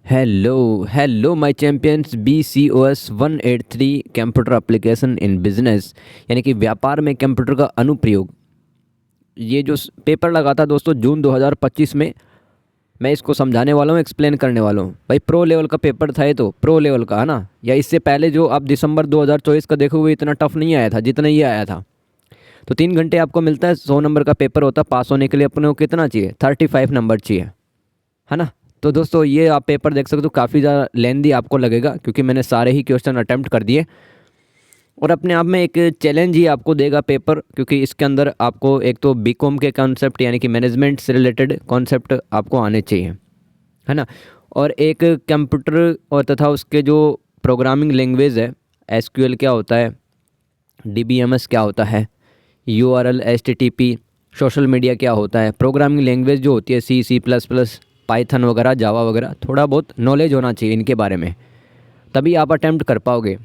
Hello my champions. BCOS 183 computer application in business यानी कि व्यापार में कंप्यूटर का अनुप्रयोग। ये जो पेपर लगा था दोस्तों जून 2025 में, मैं इसको समझाने वाला हूँ, एक्सप्लेन करने वाला हूँ। भाई प्रो लेवल का पेपर था ये, तो प्रो लेवल का है ना। या इससे पहले जो आप दिसंबर 2024 का देखोगे इतना टफ नहीं आया था जितना ये आया था। तो 3 घंटे आपको मिलता है, 100 नंबर का पेपर होता है। पास होने के लिए अपने को कितना चाहिए? 35 नंबर चाहिए, है ना। तो दोस्तों ये आप पेपर देख सकते हो, काफ़ी ज़्यादा लेंदी आपको लगेगा क्योंकि मैंने सारे ही क्वेश्चन अटैम्प्ट कर दिए। और अपने आप में एक चैलेंज ही आपको देगा पेपर, क्योंकि इसके अंदर आपको एक तो बीकॉम के कॉन्सेप्ट यानी कि मैनेजमेंट से रिलेटेड कॉन्सेप्ट आपको आने चाहिए, है ना। और एक कंप्यूटर और तथा उसके जो प्रोग्रामिंग लैंग्वेज है, SQL क्या होता है, DBMS क्या होता है, URL HTTP, सोशल मीडिया क्या होता है, प्रोग्रामिंग लैंग्वेज जो होती है C++, पाइथन वगैरह, जावा वगैरह, थोड़ा बहुत नॉलेज होना चाहिए इनके बारे में, तभी आप अटैम्प्ट कर पाओगे।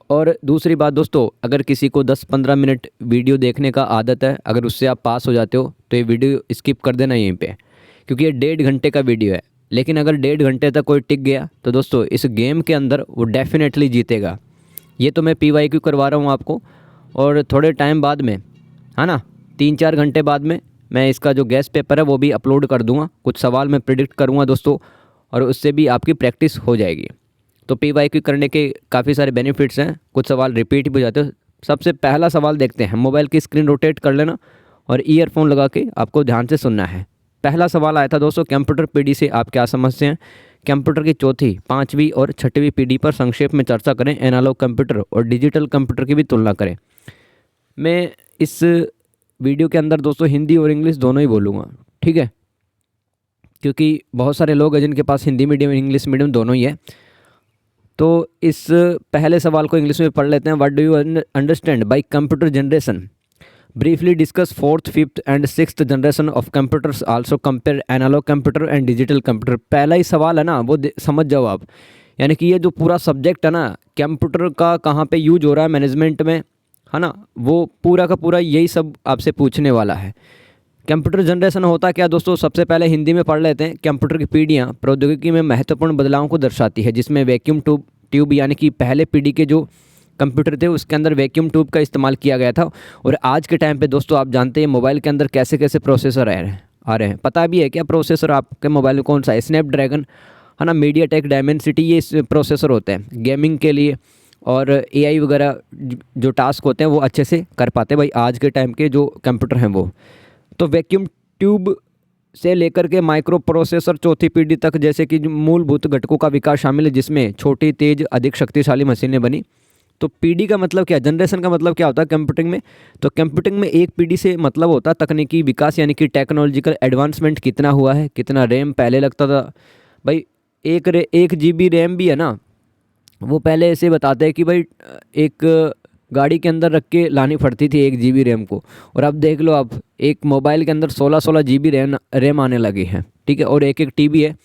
और दूसरी बात दोस्तों, अगर किसी को 10-15 मिनट वीडियो देखने का आदत है, अगर उससे आप पास हो जाते हो तो ये वीडियो स्किप कर देना यहीं पे, क्योंकि ये 1.5 घंटे का वीडियो है। लेकिन अगर 1.5 घंटे तक कोई टिक गया तो दोस्तों इस गेम के अंदर वो डेफिनेटली जीतेगा। ये तो मैं PYQ करवा रहा हूँ आपको, और थोड़े टाइम बाद में, है ना, 3-4 घंटे बाद में मैं इसका जो गेस्ट पेपर है वो भी अपलोड कर दूंगा। कुछ सवाल मैं प्रिडिक्ट करूंगा दोस्तों, और उससे भी आपकी प्रैक्टिस हो जाएगी। तो PYQ करने के काफ़ी सारे बेनिफिट्स हैं, कुछ सवाल रिपीट भी हो जाते हैं। सबसे पहला सवाल देखते हैं। मोबाइल की स्क्रीन रोटेट कर लेना और ईयरफोन लगा के आपको ध्यान से सुनना है। पहला सवाल आया था दोस्तों, कंप्यूटर पीढ़ी से आप क्या समझते हैं? कंप्यूटर की चौथी, पाँचवीं और छठवीं पीढ़ी पर संक्षेप में चर्चा करें। एनालॉग कंप्यूटर और डिजिटल कंप्यूटर की भी तुलना करें। मैं इस वीडियो के अंदर दोस्तों हिंदी और इंग्लिश दोनों ही बोलूँगा, ठीक है, क्योंकि बहुत सारे लोग हैं जिनके पास हिंदी मीडियम इंग्लिश मीडियम दोनों ही है। तो इस पहले सवाल को इंग्लिश में पढ़ लेते हैं। What do you understand by computer generation? Briefly discuss fourth, fifth and sixth generation of computers, also compare analog computer and digital computer. पहला ही सवाल है ना, वो समझ जाओ आप। यानी कि ये जो पूरा सब्जेक्ट है ना, कंप्यूटर का कहाँ पे यूज हो रहा है मैनेजमेंट में, है ना, वो पूरा का पूरा यही सब आपसे पूछने वाला है। कंप्यूटर जनरेशन होता क्या दोस्तों? सबसे पहले हिंदी में पढ़ लेते हैं। कंप्यूटर की पीढ़ियाँ प्रौद्योगिकी में महत्वपूर्ण बदलावों को दर्शाती है, जिसमें वैक्यूम ट्यूब यानी कि पहले पीढ़ी के जो कंप्यूटर थे उसके अंदर वैक्यूम ट्यूब का इस्तेमाल किया गया था। और आज के टाइम पे दोस्तों आप जानते हैं मोबाइल के अंदर कैसे कैसे प्रोसेसर आ रहे हैं। पता भी है क्या प्रोसेसर आपके मोबाइल में कौन सा है? स्नैपड्रैगन, है ना, मीडियाटेक डायमेंसिटी, ये प्रोसेसर होते हैं गेमिंग के लिए। और AI वगैरह जो टास्क होते हैं वो अच्छे से कर पाते हैं भाई आज के टाइम के जो कंप्यूटर हैं वो। तो वैक्यूम ट्यूब से लेकर के माइक्रो प्रोसेसर चौथी पीढ़ी तक जैसे कि मूलभूत घटकों का विकास शामिल है, जिसमें छोटी, तेज, अधिक शक्तिशाली मशीनें बनी। तो पीढ़ी का मतलब क्या है? जनरेशन का मतलब क्या होता है कंप्यूटिंग में? तो कंप्यूटिंग में एक पीढ़ी से मतलब होता है तकनीकी विकास, यानी कि टेक्नोलॉजिकल एडवांसमेंट कितना हुआ है। कितना रैम पहले लगता था भाई, 1 GB रैम भी है ना, वो पहले ऐसे बताते हैं कि भाई एक गाड़ी के अंदर रख के लानी पड़ती थी 1 GB रैम को। और अब देख लो, अब एक मोबाइल के अंदर 16 GB रैम आने लगी है, ठीक है। और एक TB है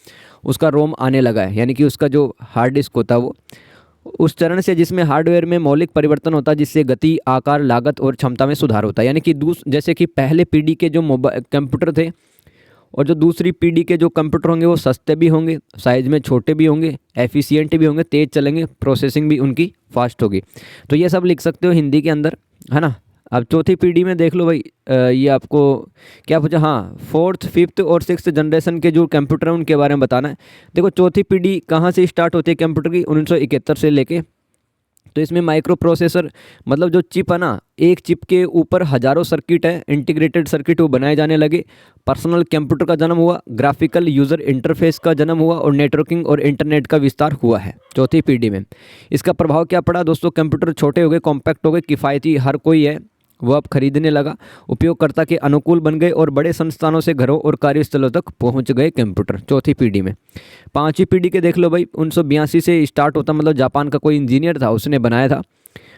उसका रोम आने लगा है, यानी कि उसका जो हार्ड डिस्क होता है वो उस चरण से जिसमें हार्डवेयर में मौलिक परिवर्तन होता है, जिससे गति, आकार, लागत और क्षमता में सुधार होता है। यानी कि जैसे कि पहले पीढ़ी के जो मोबाइल कंप्यूटर थे और जो दूसरी पीढ़ी के जो कंप्यूटर होंगे वो सस्ते भी होंगे, साइज़ में छोटे भी होंगे, एफिशिएंट भी होंगे, तेज़ चलेंगे, प्रोसेसिंग भी उनकी फास्ट होगी। तो ये सब लिख सकते हो हिंदी के अंदर, है ना। अब चौथी पीढ़ी में देख लो भाई, ये आपको क्या पूछा? हाँ, फोर्थ, फिफ्थ और सिक्स्थ जनरेशन के जो कंप्यूटर हैं उनके बारे में बताना है। देखो चौथी पीढ़ी कहाँ से स्टार्ट होती है कंप्यूटर की? 1971 से लेके। तो इसमें माइक्रो प्रोसेसर मतलब जो चिप है ना, एक चिप के ऊपर हज़ारों सर्किट है, इंटीग्रेटेड सर्किट वो बनाए जाने लगे। पर्सनल कंप्यूटर का जन्म हुआ, ग्राफिकल यूज़र इंटरफेस का जन्म हुआ, और नेटवर्किंग और इंटरनेट का विस्तार हुआ है चौथी पीढ़ी में। इसका प्रभाव क्या पड़ा दोस्तों? कंप्यूटर छोटे हो गए, कॉम्पैक्ट हो गए, किफ़ायती हर कोई है वो अब खरीदने लगा, उपयोगकर्ता के अनुकूल बन गए, और बड़े संस्थानों से घरों और कार्यस्थलों तक पहुंच गए कंप्यूटर चौथी पीढ़ी में। पांचवी पीढ़ी के देख लो भाई, 1982 से स्टार्ट होता, मतलब जापान का कोई इंजीनियर था उसने बनाया था।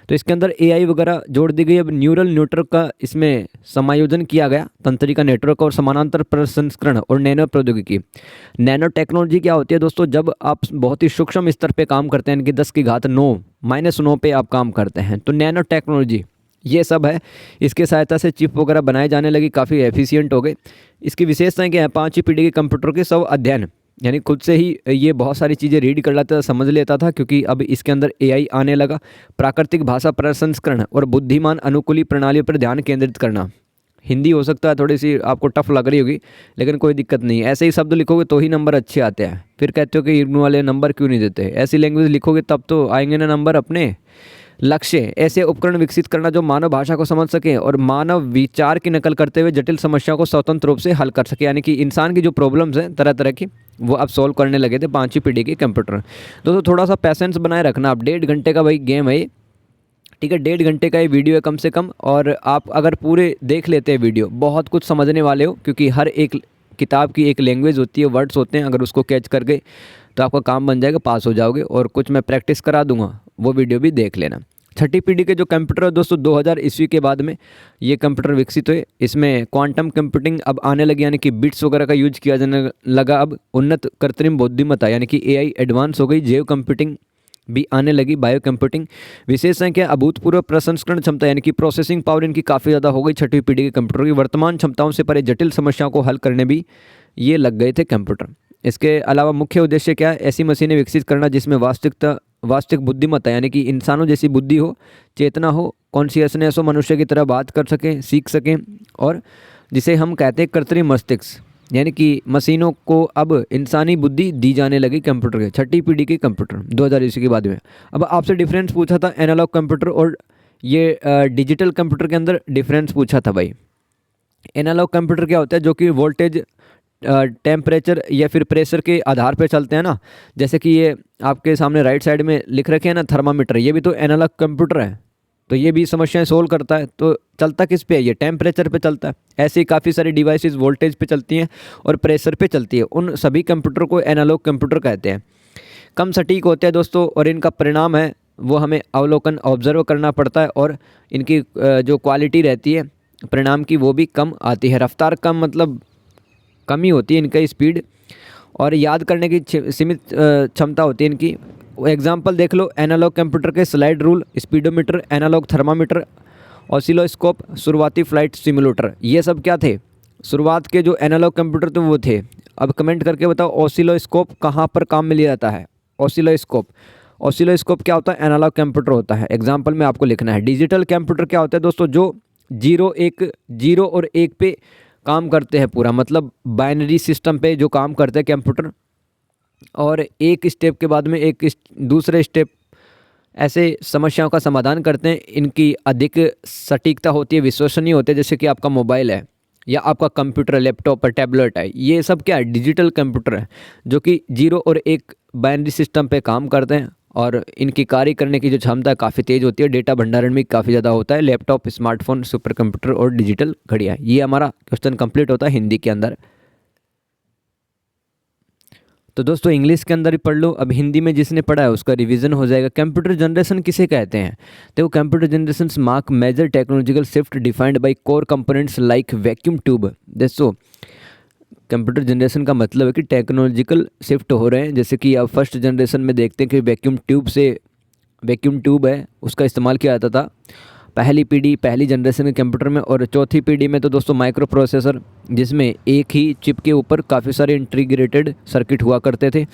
तो इसके अंदर AI वगैरह जोड़ दी गई। अब न्यूरल नेटवर्क का इसमें समायोजन किया गया, तंत्रिका नेटवर्क और समानांतर प्रसंस्करण और नैनो प्रौद्योगिकी। नैनो टेक्नोलॉजी क्या होती है दोस्तों? जब आप बहुत ही सूक्ष्म स्तर पे काम करते हैं कि 10⁻9 -9 पे आप काम करते हैं, तो नैनो टेक्नोलॉजी ये सब है। इसके सहायता से चिप वगैरह बनाए जाने लगी, काफ़ी एफिशिएंट हो गए। इसकी विशेषताएं क्या है? पांचवी पीढ़ी के कंप्यूटर के सब अध्ययन यानी खुद से ही ये बहुत सारी चीज़ें रीड कर लेता था, समझ लेता था, क्योंकि अब इसके अंदर एआई आने लगा। प्राकृतिक भाषा प्रसंस्करण और बुद्धिमान अनुकूली प्रणालियों पर ध्यान केंद्रित करना। हिंदी हो सकता है थोड़ी सी आपको टफ लग रही होगी, लेकिन कोई दिक्कत नहीं। ऐसे ही शब्द लिखोगे तो ही नंबर अच्छे आते हैं। फिर कहते हो कि इग्नू वाले नंबर क्यों नहीं देते, ऐसी लैंग्वेज लिखोगे तब तो आएंगे ना नंबर अपने। लक्ष्य ऐसे उपकरण विकसित करना जो मानव भाषा को समझ सके और मानव विचार की नकल करते हुए जटिल समस्याओं को स्वतंत्र रूप से हल कर सके। यानी कि इंसान की जो प्रॉब्लम्स हैं तरह तरह की, वो अब सॉल्व करने लगे थे 5वीं पीढ़ी के कंप्यूटर। दोस्तों थोड़ा सा पैसेंस बनाए रखना। अब 1.5 घंटे का भाई गेम है ये, ठीक है, 1.5 घंटे का ये वीडियो है कम से कम। और आप अगर पूरे देख लेते हैं वीडियो, बहुत कुछ समझने वाले हो, क्योंकि हर एक किताब की एक लैंग्वेज होती है, वर्ड्स होते हैं। अगर उसको कैच कर गए तो आपका काम बन जाएगा, पास हो जाओगे। और कुछ मैं प्रैक्टिस करा दूंगा, वो वीडियो भी देख लेना। 6ठी पीढ़ी के जो कंप्यूटर है दोस्तों, 2000 ईस्वी के बाद में ये कंप्यूटर विकसित हुए। इसमें क्वांटम कंप्यूटिंग अब आने लगी, यानी कि बिट्स वगैरह का यूज किया जाने लगा। अब उन्नत कृत्रिम बुद्धिमत्ता यानी कि एआई एडवांस हो गई। जैव कंप्यूटिंग भी आने लगी, बायो कंप्यूटिंग। विशेष संख्या अभूतपूर्व प्रसंस्करण क्षमता यानी कि प्रोसेसिंग पावर इनकी काफ़ी ज़्यादा हो गई 6वीं पीढ़ी के कंप्यूटर की। वर्तमान क्षमताओं से परे जटिल समस्याओं को हल करने भी ये लग गए थे कंप्यूटर। इसके अलावा मुख्य उद्देश्य क्या है, ऐसी मशीनें विकसित करना जिसमें वास्तविक बुद्धिमत्ता यानी कि इंसानों जैसी बुद्धि हो, चेतना हो, कॉन्शियसनेस हो, मनुष्य की तरह बात कर सकें, सीख सकें, और जिसे हम कहते हैं कृत्रिम मस्तिष्क, यानी कि मशीनों को अब इंसानी बुद्धि दी जाने लगी कंप्यूटर के। 6ठी पीढ़ी के कंप्यूटर 2000 ईस्वी के बाद में। अब आपसे डिफरेंस पूछा था एनालॉग कंप्यूटर और ये डिजिटल कंप्यूटर के अंदर डिफरेंस पूछा था भाई। एनालॉग कंप्यूटर क्या होता है, जो कि वोल्टेज, टेम्परेचर या फिर प्रेशर के आधार पर चलते हैं ना। जैसे कि ये आपके सामने राइट साइड में लिख रखे हैं ना थर्मामीटर, ये भी तो एनालॉग कंप्यूटर है। तो ये भी समस्याएं सोल्व करता है। तो चलता किस पे है, ये टेम्परेचर पे चलता है। ऐसे ही काफ़ी सारी डिवाइसेस वोल्टेज पे चलती हैं और प्रेशर पे चलती है। उन सभी कंप्यूटर को एनालॉग कंप्यूटर कहते हैं। कम सटीक होते हैं दोस्तों, और इनका परिणाम है वो हमें अवलोकन ऑब्जर्व करना पड़ता है, और इनकी जो क्वालिटी रहती है परिणाम की वो भी कम आती है। रफ्तार कम मतलब कमी होती है इनका स्पीड, और याद करने की सीमित क्षमता होती है इनकी। एग्जाम्पल देख लो एनालॉग कंप्यूटर के slide rule, speedometer, analog thermometer, oscilloscope, शुरुआती फ्लाइट सिमुलेटर। ये सब क्या थे, शुरुआत के जो एनालॉग कंप्यूटर थे वो थे। अब कमेंट करके बताओ ऑसिलोस्कोप कहाँ पर काम में लिया जाता है। ऑसिलोस्कोप क्या होता है, एनालॉग कंप्यूटर होता है। एग्जाम्पल में आपको लिखना है। डिजिटल कंप्यूटर क्या होता है दोस्तों, जो 0 और 1 पे काम करते हैं पूरा, मतलब बाइनरी सिस्टम पे जो काम करते हैं कंप्यूटर, और एक स्टेप के बाद में एक दूसरे स्टेप ऐसे समस्याओं का समाधान करते हैं। इनकी अधिक सटीकता होती है, विश्वसनीय होते हैं। जैसे कि आपका मोबाइल है या आपका कंप्यूटर, लैपटॉप है, टैबलेट है, ये सब क्या है, डिजिटल कंप्यूटर है, जो कि 0 और 1 बाइनरी सिस्टम पे काम करते हैं। और इनकी कार्य करने की जो क्षमता है काफ़ी तेज़ होती है। डेटा भंडारण भी काफ़ी ज़्यादा होता है। लैपटॉप, स्मार्टफोन, सुपर कंप्यूटर और डिजिटल घड़ियाँ। ये हमारा क्वेश्चन कंप्लीट होता है हिंदी के अंदर। तो दोस्तों इंग्लिश के अंदर ही पढ़ लो, अब हिंदी में जिसने पढ़ा है उसका रिवीजन हो जाएगा। कंप्यूटर जनरेशन किसे कहते हैं, तो computer generation mark major technological shift defined by core components like vacuum tube. दोस्तों कंप्यूटर जनरेशन का मतलब है कि टेक्नोलॉजिकल शिफ्ट हो रहे हैं। जैसे कि आप फर्स्ट जनरेशन में देखते हैं कि वैक्यूम ट्यूब है उसका इस्तेमाल किया जाता था पहली जनरेशन के कंप्यूटर में। और चौथी पीढ़ी में तो दोस्तों माइक्रो प्रोसेसर, जिसमें एक ही चिप के ऊपर काफ़ी सारे इंटीग्रेटेड सर्किट हुआ करते थे।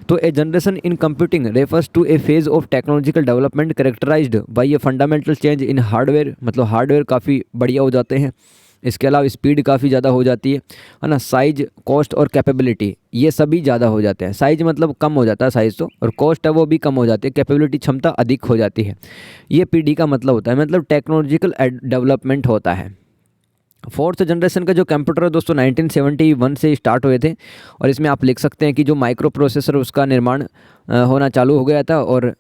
तो a generation in computing refers to a phase of technological development characterized by a fundamental change in hardware, मतलब हार्डवेयर काफ़ी बढ़िया हो जाते हैं। इसके अलावा स्पीड काफ़ी ज़्यादा हो जाती है ना। साइज, कॉस्ट और कैपेबिलिटी ये सभी ज़्यादा हो जाते हैं। साइज मतलब कम हो जाता है साइज तो, और कॉस्ट है वो भी कम हो जाती है। कैपेबिलिटी क्षमता अधिक हो जाती है। ये पीढ़ी का मतलब होता है, मतलब टेक्नोलॉजिकल डेवलपमेंट होता है। फोर्थ जनरेशन का जो कंप्यूटर है दोस्तों 1971 से स्टार्ट हुए थे। और इसमें आप लिख सकते हैं कि जो माइक्रो प्रोसेसर उसका निर्माण होना चालू हो गया था। और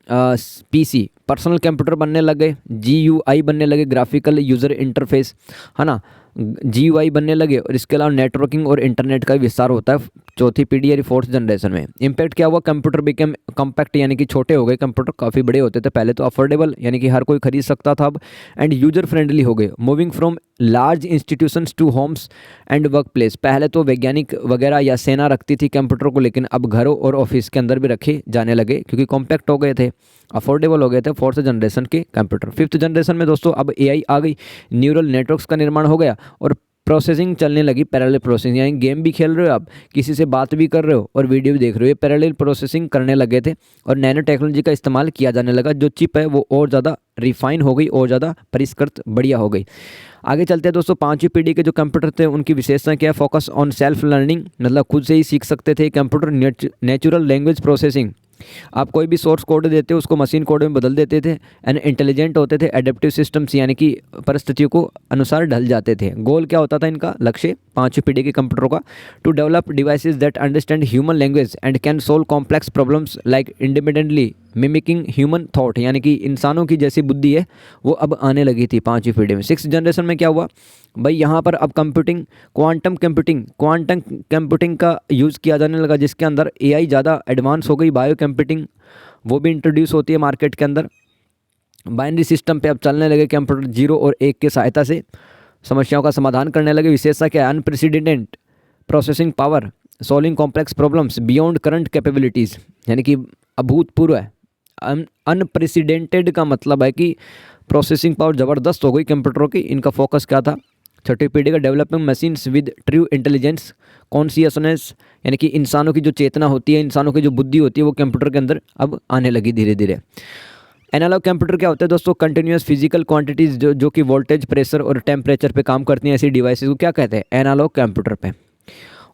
पीसी पर्सनल कंप्यूटर बनने लगे, जीयूआई बनने लगे, ग्राफिकल यूज़र इंटरफेस, है ना, जीयूआई बनने लगे। और इसके अलावा नेटवर्किंग और इंटरनेट का विस्तार होता है चौथी पीढ़ी यानी फोर्थ जनरेशन में। इम्पैक्ट क्या हुआ, कंप्यूटर बिकेम कॉम्पैक्ट यानी कि छोटे हो गए। कंप्यूटर काफ़ी बड़े होते थे पहले तो, अफोर्डेबल यानी कि हर कोई खरीद सकता था अब, एंड यूजर फ्रेंडली हो गए। Moving from large institutions to homes and work place. पहले तो वैज्ञानिक वगैरह या सेना रखती थी कंप्यूटर को, लेकिन अब घरों और ऑफिस के अंदर भी रखे जाने लगे क्योंकि कॉम्पैक्ट हो गए थे, अफोर्डेबल हो गए थे फोर्थ जनरेशन के कंप्यूटर। फिफ्थ जनरेशन में दोस्तों अब एआई आ गई, न्यूरल नेटवर्क्स का निर्माण हो गया और प्रोसेसिंग चलने लगी, पैरेलल प्रोसेसिंग, यानी गेम भी खेल रहे हो आप, किसी से बात भी कर रहे हो और वीडियो भी देख रहे हो, ये पैरेलल प्रोसेसिंग करने लगे थे। और नैनो टेक्नोलॉजी का इस्तेमाल किया जाने लगा, जो चिप है वो और ज़्यादा रिफाइन हो गई और ज़्यादा परिष्कृत बढ़िया हो गई। आगे चलते हैं दोस्तों, 5वीं पीढ़ी के जो कंप्यूटर थे उनकी विशेषता क्या है? फोकस ऑन सेल्फ लर्निंग, मतलब खुद से ही सीख सकते थे कंप्यूटर। नेचुरल लैंग्वेज प्रोसेसिंग, आप कोई भी सोर्स कोड देते हो उसको मशीन कोड में बदल देते थे। एंड इंटेलिजेंट होते थे, एडेप्टिव सिस्टम्स, यानी कि परिस्थितियों को अनुसार ढल जाते थे। गोल क्या होता था इनका लक्ष्य 5वीं पीढ़ी के कंप्यूटरों का? To develop devices that understand human language and can solve complex problems like independently mimicking human thought, यानी कि इंसानों की जैसी बुद्धि है वो अब आने लगी थी 5वीं पीढ़ी में। 6th जनरेशन में क्या हुआ भाई? यहाँ पर अब कंप्यूटिंग, क्वांटम कंप्यूटिंग का यूज़ किया जाने लगा, जिसके अंदर एआई ज़्यादा एडवांस हो गई। बायो कंप्यूटिंग वो भी इंट्रोड्यूस होती है मार्केट के अंदर। बाइनरी सिस्टम पे अब चलने लगे कंप्यूटर, 0 और 1 की सहायता से समस्याओं का समाधान करने लगे। विशेषता क्या है? Unprecedented processing power, solving complex problems beyond current capabilities, यानी कि अभूतपूर्व है। अनप्रेसिडेंटेड का मतलब है कि प्रोसेसिंग पावर ज़बरदस्त हो गई कंप्यूटरों की। इनका फोकस क्या था? 6वीं पीढ़ी का developing machines with true intelligence consciousness, यानी कि इंसानों की जो चेतना होती है, इंसानों की जो बुद्धि होती है वो कंप्यूटर के अंदर अब आने लगी धीरे धीरे। एनालॉग कंप्यूटर क्या होता है दोस्तों? कंटिन्यूस फिजिकल क्वांटिटीज़ जो कि वोल्टेज, प्रेशर और टेम्परेचर पे काम करती हैं, ऐसी डिवाइसेस को क्या कहते हैं? एनालॉग कंप्यूटर पे।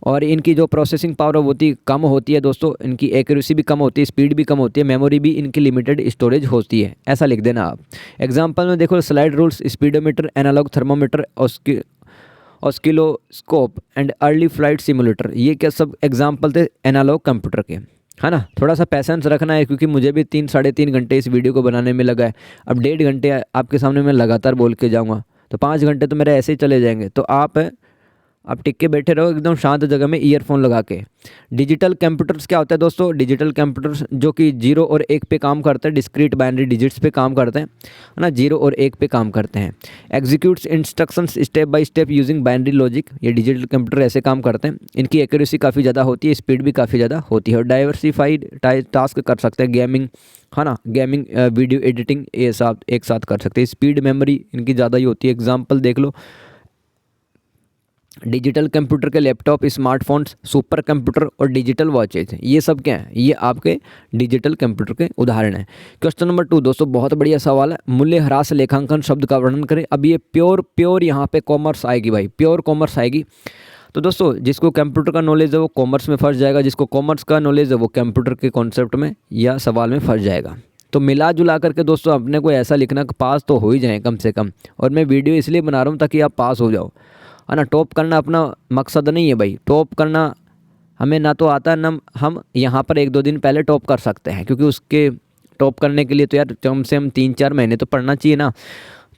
और इनकी जो प्रोसेसिंग पावर होती कम होती है दोस्तों, इनकी एक्यूरेसी भी कम होती है, स्पीड भी कम होती है, मेमोरी भी इनकी लिमिटेड स्टोरेज होती है, ऐसा लिख देना आप। एग्जांपल में देखो, slide rules, speedometer, analog thermometer, oscilloscope and early flight simulator, ये क्या सब एग्जाम्पल थे एनालॉग कंप्यूटर के, है ना। थोड़ा सा पैसेंस रखना है, क्योंकि मुझे भी 3-3.5 घंटे इस वीडियो को बनाने में लगा है। अब 1.5 घंटे आपके सामने मैं लगातार बोल के जाऊँगा, तो 5 घंटे तो मेरे ऐसे ही चले जाएंगे। तो आप टिक के बैठे रहो एकदम शांत जगह में ईयरफोन लगा के। डिजिटल कंप्यूटर्स क्या होता है दोस्तों? डिजिटल कंप्यूटर्स जो कि 0 और 1 पे काम करते हैं, डिस्क्रीट बाइनरी डिजिट्स पे काम करते हैं, है ना, 0 और 1 पे काम करते हैं। Executes instructions step by step using binary logic, ये डिजिटल कंप्यूटर ऐसे काम करते हैं। इनकी एक्यूरेसी काफ़ी ज़्यादा होती है, स्पीड भी काफ़ी ज़्यादा होती है, और डाइवर्सिफाइड टास्क कर सकते हैं, गेमिंग, है ना, गेमिंग, वीडियो एडिटिंग, ये सब एक साथ कर सकते हैं। स्पीड मेमोरी इनकी ज़्यादा ही होती है। एग्जाम्पल देख लो, डिजिटल कंप्यूटर के लैपटॉप, स्मार्टफोन्स, सुपर कंप्यूटर और डिजिटल वॉचेज, ये सब क्या है? ये आपके डिजिटल कंप्यूटर के उदाहरण हैं। क्वेश्चन नंबर 2 दोस्तों, बहुत बढ़िया सवाल है। मूल्य ह्रास लेखांकन शब्द का वर्णन करें। अब ये प्योर यहाँ पे कॉमर्स आएगी भाई, प्योर कॉमर्स आएगी। तो दोस्तों, जिसको कंप्यूटर का नॉलेज है वो कॉमर्स में फंस जाएगा, जिसको कॉमर्स का नॉलेज है वो कंप्यूटर के कॉन्सेप्ट में या सवाल में फंस जाएगा। तो मिला जुला करके दोस्तों अपने को ऐसा लिखना कि पास तो हो ही जाए कम से कम। और मैं वीडियो इसलिए बना रहा हूँ ताकि आप पास हो जाओ, है ना। टॉप करना अपना मकसद नहीं है भाई, टॉप करना हमें ना तो आता है, ना हम यहाँ पर 1-2 दिन पहले टॉप कर सकते हैं, क्योंकि उसके टॉप करने के लिए तो यार कम से कम 3-4 महीने तो पढ़ना चाहिए ना।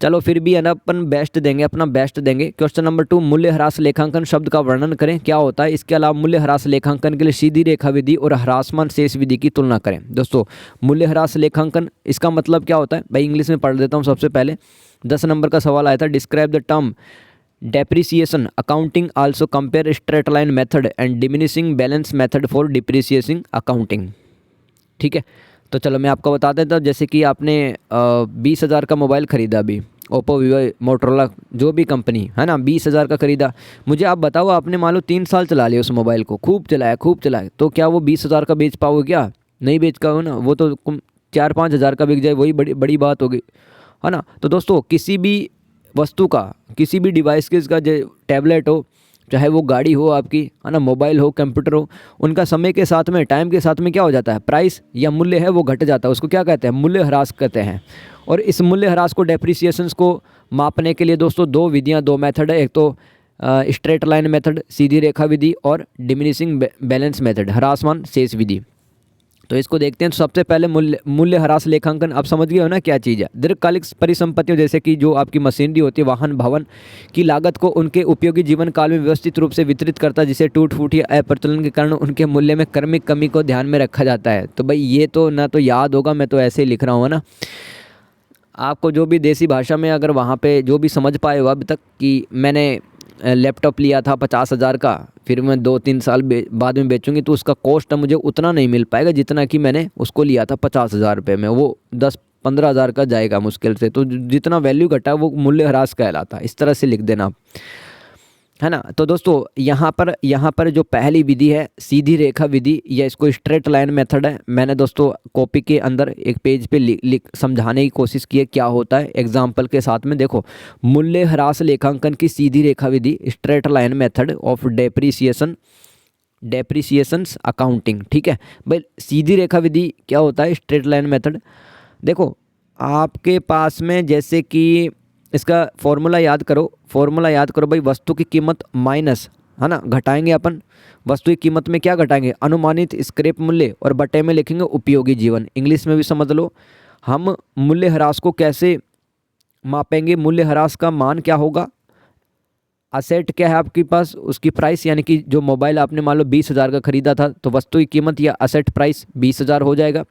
चलो फिर भी है ना, अपन बेस्ट देंगे, अपना बेस्ट देंगे। क्वेश्चन नंबर 2, मूल्य ह्रास लेखांकन शब्द का वर्णन करें, क्या होता है? इसके अलावा मूल्य ह्रास लेखांकन के लिए सीधी रेखा विधि और ह्रासमान शेष विधि की तुलना करें। दोस्तों, मूल्य ह्रास लेखांकन इसका मतलब क्या होता है भाई? इंग्लिश में पढ़ देता हूँ सबसे पहले। 10 नंबर का सवाल आया था, describe the term depreciation accounting, also compare straight line method and diminishing balance method for depreciating accounting। ठीक है, तो चलो मैं आपको बता देता हूँ। जैसे कि आपने 20,000 का मोबाइल ख़रीदा अभी, ओप्पो, वीवो, मोटरोला, जो भी कंपनी है ना, 20,000 का ख़रीदा। मुझे आप बताओ, आपने मान लो 3 साल चला लिया उस मोबाइल को, खूब चलाया, तो क्या वो 20,000 का बेच पाओगे? क्या नहीं बेच पाओगे ना, वो तो 4-5 हज़ार का बिक जाए, वही बड़ी बड़ी बात होगी, है ना। तो दोस्तों, किसी भी वस्तु का, किसी भी डिवाइस के, इसका टैबलेट हो, चाहे वो गाड़ी हो आपकी, है ना, मोबाइल हो, कंप्यूटर हो, उनका समय के साथ में, टाइम के साथ में क्या हो जाता है? प्राइस या मूल्य है वो घट जाता है, उसको क्या कहते हैं? मूल्य ह्रास कहते हैं। और इस मूल्य ह्रास को, डेप्रिसिएशंस को मापने के लिए दोस्तों 2 विधियाँ, 2 मेथड है। एक तो स्ट्रेट लाइन मेथड, सीधी रेखा विधि, और डिमिनिशिंग बैलेंस मेथड, ह्रासमान शेष विधि। तो इसको देखते हैं। तो सबसे पहले मूल्य ह्रास लेखांकन, आप समझ गए हो ना क्या चीज़ है? दीर्घकालिक परिसंपत्तियों, जैसे कि जो आपकी मशीनरी होती है, वाहन, भवन की लागत को उनके उपयोगी जीवन काल में व्यवस्थित रूप से वितरित करता है, जिसे टूट फूट या अप्रचलन के कारण उनके मूल्य में क्रमिक कमी को ध्यान में रखा जाता है। तो भाई ये तो ना तो याद होगा, मैं तो ऐसे ही लिख रहा हूँ ना। आपको जो भी देसी भाषा में, अगर वहाँ पे जो भी समझ पाए हो अभी तक, कि मैंने लैपटॉप लिया था 50,000 का, फिर मैं 2-3 साल बाद में बेचूंगी, तो उसका कॉस्ट मुझे उतना नहीं मिल पाएगा जितना कि मैंने उसको लिया था 50,000 रुपये में, वो 10-15 हज़ार का जाएगा मुश्किल से। तो जितना वैल्यू घटा वो मूल्य ह्रास कहलाता है, इस तरह से लिख देना आप। है ना। तो दोस्तों यहाँ पर जो पहली विधि है सीधी रेखा विधि, या इसको स्ट्रेट लाइन मेथड है। मैंने दोस्तों कॉपी के अंदर एक पेज पे लिख समझाने की कोशिश की है क्या होता है एग्जाम्पल के साथ में। देखो, मूल्य ह्रास लेखांकन की सीधी रेखा विधि, straight line method of depreciations accounting. ठीक है भाई, सीधी रेखा विधि क्या होता है, स्ट्रेट लाइन मेथड। देखो आपके पास में जैसे कि इसका फॉर्मूला याद करो भाई, वस्तु की कीमत माइनस, है ना, घटाएंगे अपन वस्तु की कीमत में क्या घटाएंगे, अनुमानित स्क्रैप मूल्य, और बटे में लिखेंगे उपयोगी जीवन। इंग्लिश में भी समझ लो, हम मूल्य ह्रास को कैसे मापेंगे, मूल्य ह्रास का मान क्या होगा, असेट क्या है आपके पास, उसकी प्राइस, यानी कि जो मोबाइल आपने मान लो 20,000 का खरीदा था तो वस्तु की कीमत या असेट प्राइस 20,000 हो जाएगा,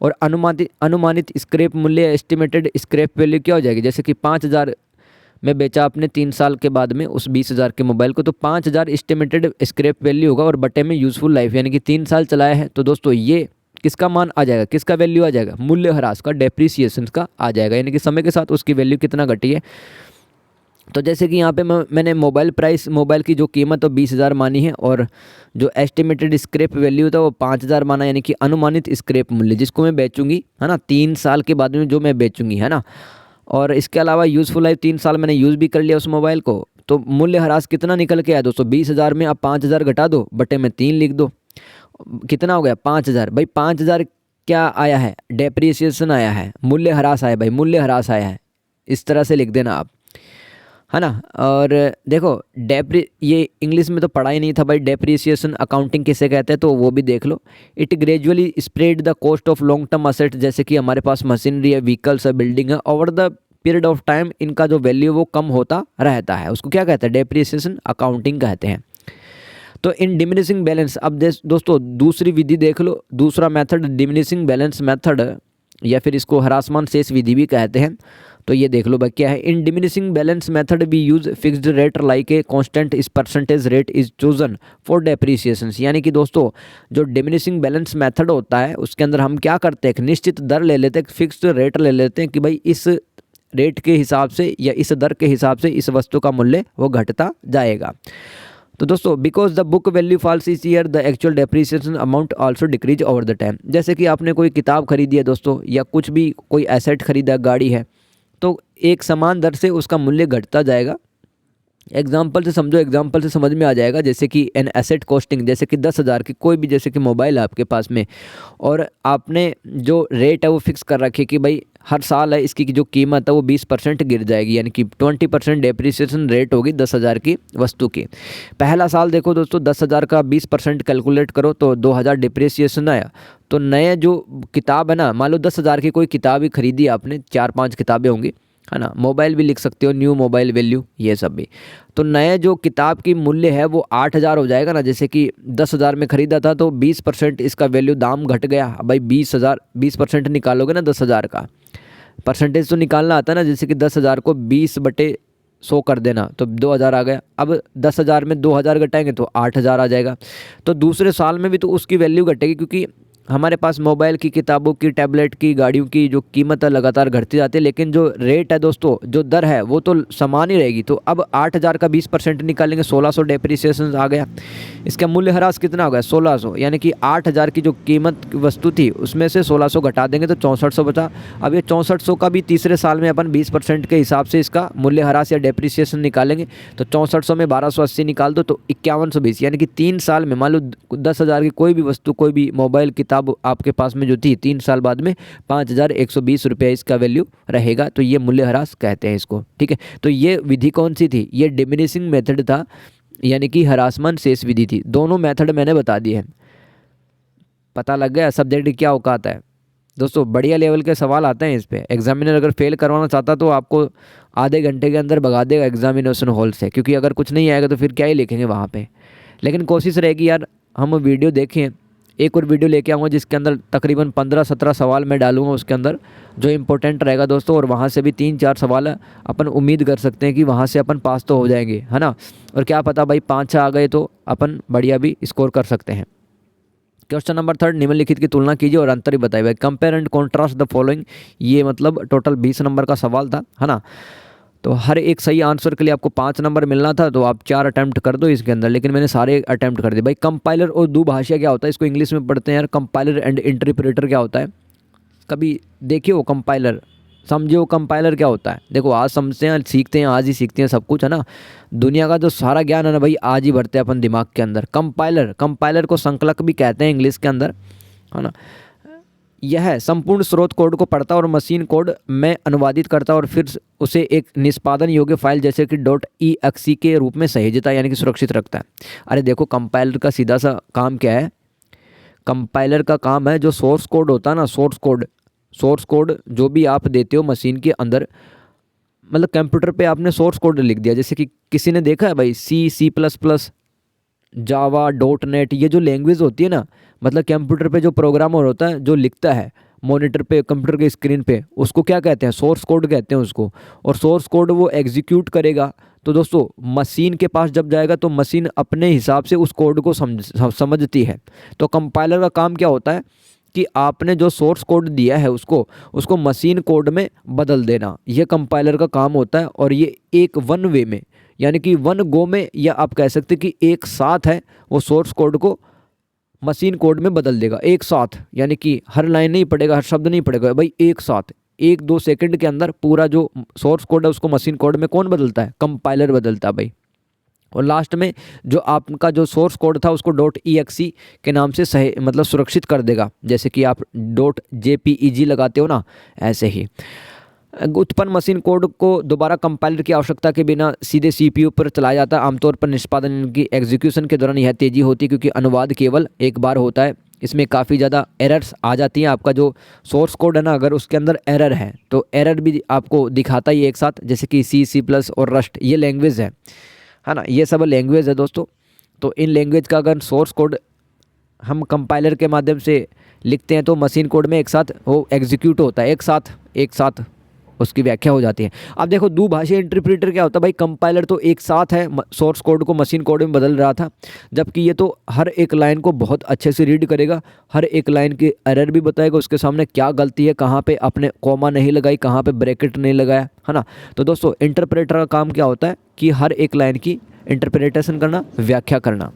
और अनुमानित स्क्रैप मूल्य, एस्टिमेटेड स्क्रैप वैल्यू क्या हो जाएगी, जैसे कि 5,000 में बेचा आपने 3 साल के बाद में उस 20,000 के मोबाइल को, तो 5,000 एस्टिमेटेड स्क्रैप वैल्यू होगा, और बटे में यूज़फुल लाइफ यानी कि 3 साल चलाया है। तो दोस्तों ये किसका मान आ जाएगा, किसका वैल्यू आ जाएगा, मूल्य ह्रास का, डेप्रिसिएशन का आ जाएगा, यानी कि समय के साथ उसकी वैल्यू कितना घटी है। तो जैसे कि यहाँ पे मैंने मोबाइल की जो कीमत है 20,000 मानी है, और जो एस्टिमेटेड स्क्रैप वैल्यू था वो 5,000 माना, यानी कि अनुमानित स्क्रैप मूल्य जिसको मैं बेचूंगी, है ना, 3 साल के बाद में जो मैं बेचूंगी, है ना। और इसके अलावा यूज़फुल लाइफ 3 साल मैंने यूज़ भी कर लिया उस मोबाइल को, तो मूल्य ह्रास कितना निकल के आया दोस्तों, 20,000 में अब 5,000 घटा दो, बटे में 3 लिख दो, कितना हो गया 5,000। भाई 5,000 क्या आया है, डेप्रिसिएशन आया है, मूल्य ह्रास आया, भाई मूल्य ह्रास आया है, इस तरह से लिख देना आप, है ना। और देखो ये इंग्लिश में तो पढ़ा ही नहीं था भाई, डेप्रिसिएशन अकाउंटिंग किसे कहते हैं, तो वो भी देख लो। It gradually spread the cost of long term asset, जैसे कि हमारे पास मशीनरी है, व्हीकल्स है, बिल्डिंग है, over the period of time इनका जो वैल्यू वो कम होता रहता है, उसको क्या कहते हैं, डेप्रिसिएशन अकाउंटिंग कहते हैं। तो इन डिमिनिशिंग बैलेंस, अब दोस्तों दूसरी विधि देख लो, दूसरा मेथड डिमिनिशिंग बैलेंस मेथड, या फिर इसको ह्रासमान शेष विधि भी कहते हैं। तो ये देख लो भाई क्या है, in diminishing balance method we use fixed rate like a constant is percentage rate is chosen for depreciation. यानी कि दोस्तों जो डिमिनिशिंग बैलेंस मेथड होता है उसके अंदर हम क्या करते हैं, एक निश्चित दर ले लेते हैं, फिक्स्ड रेट ले लेते हैं कि भाई इस रेट के हिसाब से या इस दर के हिसाब से इस वस्तु का मूल्य वो घटता जाएगा। तो दोस्तों because the book value falls इस year the actual depreciation amount also decrease over the time. जैसे कि आपने कोई किताब खरीदी है दोस्तों, या कुछ भी कोई एसेट खरीदा, गाड़ी है, तो एक समान दर से उसका मूल्य घटता जाएगा। एग्जाम्पल से समझो, एग्जाम्पल से समझ में आ जाएगा, जैसे कि एन एसेट कॉस्टिंग, जैसे कि 10,000 की कोई भी जैसे कि मोबाइल है आपके पास में, और आपने जो रेट है वो फिक्स कर रखी कि भाई हर साल है इसकी जो कीमत है वो 20% गिर जाएगी, यानी कि 20% डेप्रिसिएशन रेट होगी 10,000 की वस्तु की। पहला साल देखो दोस्तों 10,000 का 20% कैलकुलेट करो तो 2,000 डिप्रिसिएशन आया। तो नए जो किताब है ना, मान लो 10,000 की कोई किताब ही खरीदी आपने, 4-5 किताबें होंगी, है ना, मोबाइल भी लिख सकते हो, न्यू मोबाइल वैल्यू ये सब भी। तो नए जो किताब की मूल्य है वो 8,000 हो जाएगा ना, जैसे कि 10,000 में खरीदा था तो 20% इसका वैल्यू दाम घट गया। भाई 20% निकालोगे ना 10,000 का, परसेंटेज तो निकालना आता है ना, जैसे कि 10,000 को 20/100 कर देना तो 2,000 आ गया। अब 10,000 में 2,000 घटाएंगे तो 8,000 आ जाएगा। तो दूसरे साल में भी तो उसकी वैल्यू घटेगी, क्योंकि हमारे पास मोबाइल की, किताबों की, टैबलेट की, गाड़ियों की जो कीमत है लगातार घटती जाती है, लेकिन जो रेट है दोस्तों, जो दर है वो तो समान ही रहेगी। तो अब 8,000 का 20% निकालेंगे, 1,600 डेप्रिसिएशन आ गया। इसका मूल्य ह्रास कितना हो गया, 1,600, यानी कि 8,000 की जो कीमत की वस्तु थी उसमें से 1,600 घटा देंगे तो 6,400 बचा। अब ये 6,400 का भी तीसरे साल में अपन 20% के हिसाब से इसका मूल्य ह्रास या डेप्रिसिएशन निकालेंगे, तो 6,400 में 1,280 निकाल दो तो 5,120, यानी कि 3 साल में मान लो 10,000 की कोई भी वस्तु, कोई भी मोबाइल, किताब आपके पास में जो थी, 3 साल बाद में 5,120 रुपये इसका वैल्यू रहेगा। तो ये मूल्य ह्रास कहते हैं इसको, ठीक है। तो ये विधि कौन सी थी, ये डिमिनिशिंग मेथड था, यानी कि ह्रासमान शेष विधि थी। दोनों मेथड मैंने बता दिए हैं। पता लग गया सब्जेक्ट क्या औकात है दोस्तों। बढ़िया लेवल के सवाल आते हैं इस पे। एग्जामिनर अगर फेल करवाना चाहता तो आपको आधे घंटे के अंदर भगा देगा एग्जामिनेशन हॉल से, क्योंकि अगर कुछ नहीं आएगा तो फिर क्या ही लिखेंगे वहाँ पे। लेकिन कोशिश रहेगी यार हम वीडियो देखें, एक और वीडियो लेके आऊँगा जिसके अंदर तकरीबन 15-17 सवाल मैं डालूंगा उसके अंदर, जो इंपॉर्टेंट रहेगा दोस्तों। और वहाँ से भी 3-4 सवाल अपन उम्मीद कर सकते हैं कि वहाँ से अपन पास तो हो जाएंगे, है ना। और क्या पता भाई 5-6 आ गए तो अपन बढ़िया भी स्कोर कर सकते हैं। क्वेश्चन नंबर 3, निम्नलिखित की तुलना कीजिए और अंतर ही बताइए। Compare and contrast the following, ये मतलब टोटल 20 नंबर का सवाल था, है ना। तो हर एक सही आंसर के लिए आपको 5 नंबर मिलना था, तो आप 4 अटैम्प्ट कर दो इसके अंदर, लेकिन मैंने सारे अटैम्प्ट कर दिए भाई। कंपाइलर और दुभाषिया क्या होता है, इसको इंग्लिश में पढ़ते हैं यार। कंपाइलर एंड इंटरप्रेटर क्या होता है, कभी देखिए वो कंपाइलर, समझे वो कंपाइलर क्या होता है। देखो आज समझते हैं, सीखते हैं, आज ही सीखते हैं सब कुछ, है ना। दुनिया का जो सारा ज्ञान है ना भाई, आज ही भरते हैं अपन दिमाग के अंदर। कंपाइलर को संकलक भी कहते हैं इंग्लिश के अंदर, है ना। यह संपूर्ण स्रोत कोड को पढ़ता और मशीन कोड में अनुवादित करता और फिर उसे एक निष्पादन योग्य फाइल जैसे कि .exe के रूप में सहेजता यानी कि सुरक्षित रखता है। अरे देखो कंपाइलर का सीधा सा काम क्या है, कंपाइलर का काम है जो सोर्स कोड होता है ना, सोर्स कोड जो भी आप देते हो मशीन के अंदर, मतलब कंप्यूटर पे आपने सोर्स कोड लिख दिया, जैसे कि किसी ने देखा है भाई C++, जावा, .NET, ये जो लैंग्वेज होती है ना, मतलब कंप्यूटर पे जो प्रोग्रामर होता है जो लिखता है मॉनिटर पे, कंप्यूटर के स्क्रीन पे, उसको क्या कहते हैं, सोर्स कोड कहते हैं उसको। और सोर्स कोड वो एग्जीक्यूट करेगा, तो दोस्तों मशीन के पास जब जाएगा तो मशीन अपने हिसाब से उस कोड को समझती है। तो कंपाइलर का काम क्या होता है कि आपने जो सोर्स कोड दिया है उसको मशीन कोड में बदल देना, ये कंपाइलर का काम होता है। और ये एक वन वे में, यानी कि वन गो में, या आप कह सकते कि एक साथ है, वो सोर्स कोड को मशीन कोड में बदल देगा एक साथ, यानी कि हर लाइन नहीं पढ़ेगा, हर शब्द नहीं पढ़ेगा भाई, एक साथ 1-2 सेकंड के अंदर पूरा जो सोर्स कोड है उसको मशीन कोड में कौन बदलता है, कंपाइलर बदलता है भाई। और लास्ट में जो आपका जो सोर्स कोड था उसको .exe के नाम से सही मतलब सुरक्षित कर देगा, जैसे कि आप .jpeg लगाते हो ना, ऐसे ही। उत्पन्न मशीन कोड को दोबारा कंपाइलर की आवश्यकता के बिना सीधे CPU पर चलाया जाता है। आमतौर पर निष्पादन की एग्जीक्यूशन के दौरान यह तेज़ी होती है क्योंकि अनुवाद केवल एक बार होता है। इसमें काफ़ी ज़्यादा एरर्स आ जाती हैं। आपका जो सोर्स कोड है ना, अगर उसके अंदर एरर है तो एरर भी आपको दिखाता ही एक साथ, जैसे कि C++ और रस्ट, ये लैंग्वेज है ना, ये सब लैंग्वेज है दोस्तों। तो इन लैंग्वेज का अगर सोर्स कोड हम कंपाइलर के माध्यम से लिखते हैं तो मशीन कोड में एक साथ वो एग्जीक्यूट होता है, एक साथ उसकी व्याख्या हो जाती है। अब देखो दुभाषी इंटरप्रेटर क्या होता है भाई, कंपाइलर तो एक साथ है, सोर्स कोड को मशीन कोड में बदल रहा था, जबकि ये तो हर एक लाइन को बहुत अच्छे से रीड करेगा, हर एक लाइन की एरर भी बताएगा, उसके सामने क्या गलती है, कहाँ पे आपने कॉमा नहीं लगाई, कहाँ पे ब्रैकेट नहीं लगाया, है ना। तो दोस्तों इंटरप्रेटर का काम क्या होता है कि हर एक लाइन की इंटरप्रिटेशन करना, व्याख्या करना,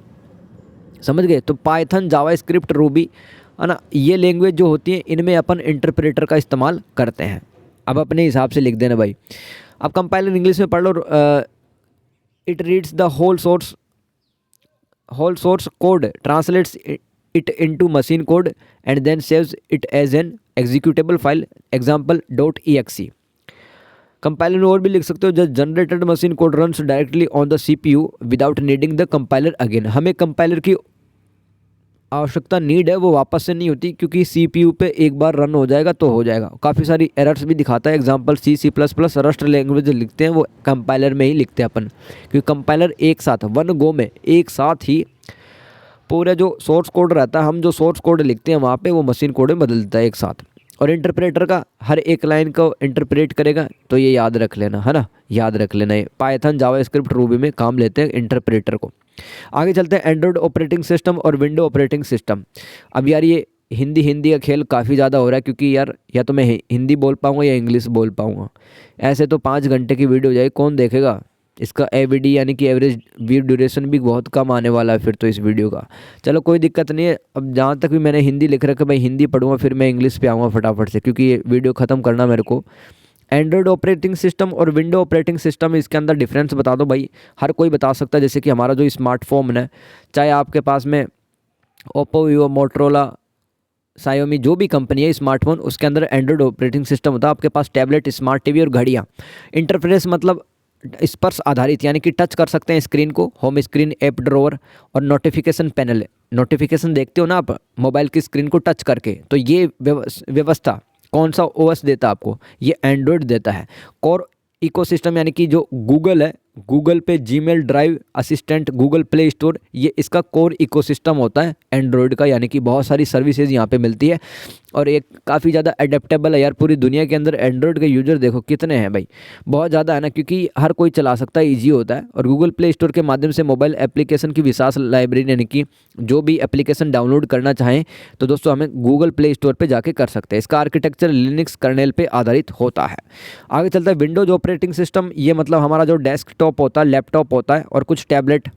समझ गए। तो पाइथन, जावास्क्रिप्ट, रूबी, है ना, ये लैंग्वेज जो होती है इनमें अपन इंटरप्रेटर का इस्तेमाल करते हैं। अब अपने हिसाब से लिख देना भाई। अब कंपाइलर इंग्लिश में पढ़ लो, it reads the whole source code, translates it into machine code and then saves it as an executable file, example .exe। Compiler में और भी लिख सकते हो, just generated machine code runs directly on the CPU without needing the compiler again. हमें compiler की आवश्यकता need है वो वापस से नहीं होती, क्योंकि CPU पे एक बार रन हो जाएगा तो हो जाएगा। काफ़ी सारी एरर्स भी दिखाता है, एग्जांपल C++, रस्ट लैंग्वेज लिखते हैं वो कंपाइलर में ही लिखते हैं अपन, क्योंकि कंपाइलर एक साथ वन गो में एक साथ ही पूरा जो सोर्स कोड रहता है, हम जो सोर्स कोड लिखते हैं वहाँ पे वो मशीन कोड में बदल देता है एक साथ। और इंटरप्रेटर का हर एक लाइन को इंटरप्रेट करेगा, तो ये याद रख लेना, है ना, याद रख लेना। ये पाइथन, जावास्क्रिप्ट, रूबी में काम लेते हैं इंटरप्रेटर को। आगे चलते हैं एंड्रॉयड ऑपरेटिंग सिस्टम और विंडो ऑपरेटिंग सिस्टम। अब यार ये हिंदी का खेल काफ़ी ज़्यादा हो रहा है, क्योंकि यार या तो मैं हिंदी बोल पाऊँगा या इंग्लिश बोल पाऊँगा, ऐसे तो 5 घंटे की वीडियो हो जाएगी, कौन देखेगा। इसका AVD यानी कि एवरेज व्यू ड्यूरेशन भी बहुत कम आने वाला है फिर तो इस वीडियो का। चलो कोई दिक्कत नहीं है। अब जहाँ तक भी मैंने हिंदी लिख रखा है, मैं हिंदी पढ़ूँगा, फिर मैं इंग्लिश पे आऊँगा फटाफट से, क्योंकि ये वीडियो ख़त्म करना मेरे को। एंड्रॉयड ऑपरेटिंग सिस्टम और विंडो ऑपरेटिंग सिस्टम, इसके अंदर डिफरेंस बता दो भाई। हर कोई बता सकता है, जैसे कि हमारा जो स्मार्टफोन है, चाहे आपके पास में ओप्पो, वीवो, मोटरोला, सायोमी, जो भी कंपनी है स्मार्टफोन, उसके अंदर एंड्रॉयड ऑपरेटिंग सिस्टम होता है। आपके पास टैबलेट, स्मार्ट टीवी और घड़ियाँ। इंटरफेस मतलब स्पर्श आधारित, यानी कि टच कर सकते हैं स्क्रीन को, होम स्क्रीन, ऐप ड्रॉवर और नोटिफिकेशन पैनल। नोटिफिकेशन देखते हो ना आप मोबाइल की स्क्रीन को टच करके, तो ये व्यवस्था कौन सा OS देता है आपको, ये एंड्रॉयड देता है। कोर इकोसिस्टम यानी कि जो गूगल है गूगल पे, Gmail, drive, assistant, Google play store, ये इसका कोर इकोसिस्टम होता है एंड्रॉयड का, यानी कि बहुत सारी सर्विसेज यहाँ पे मिलती है और एक काफ़ी ज़्यादा अडेप्टेबल है यार। पूरी दुनिया के अंदर एंड्रॉयड के यूज़र देखो कितने हैं भाई, बहुत ज़्यादा है ना, क्योंकि हर कोई चला सकता है, ईजी होता है। और गूगल प्ले स्टोर के माध्यम से मोबाइल एप्लीकेशन की विशाल लाइब्रेरी, यानी कि जो भी एप्लीकेशन डाउनलोड करना चाहें तो दोस्तों हमें गूगल प्ले स्टोर पर जाके कर सकते हैं। इसका आर्किटेक्चर लिनक्स कर्नेल पे आधारित होता है। आगे चलता है विंडोज़ ऑपरेटिंग सिस्टम। ये मतलब हमारा जो डेस्कटॉप होता है, लैपटॉप होता है और कुछ टैबलेट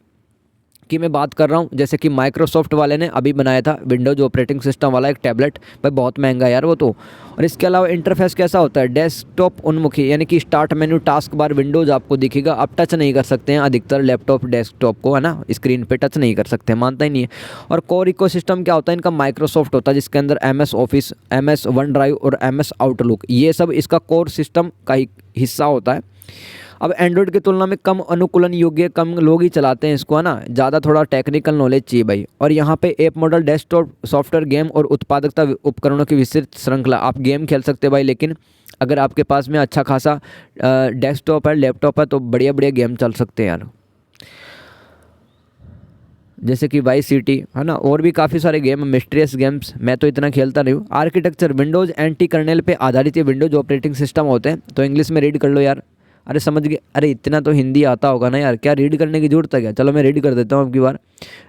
की मैं बात कर रहा हूँ। जैसे कि माइक्रोसॉफ्ट वाले ने अभी बनाया था विंडोज़ ऑपरेटिंग सिस्टम वाला एक टैबलेट, भाई बहुत महंगा यार वो तो। और इसके अलावा इंटरफेस कैसा होता है, डेस्कटॉप उन्मुखी, यानी कि start menu, task bar, Windows आपको दिखेगा। आप टच नहीं कर सकते हैं अधिकतर लैपटॉप डेस्कटॉप को, है ना, स्क्रीन पे टच नहीं कर सकते, मानता ही नहीं है। और कोर इकोसिस्टम क्या होता है इनका, माइक्रोसॉफ्ट होता है जिसके अंदर MS office, MS one drive और MS आउटलुक, ये सब इसका कोर सिस्टम का ही हिस्सा होता है। अब एंड्रॉयड की तुलना में कम अनुकूलन योग्य, कम लोग ही चलाते हैं इसको, है ना, ज़्यादा थोड़ा टेक्निकल नॉलेज चाहिए भाई। और यहाँ पे app model, desktop software, game और उत्पादकता उपकरणों की विस्तृत श्रृंखला। आप गेम खेल सकते हैं भाई, लेकिन अगर आपके पास में अच्छा खासा डेस्कटॉप है, लैपटॉप है, तो बढ़िया बढ़िया गेम चल सकते हैं यार, जैसे कि वाई सिटी, है ना, और भी काफ़ी सारे गेम, मिस्ट्रियस गेम्स। मैं तो इतना खेलता नहीं हूँ। आर्किटेक्चर विंडोज़ एंटी कर्नेल पे आधारित ये विंडोज़ ऑपरेटिंग सिस्टम होते हैं। तो इंग्लिश में रीड कर लो यार। अरे समझ गए, अरे इतना तो हिंदी आता होगा ना यार, क्या रीड करने की जरूरत है क्या? चलो मैं रीड कर देता हूँ अब की बार।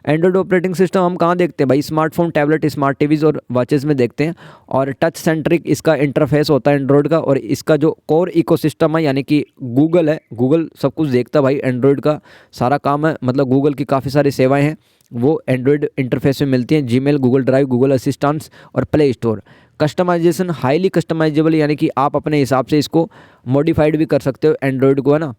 एंड्रॉयड ऑपरेटिंग सिस्टम हम कहाँ देखते हैं भाई, स्मार्टफोन, टैबलेट, स्मार्ट टीवीज़ और वॉचेज़ में देखते हैं। और टच सेंट्रिक इसका इंटरफेस होता है एंड्रॉयड का। और इसका जो कोर इकोसिस्टम है, यानी कि गूगल है, गूगल सब कुछ देखता है भाई, एंड्रॉयड का सारा काम है, मतलब गूगल की काफ़ी सारी सेवाएँ हैं वो एंड्रॉयड इंटरफेस में मिलती हैं। Gmail, Google drive, Google assistants और play store. Customization highly customizable, यानी कि आप अपने हिसाब से इसको मॉडिफाइड भी कर सकते हो एंड्रॉयड को, है ना,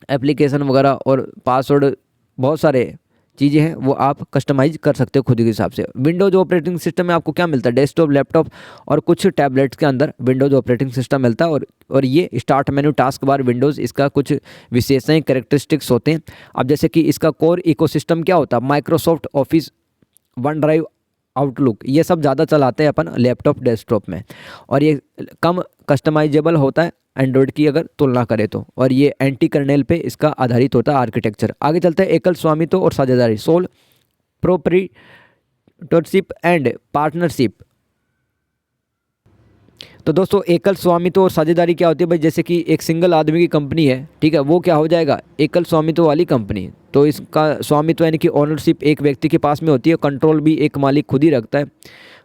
एप्लीकेशन वगैरह और पासवर्ड, बहुत सारे चीज़ें हैं वो आप कस्टमाइज कर सकते हो खुद के हिसाब से। विंडोज़ ऑपरेटिंग सिस्टम में आपको क्या मिलता है, डेस्कटॉप, लैपटॉप और कुछ टैबलेट्स के अंदर विंडोज़ ऑपरेटिंग सिस्टम मिलता है। और ये start menu, task bar, Windows, इसका कुछ विशेषताएं, कैरेक्टरिस्टिक्स होते हैं। अब जैसे कि इसका कोर इकोसिस्टम क्या होता है, Microsoft office, one drive, outlook, ये सब ज़्यादा चलाते हैं अपन लैपटॉप, डेस्कटॉप में। और ये कम कस्टमाइजेबल होता है एंड्रॉयड की अगर तुलना करें तो। और ये एंटी कर्नेल पे इसका आधारित होता है आर्किटेक्चर। आगे चलते हैं एकल स्वामित्व और साझेदारी, सोल प्रोप्रीटरशिप एंड पार्टनरशिप। तो दोस्तों एकल स्वामित्व और साझेदारी क्या होती है भाई, जैसे कि एक सिंगल आदमी की कंपनी है, ठीक है, वो क्या हो जाएगा, एकल स्वामित्व वाली कंपनी। तो इसका स्वामित्व यानी कि ओनरशिप एक व्यक्ति के पास में होती है, कंट्रोल भी एक मालिक खुद ही रखता है।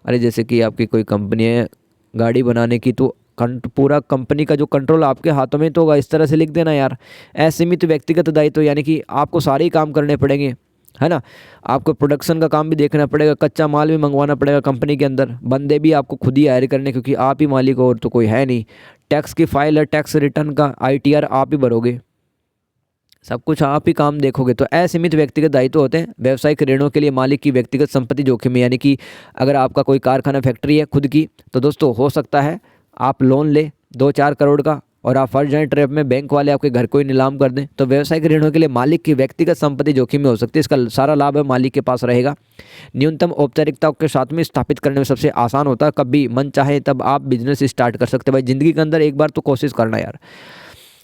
अरे जैसे कि आपकी कोई कंपनी है गाड़ी बनाने की, तो पूरा कंपनी का जो कंट्रोल आपके हाथों में तो होगा, इस तरह से लिख देना यार। असीमित व्यक्तिगत दायित्व, यानी कि आपको सारे ही काम करने पड़ेंगे, है ना, आपको प्रोडक्शन का काम भी देखना पड़ेगा, कच्चा माल भी मंगवाना पड़ेगा कंपनी के अंदर, बंदे भी आपको खुद ही हायर करने, क्योंकि आप ही मालिक हो और तो कोई है नहीं। टैक्स की फाइल है, टैक्स रिटर्न का ITR आप ही भरोगे, सब कुछ आप ही काम देखोगे। तो असीमित व्यक्तिगत दायित्व होते हैं। व्यावसायिक ऋणों के लिए मालिक की व्यक्तिगत संपत्ति जोखिम है, यानी कि अगर आपका कोई कारखाना, फैक्ट्री है खुद की, तो दोस्तों हो सकता है आप लोन ले 2-4 करोड़ का और आप फंस जाएं ट्रैप में, बैंक वाले आपके घर को ही नीलाम कर दें। तो व्यावसायिक ऋणों के लिए मालिक की व्यक्तिगत संपत्ति जोखिम में हो सकती है, इसका सारा लाभ है मालिक के पास रहेगा। न्यूनतम औपचारिकताओं के साथ में स्थापित करने में सबसे आसान होता है, कभी मन चाहे तब आप बिजनेस स्टार्ट कर सकते हैं भाई, ज़िंदगी के अंदर एक बार तो कोशिश करना यार।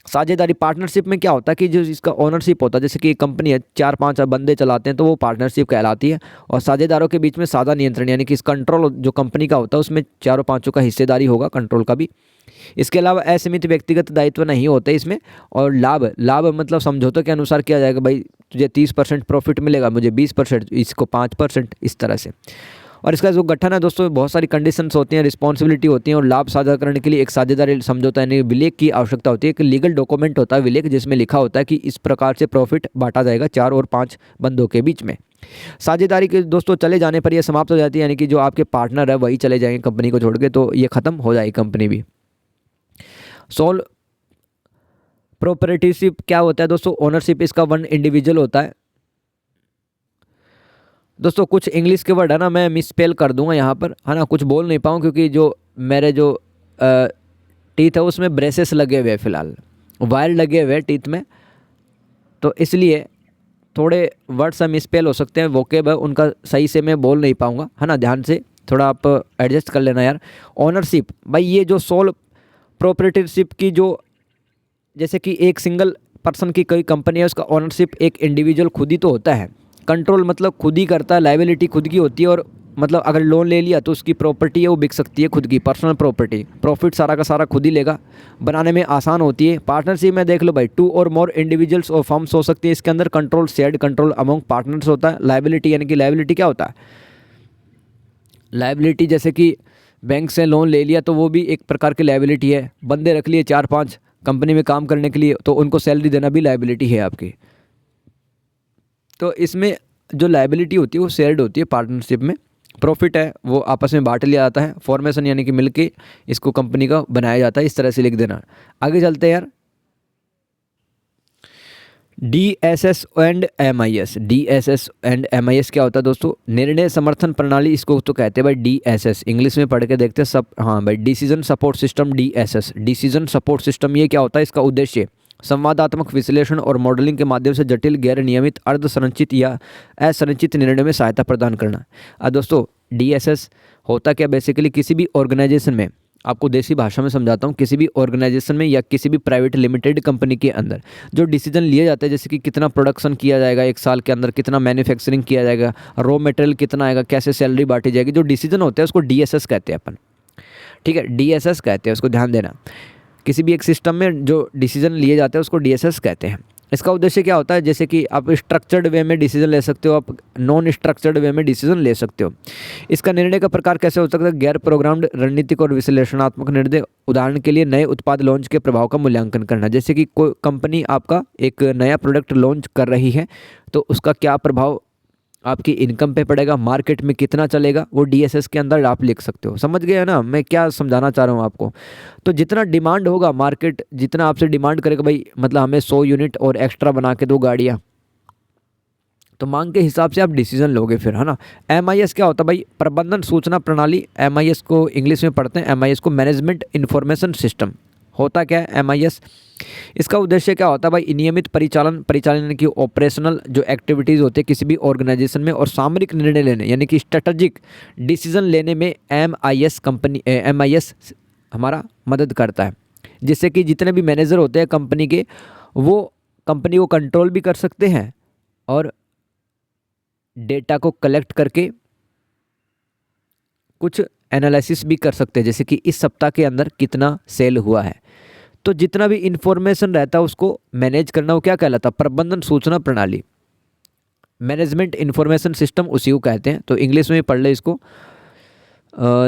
साझेदारी, पार्टनरशिप में क्या होता है कि जो इसका ओनरशिप होता है, जैसे कि एक कंपनी है 4-5 बंदे चलाते हैं, तो वो पार्टनरशिप कहलाती है। और साझेदारों के बीच में साझा नियंत्रण, यानी कि इस कंट्रोल जो कंपनी का होता है उसमें 4-5 का हिस्सेदारी होगा, कंट्रोल का भी। इसके अलावा असीमित व्यक्तिगत दायित्व नहीं होते इसमें। और लाभ मतलब समझौते के अनुसार किया जाएगा भाई, तुझे 30% प्रॉफिट मिलेगा, मुझे 20%, इसको 5%, इस तरह से। और इसका जो गठन है दोस्तों, बहुत सारी कंडीशंस होती हैं, रिस्पॉन्सिबिलिटी होती हैं, और लाभ साझा करने के लिए एक साझेदारी समझौता यानी विलेख की आवश्यकता होती है। एक लीगल डॉक्यूमेंट होता है विलेख, जिसमें लिखा होता है कि इस प्रकार से प्रॉफिट बांटा जाएगा 4 और 5 बंदों के बीच में। साझेदारी के दोस्तों चले जाने पर यह समाप्त हो जाती है, यानी कि जो आपके पार्टनर है वही चले जाएंगे कंपनी को छोड़ के, तो ये ख़त्म हो जाएगी कंपनी भी। सोल प्रोप्राइटरशिप क्या होता है दोस्तों, ओनरशिप इसका वन इंडिविजुअल होता है। दोस्तों कुछ इंग्लिश के वर्ड है ना, मैं मिसस्पेल कर दूंगा यहाँ पर, है ना, कुछ बोल नहीं पाऊँ क्योंकि जो मेरे जो टीथ है उसमें ब्रेसेस लगे हुए हैं फ़िलहाल, वायर लगे हुए हैं टीथ में, तो इसलिए थोड़े वर्ड्स मिसस्पेल हो सकते हैं, वोकेब है उनका सही से मैं बोल नहीं पाऊँगा, है ना, ध्यान से थोड़ा आप एडजस्ट कर लेना यार। ओनरशिप भाई, ये जो सोल प्रोप्राइटरशिप की जो, जैसे कि एक सिंगल पर्सन की कोई कंपनी है, उसका ओनरशिप एक इंडिविजुअल खुद ही तो होता है। कंट्रोल मतलब खुद ही करता है, लायबिलिटी खुद की होती है, और मतलब अगर लोन ले लिया तो उसकी प्रॉपर्टी है वो बिक सकती है, खुद की पर्सनल प्रॉपर्टी। प्रॉफिट सारा का सारा खुद ही लेगा, बनाने में आसान होती है। पार्टनरशिप में देख लो भाई, 2 और मोर इंडिविजुअल्स और फर्म्स हो सकती है इसके अंदर। Control shared control among partners होता है। लायबिलिटी यानी कि लायबिलिटी क्या होता है, लायबिलिटी जैसे कि बैंक से लोन ले लिया तो वो भी एक प्रकार की लायबिलिटी है। बंदे रख लिए 4-5 कंपनी में काम करने के लिए, तो उनको सैलरी देना भी लायबिलिटी है आपकी। तो इसमें जो लायबिलिटी होती है वो शेयर्ड होती है पार्टनरशिप में। प्रॉफिट है वो आपस में बांट लिया जाता है। फॉर्मेशन यानी कि मिलके इसको कंपनी का बनाया जाता है, इस तरह से लिख देना। आगे चलते हैं यार। DSS and MIS। DSS and MIS क्या होता है दोस्तों, निर्णय समर्थन प्रणाली इसको तो कहते हैं भाई। DSS इंग्लिश में पढ़ के देखते हैं सब, हाँ भाई, decision support system. DSS decision support system, ये क्या होता है, इसका उद्देश्य संवादात्मक विश्लेषण और मॉडलिंग के माध्यम से जटिल, गैर नियमित, अर्ध संरचित या असंरचित निर्णय में सहायता प्रदान करना। अब दोस्तों DSS होता क्या, बेसिकली किसी भी ऑर्गेनाइजेशन में, आपको देसी भाषा में समझाता हूँ, किसी भी ऑर्गेनाइजेशन में या किसी भी प्राइवेट लिमिटेड कंपनी के अंदर जो डिसीजन लिए जाते हैं, जैसे कि कितना प्रोडक्शन किया जाएगा एक साल के अंदर, कितना मैन्युफैक्चरिंग किया जाएगा, रॉ मटेरियल कितना आएगा, कैसे सैलरी बांटी जाएगी, जो डिसीजन होते हैं उसको DSS कहते हैं अपन। ठीक है, DSS कहते हैं, उसको ध्यान देना। किसी भी एक सिस्टम में जो डिसीजन लिए जाते हैं उसको DSS कहते हैं। इसका उद्देश्य क्या होता है, जैसे कि आप स्ट्रक्चर्ड वे में डिसीजन ले सकते हो, आप नॉन स्ट्रक्चर्ड वे में डिसीजन ले सकते हो। इसका निर्णय का प्रकार कैसे हो सकता है, गैर प्रोग्राम्ड, रणनीतिक और विश्लेषणात्मक निर्णय। उदाहरण के लिए नए उत्पाद लॉन्च के प्रभाव का मूल्यांकन करना, जैसे कि कोई कंपनी आपका एक नया प्रोडक्ट लॉन्च कर रही है तो उसका क्या प्रभाव आपकी इनकम पे पड़ेगा, मार्केट में कितना चलेगा, वो DSS के अंदर आप लिख सकते हो। समझ गए ना मैं क्या समझाना चाह रहा हूँ आपको। तो जितना डिमांड होगा, मार्केट जितना आपसे डिमांड करेगा, भाई मतलब हमें 100 यूनिट और एक्स्ट्रा बना के दो गाड़ियाँ, तो मांग के हिसाब से आप डिसीजन लोगे फिर, है ना। MIS क्या होता है भाई, प्रबंधन सूचना प्रणाली। MIS को इंग्लिश में पढ़ते हैं, MIS को मैनेजमेंट इंफॉर्मेशन सिस्टम। होता क्या है MIS, इसका उद्देश्य क्या होता है भाई, नियमित परिचालन यानी कि ऑपरेशनल जो एक्टिविटीज़ होती है किसी भी ऑर्गेनाइजेशन में, और सामरिक निर्णय लेने यानी कि स्ट्रेटजिक डिसीजन लेने में MIS हमारा मदद करता है। जिससे कि जितने भी मैनेजर होते हैं कंपनी के, वो कंपनी को कंट्रोल भी कर सकते हैं और डेटा को कलेक्ट करके कुछ एनालिसिस भी कर सकते हैं, जैसे कि इस सप्ताह के अंदर कितना सेल हुआ है। तो जितना भी इंफॉर्मेशन रहता है उसको मैनेज करना, वो क्या कहलाता है, प्रबंधन सूचना प्रणाली। मैनेजमेंट इंफॉर्मेशन सिस्टम उसी को कहते हैं। तो इंग्लिश में पढ़ ले इसको।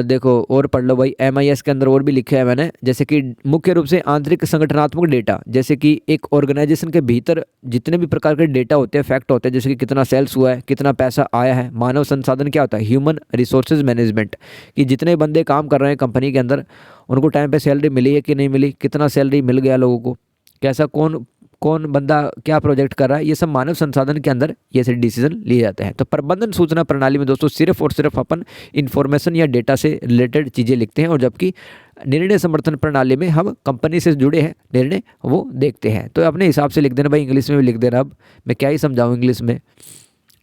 देखो और पढ़ लो भाई, MIS के अंदर और भी लिखे है मैंने, जैसे कि मुख्य रूप से आंतरिक संगठनात्मक डेटा, जैसे कि एक ऑर्गेनाइजेशन के भीतर जितने भी प्रकार के डेटा होते हैं, फैक्ट होते हैं, जैसे कि कितना सेल्स हुआ है, कितना पैसा आया है। मानव संसाधन क्या होता है, ह्यूमन रिसोर्सेज मैनेजमेंट, कि जितने बंदे काम कर रहे हैं कंपनी के अंदर, उनको टाइम पे सैलरी मिली है कि नहीं मिली, कितना सैलरी मिल गया लोगों को, कैसा कौन कौन बंदा क्या प्रोजेक्ट कर रहा है, ये सब मानव संसाधन के अंदर ये से डिसीजन लिए जाते हैं। तो प्रबंधन सूचना प्रणाली में दोस्तों सिर्फ और सिर्फ अपन इन्फॉर्मेशन या डेटा से रिलेटेड चीज़ें लिखते हैं, और जबकि निर्णय समर्थन प्रणाली में हम कंपनी से जुड़े हैं निर्णय वो देखते हैं। तो अपने हिसाब से लिख देना भाई, इंग्लिश में भी लिख देना। अब मैं क्या ही समझाऊँ इंग्लिश में,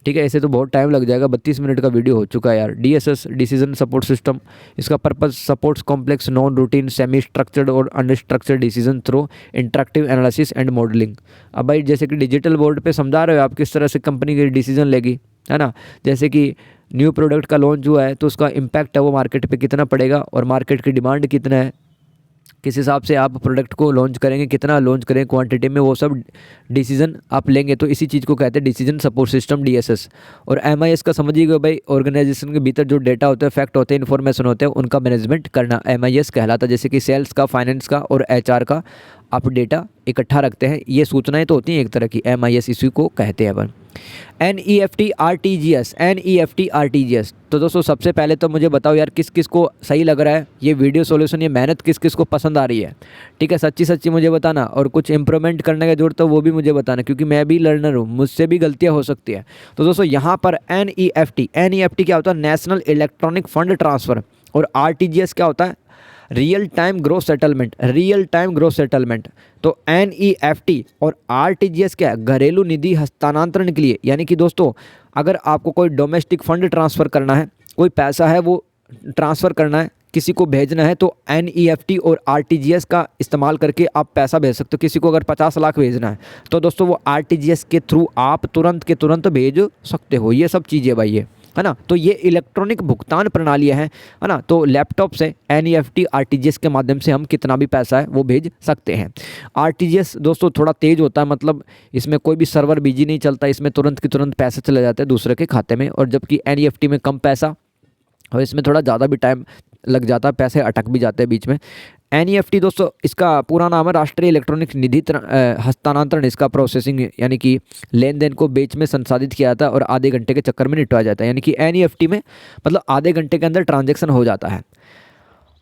ठीक है, ऐसे तो बहुत टाइम लग जाएगा। 32 मिनट का वीडियो हो चुका है यार। DSS डिसीजन सपोर्ट सिस्टम, इसका purpose supports complex non routine semi structured और unstructured decision through interactive analysis and modelling. अब भाई जैसे कि डिजिटल बोर्ड पे समझा रहे हो आप किस तरह से कंपनी की डिसीजन लेगी, है ना। जैसे कि न्यू प्रोडक्ट का लॉन्च हुआ है तो उसका इम्पैक्ट है वो मार्केट पे कितना पड़ेगा, और मार्केट की डिमांड कितना है, किस हिसाब से आप प्रोडक्ट को लॉन्च करेंगे, कितना लॉन्च करेंगे क्वांटिटी में, वो सब डिसीजन आप लेंगे। तो इसी चीज़ को कहते हैं डिसीजन सपोर्ट सिस्टम DSS। और MIS का समझिएगा भाई, ऑर्गेनाइजेशन के भीतर जो डेटा होते हैं, फैक्ट होते हैं, इन्फॉर्मेशन होते हैं, उनका मैनेजमेंट करना MIS कहलाता है। जैसे कि सेल्स का, फाइनेंस का और HR का आप डेटा इकट्ठा रखते हैं, ये सूचनाएं तो होती हैं एक तरह की। MIS इसी को कहते हैं अपन। NEFT RTGS। तो दोस्तों सबसे पहले तो मुझे बताओ यार, किस किस को सही लग रहा है ये वीडियो सॉल्यूशन, ये मेहनत किस किस को पसंद आ रही है, ठीक है। सच्ची सच्ची मुझे बताना, और कुछ इंप्रूवमेंट करने का जरूरत है वो भी मुझे बताना, क्योंकि मैं भी लर्नर हूँ, मुझसे भी गलतियाँ हो सकती है। तो दोस्तों यहाँ पर NEFT क्या होता है, नेशनल इलेक्ट्रॉनिक फंड ट्रांसफ़र, और RTGS क्या होता है, रियल टाइम ग्रोथ सेटलमेंट। तो NEFT और RTGS क्या है, घरेलू निधि हस्तांतरण के लिए, यानी कि दोस्तों अगर आपको कोई डोमेस्टिक फंड ट्रांसफ़र करना है, कोई पैसा है वो ट्रांसफ़र करना है किसी को भेजना है तो NEFT और RTGS का इस्तेमाल करके आप पैसा भेज सकते हो। किसी को अगर 50 लाख भेजना है तो दोस्तों वो RTGS के थ्रू आप तुरंत के तुरंत भेज सकते हो। ये सब चीज़ें भाई है ना। तो ये इलेक्ट्रॉनिक भुगतान प्रणालियाँ हैं, है ना। तो लैपटॉप से NEFT RTGS के माध्यम से हम कितना भी पैसा है वो भेज सकते हैं। RTGS दोस्तों थोड़ा तेज़ होता है, मतलब इसमें कोई भी सर्वर बिजी नहीं चलता, इसमें तुरंत के तुरंत पैसे चले जाते हैं दूसरे के खाते में। और जबकि NEFT में कम पैसा और इसमें थोड़ा ज़्यादा भी टाइम लग जाता है, पैसे अटक भी जाते हैं बीच में। NEFT दोस्तों इसका पूरा नाम है राष्ट्रीय इलेक्ट्रॉनिक निधि हस्तांतरण। इसका प्रोसेसिंग यानी कि लेन देन को बीच में संसाधित किया जाता है और आधे घंटे के चक्कर में निपटाया जाता है। यानी कि NEFT में मतलब आधे घंटे के अंदर ट्रांजैक्शन हो जाता है।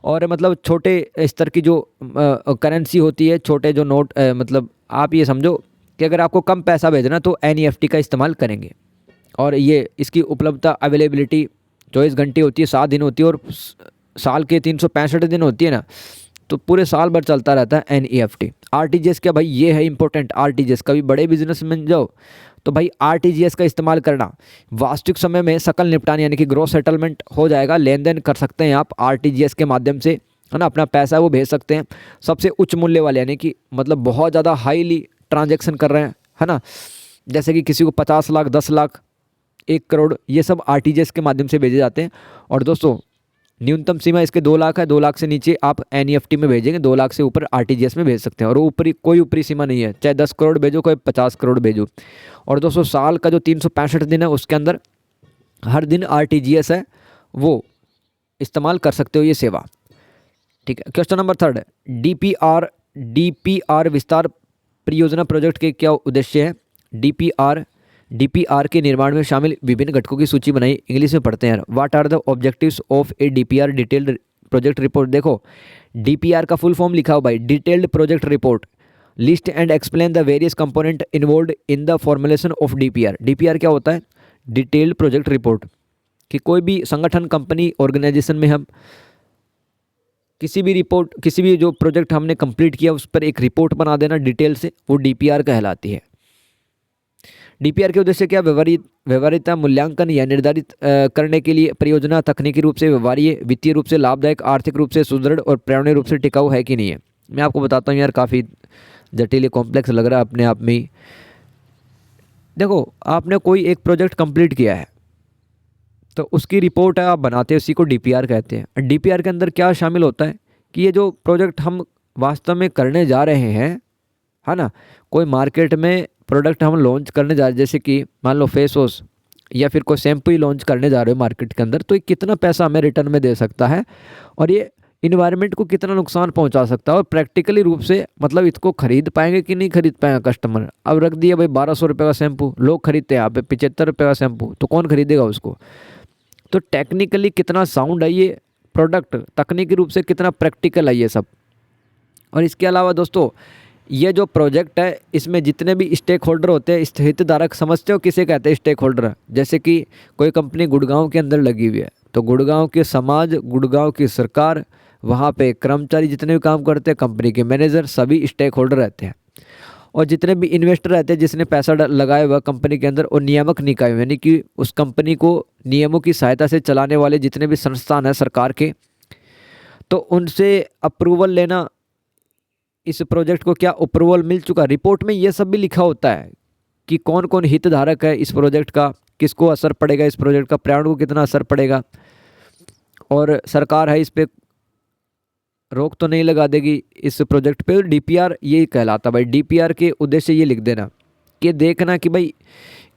और मतलब छोटे स्तर की जो करेंसी होती है, छोटे जो नोट, मतलब आप ये समझो कि अगर आपको कम पैसा भेजना तो NEFT का इस्तेमाल करेंगे। और ये इसकी उपलब्धता अवेलेबिलिटी 24 घंटे होती है, 7 दिन होती है और साल के 365 दिन होती है ना, तो पूरे साल भर चलता रहता है NEFT। RTGS क्या भाई, ये है इंपॉर्टेंट। RTGS कभी बड़े बिजनेस में जाओ तो भाई RTGS का इस्तेमाल करना। वास्तविक समय में सकल निपटान यानी कि ग्रॉस सेटलमेंट हो जाएगा, लेन देन कर सकते हैं आप RTGS के माध्यम से, है ना। अपना पैसा वो भेज सकते हैं। सबसे उच्च मूल्य वाले यानी कि मतलब बहुत ज़्यादा हाईली ट्रांजेक्शन कर रहे हैं, है ना, जैसे कि किसी को 50 लाख, 10 लाख, 1 करोड़, ये सब RTGS के माध्यम से भेजे जाते हैं। और दोस्तों न्यूनतम सीमा इसके 2 लाख है। 2 लाख से नीचे आप NEFT में भेजेंगे, 2 लाख से ऊपर RTGS में भेज सकते हैं। और ऊपरी कोई ऊपरी सीमा नहीं है, चाहे 10 करोड़ भेजो, कोई 50 करोड़ भेजो। और दोस्तों साल का जो 365 दिन है उसके अंदर हर दिन RTGS है वो इस्तेमाल कर सकते हो ये सेवा, ठीक है। क्वेश्चन नंबर 3 DPR विस्तार परियोजना प्रोजेक्ट के क्या उद्देश्य है। DPR के निर्माण में शामिल विभिन्न घटकों की सूची बनाई। इंग्लिश में पढ़ते हैं। What are the objectives of a DPR detailed project report. देखो DPR का फुल फॉर्म लिखा हो भाई, detailed project report. List and explain the various component involved in the formulation of DPR। DPR क्या होता है, डिटेल्ड प्रोजेक्ट रिपोर्ट। कि कोई भी संगठन, कंपनी, ऑर्गेनाइजेशन में हम किसी भी जो प्रोजेक्ट हमने कंप्लीट किया उस पर एक रिपोर्ट बना देना डिटेल से, वो DPR कहलाती है। DPR के उद्देश्य क्या, व्यवहार्यता मूल्यांकन या निर्धारित करने के लिए परियोजना तकनीकी रूप से व्यवहार्य, वित्तीय रूप से लाभदायक, आर्थिक रूप से सुदृढ़ और पर्यावरणीय रूप से टिकाऊ है कि नहीं है। मैं आपको बताता हूँ यार, काफ़ी जटिल कॉम्प्लेक्स लग रहा है अपने आप में ही। देखो आपने कोई एक प्रोजेक्ट कंप्लीट किया है तो उसकी रिपोर्ट है आप बनाते हैं, उसी को DPR कहते हैं। DPR के अंदर क्या शामिल होता है कि ये जो प्रोजेक्ट हम वास्तव में करने जा रहे हैं, है ना, कोई मार्केट में प्रोडक्ट हम लॉन्च करने जा रहे हैं, जैसे कि मान लो फेस वॉश या फिर कोई शैम्पू ही लॉन्च करने जा रहे हो मार्केट के अंदर, तो ये कितना पैसा हमें रिटर्न में दे सकता है और ये इन्वायरमेंट को कितना नुकसान पहुंचा सकता है, और प्रैक्टिकली रूप से मतलब इसको खरीद पाएंगे कि नहीं खरीद पाएंगे कस्टमर। अब रख दिया भाई 1200 रुपये का शैम्पू, लोग खरीदते हैं यहाँ पे 75 रुपये का शैम्पू, तो कौन खरीदेगा उसको। तो टेक्निकली कितना साउंड है ये प्रोडक्ट, तकनीकी रूप से कितना प्रैक्टिकल है ये सब। और इसके अलावा दोस्तों ये जो प्रोजेक्ट है इसमें जितने भी स्टेक होल्डर होते हैं, हितधारक, समझते हो किसे कहते हैं स्टेक होल्डर। जैसे कि कोई कंपनी गुड़गांव के अंदर लगी हुई है तो गुड़गांव के समाज, गुड़गांव की सरकार, वहाँ पे कर्मचारी जितने भी काम करते हैं, कंपनी के मैनेजर, सभी स्टेक होल्डर रहते हैं। और जितने भी इन्वेस्टर रहते हैं जिसने पैसा लगाया हुआ कंपनी के अंदर, और नियामक निकाय यानी कि उस कंपनी को नियमों की सहायता से चलाने वाले जितने भी संस्थान हैं सरकार के, तो उनसे अप्रूवल लेना। इस प्रोजेक्ट को क्या अप्रूवल मिल चुका, रिपोर्ट में ये सब भी लिखा होता है कि कौन कौन हितधारक है इस प्रोजेक्ट का, किसको असर पड़ेगा इस प्रोजेक्ट का, पर्यावरण को कितना असर पड़ेगा, और सरकार है इस पर रोक तो नहीं लगा देगी इस प्रोजेक्ट पे। DPR यही कहलाता भाई। DPR के उद्देश्य ये लिख देना कि देखना कि भाई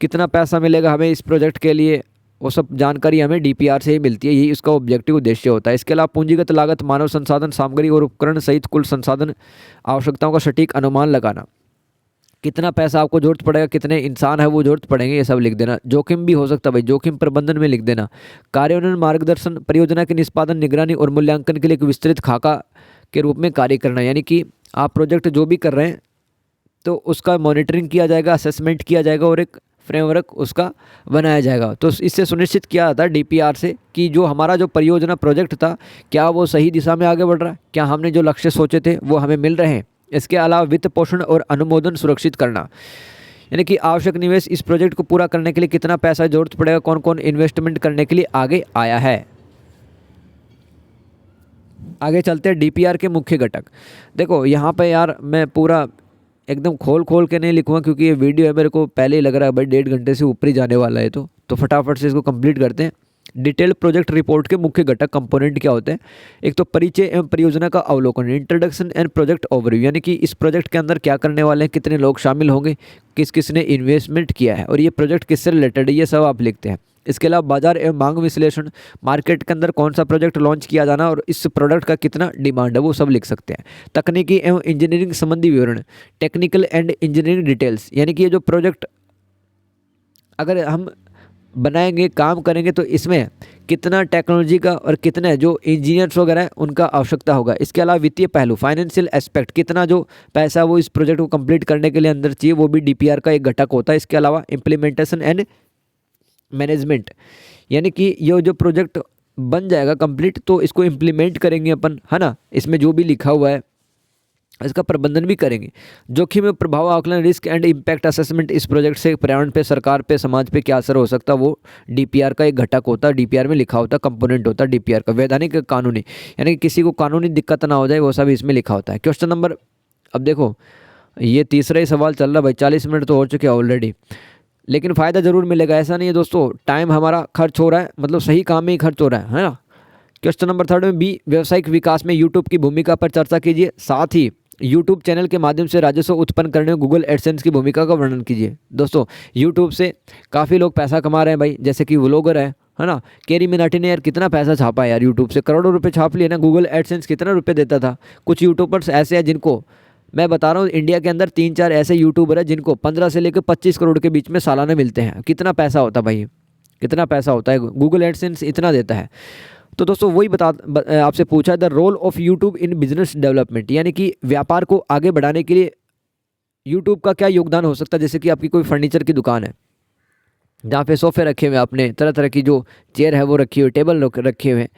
कितना पैसा मिलेगा हमें इस प्रोजेक्ट के लिए, वो सब जानकारी हमें DPR से ही मिलती है, यही उसका ऑब्जेक्टिव उद्देश्य होता है। इसके अलावा पूंजीगत लागत, मानव संसाधन, सामग्री और उपकरण सहित कुल संसाधन आवश्यकताओं का सटीक अनुमान लगाना। कितना पैसा आपको जरूरत पड़ेगा, कितने इंसान है वो जरूरत पड़ेंगे, ये सब लिख देना। जोखिम भी हो सकता है भाई, जोखिम प्रबंधन में लिख देना। कार्यान्वयन, मार्गदर्शन, परियोजना के निष्पादन, निगरानी और मूल्यांकन के लिए एक विस्तृत खाका के रूप में कार्य करना। यानी कि आप प्रोजेक्ट जो भी कर रहे हैं तो उसका मॉनिटरिंग किया जाएगा, असेसमेंट किया जाएगा और एक फ्रेमवर्क उसका बनाया जाएगा। तो इससे सुनिश्चित किया जाता है DPR से कि जो हमारा जो परियोजना प्रोजेक्ट था क्या वो सही दिशा में आगे बढ़ रहा है, क्या हमने जो लक्ष्य सोचे थे वो हमें मिल रहे हैं। इसके अलावा वित्त पोषण और अनुमोदन सुरक्षित करना, यानी कि आवश्यक निवेश, इस प्रोजेक्ट को पूरा करने के लिए कितना पैसा जरूरत पड़ेगा, कौन कौन इन्वेस्टमेंट करने के लिए आगे आया है। आगे चलते हैं डीपीआर के मुख्य घटक। देखो यहाँ पे यार मैं पूरा एकदम खोल खोल के नहीं लिखूँगा क्योंकि ये वीडियो है, मेरे को पहले ही लग रहा है भाई 1.5 घंटे से ऊपर ही जाने वाला है, तो फटाफट से इसको कंप्लीट करते हैं। डिटेल प्रोजेक्ट रिपोर्ट के मुख्य घटक कंपोनेंट क्या होते हैं? एक तो परिचय एवं परियोजना का अवलोकन, इंट्रोडक्शन एंड प्रोजेक्ट ओवरव्यू, यानी कि इस प्रोजेक्ट के अंदर क्या करने वाले हैं, कितने लोग शामिल होंगे, किस किस ने इन्वेस्टमेंट किया है और ये प्रोजेक्ट किससे रिलेटेड है, ये सब आप लिखते हैं। इसके अलावा बाजार एवं मांग विश्लेषण, मार्केट के अंदर कौन सा प्रोजेक्ट लॉन्च किया जाना और इस प्रोडक्ट का कितना डिमांड है, वो सब लिख सकते हैं। तकनीकी एवं इंजीनियरिंग संबंधी विवरण, टेक्निकल एंड इंजीनियरिंग डिटेल्स, यानी कि ये जो प्रोजेक्ट अगर हम बनाएंगे, काम करेंगे, तो इसमें कितना टेक्नोलॉजी का और कितने जो इंजीनियर्स वगैरह हैं उनका आवश्यकता होगा। इसके अलावा वित्तीय पहलू, फाइनेंशियल एस्पेक्ट, कितना जो पैसा वो इस प्रोजेक्ट को कंप्लीट करने के लिए अंदर चाहिए, वो भी डीपीआर का एक घटक होता है। इसके अलावा इम्प्लीमेंटेशन एंड मैनेजमेंट, यानी कि ये जो प्रोजेक्ट बन जाएगा कंप्लीट तो इसको इम्प्लीमेंट करेंगे अपन, है ना, इसमें जो भी लिखा हुआ है इसका प्रबंधन भी करेंगे। जोखिम में प्रभाव आकलन, रिस्क एंड इम्पैक्ट असेसमेंट, इस प्रोजेक्ट से पर्यावरण पे, सरकार पे, समाज पे क्या असर हो सकता है, वो डीपीआर का एक घटक होता है, डीपीआर में लिखा होता है, कंपोनेंट होता है डीपीआर का। वैधानिक कानूनी, यानी कि किसी को कानूनी दिक्कत ना हो जाए, वो सब इसमें लिखा होता है। क्वेश्चन नंबर, अब देखो ये तीसरा ही सवाल चल रहा है भाई, 40 मिनट तो हो चुके हैं ऑलरेडी, लेकिन फ़ायदा ज़रूर मिलेगा, ऐसा नहीं है दोस्तों टाइम हमारा खर्च हो रहा है, मतलब सही काम में ही खर्च हो रहा है ना। क्वेश्चन नंबर 3 में बी, व्यावसायिक विकास में यूट्यूब की भूमिका पर चर्चा कीजिए, साथ ही यूट्यूब चैनल के माध्यम से राजस्व उत्पन्न करने में गूगल एडसेंस की भूमिका का वर्णन कीजिए। दोस्तों यूट्यूब से काफ़ी लोग पैसा कमा रहे हैं भाई, जैसे कि व्लॉगर है ना, केरी मिनाटी ने यार कितना पैसा छापा है यार यूट्यूब से, करोड़ों रुपए छाप लिए ना। गूगल एडसेंस कितना रुपए देता था। कुछ यूट्यूबर्स ऐसे हैं जिनको मैं बता रहा हूँ, इंडिया के अंदर 3-4 ऐसे यूट्यूबर हैं जिनको 15 से लेकर 25 करोड़ के बीच में सालाना मिलते हैं। कितना पैसा होता है भाई, कितना पैसा होता है, गूगल एडसेंस इतना देता है। तो दोस्तों वही आपसे पूछा है, the role of YouTube in business development, यानी कि व्यापार को आगे बढ़ाने के लिए यूट्यूब का क्या योगदान हो सकता है। जैसे कि आपकी कोई फर्नीचर की दुकान है जहाँ पे सोफे रखे हुए, आपने तरह तरह की जो चेयर है वो रखी हुई, टेबल रखे हुए हैं,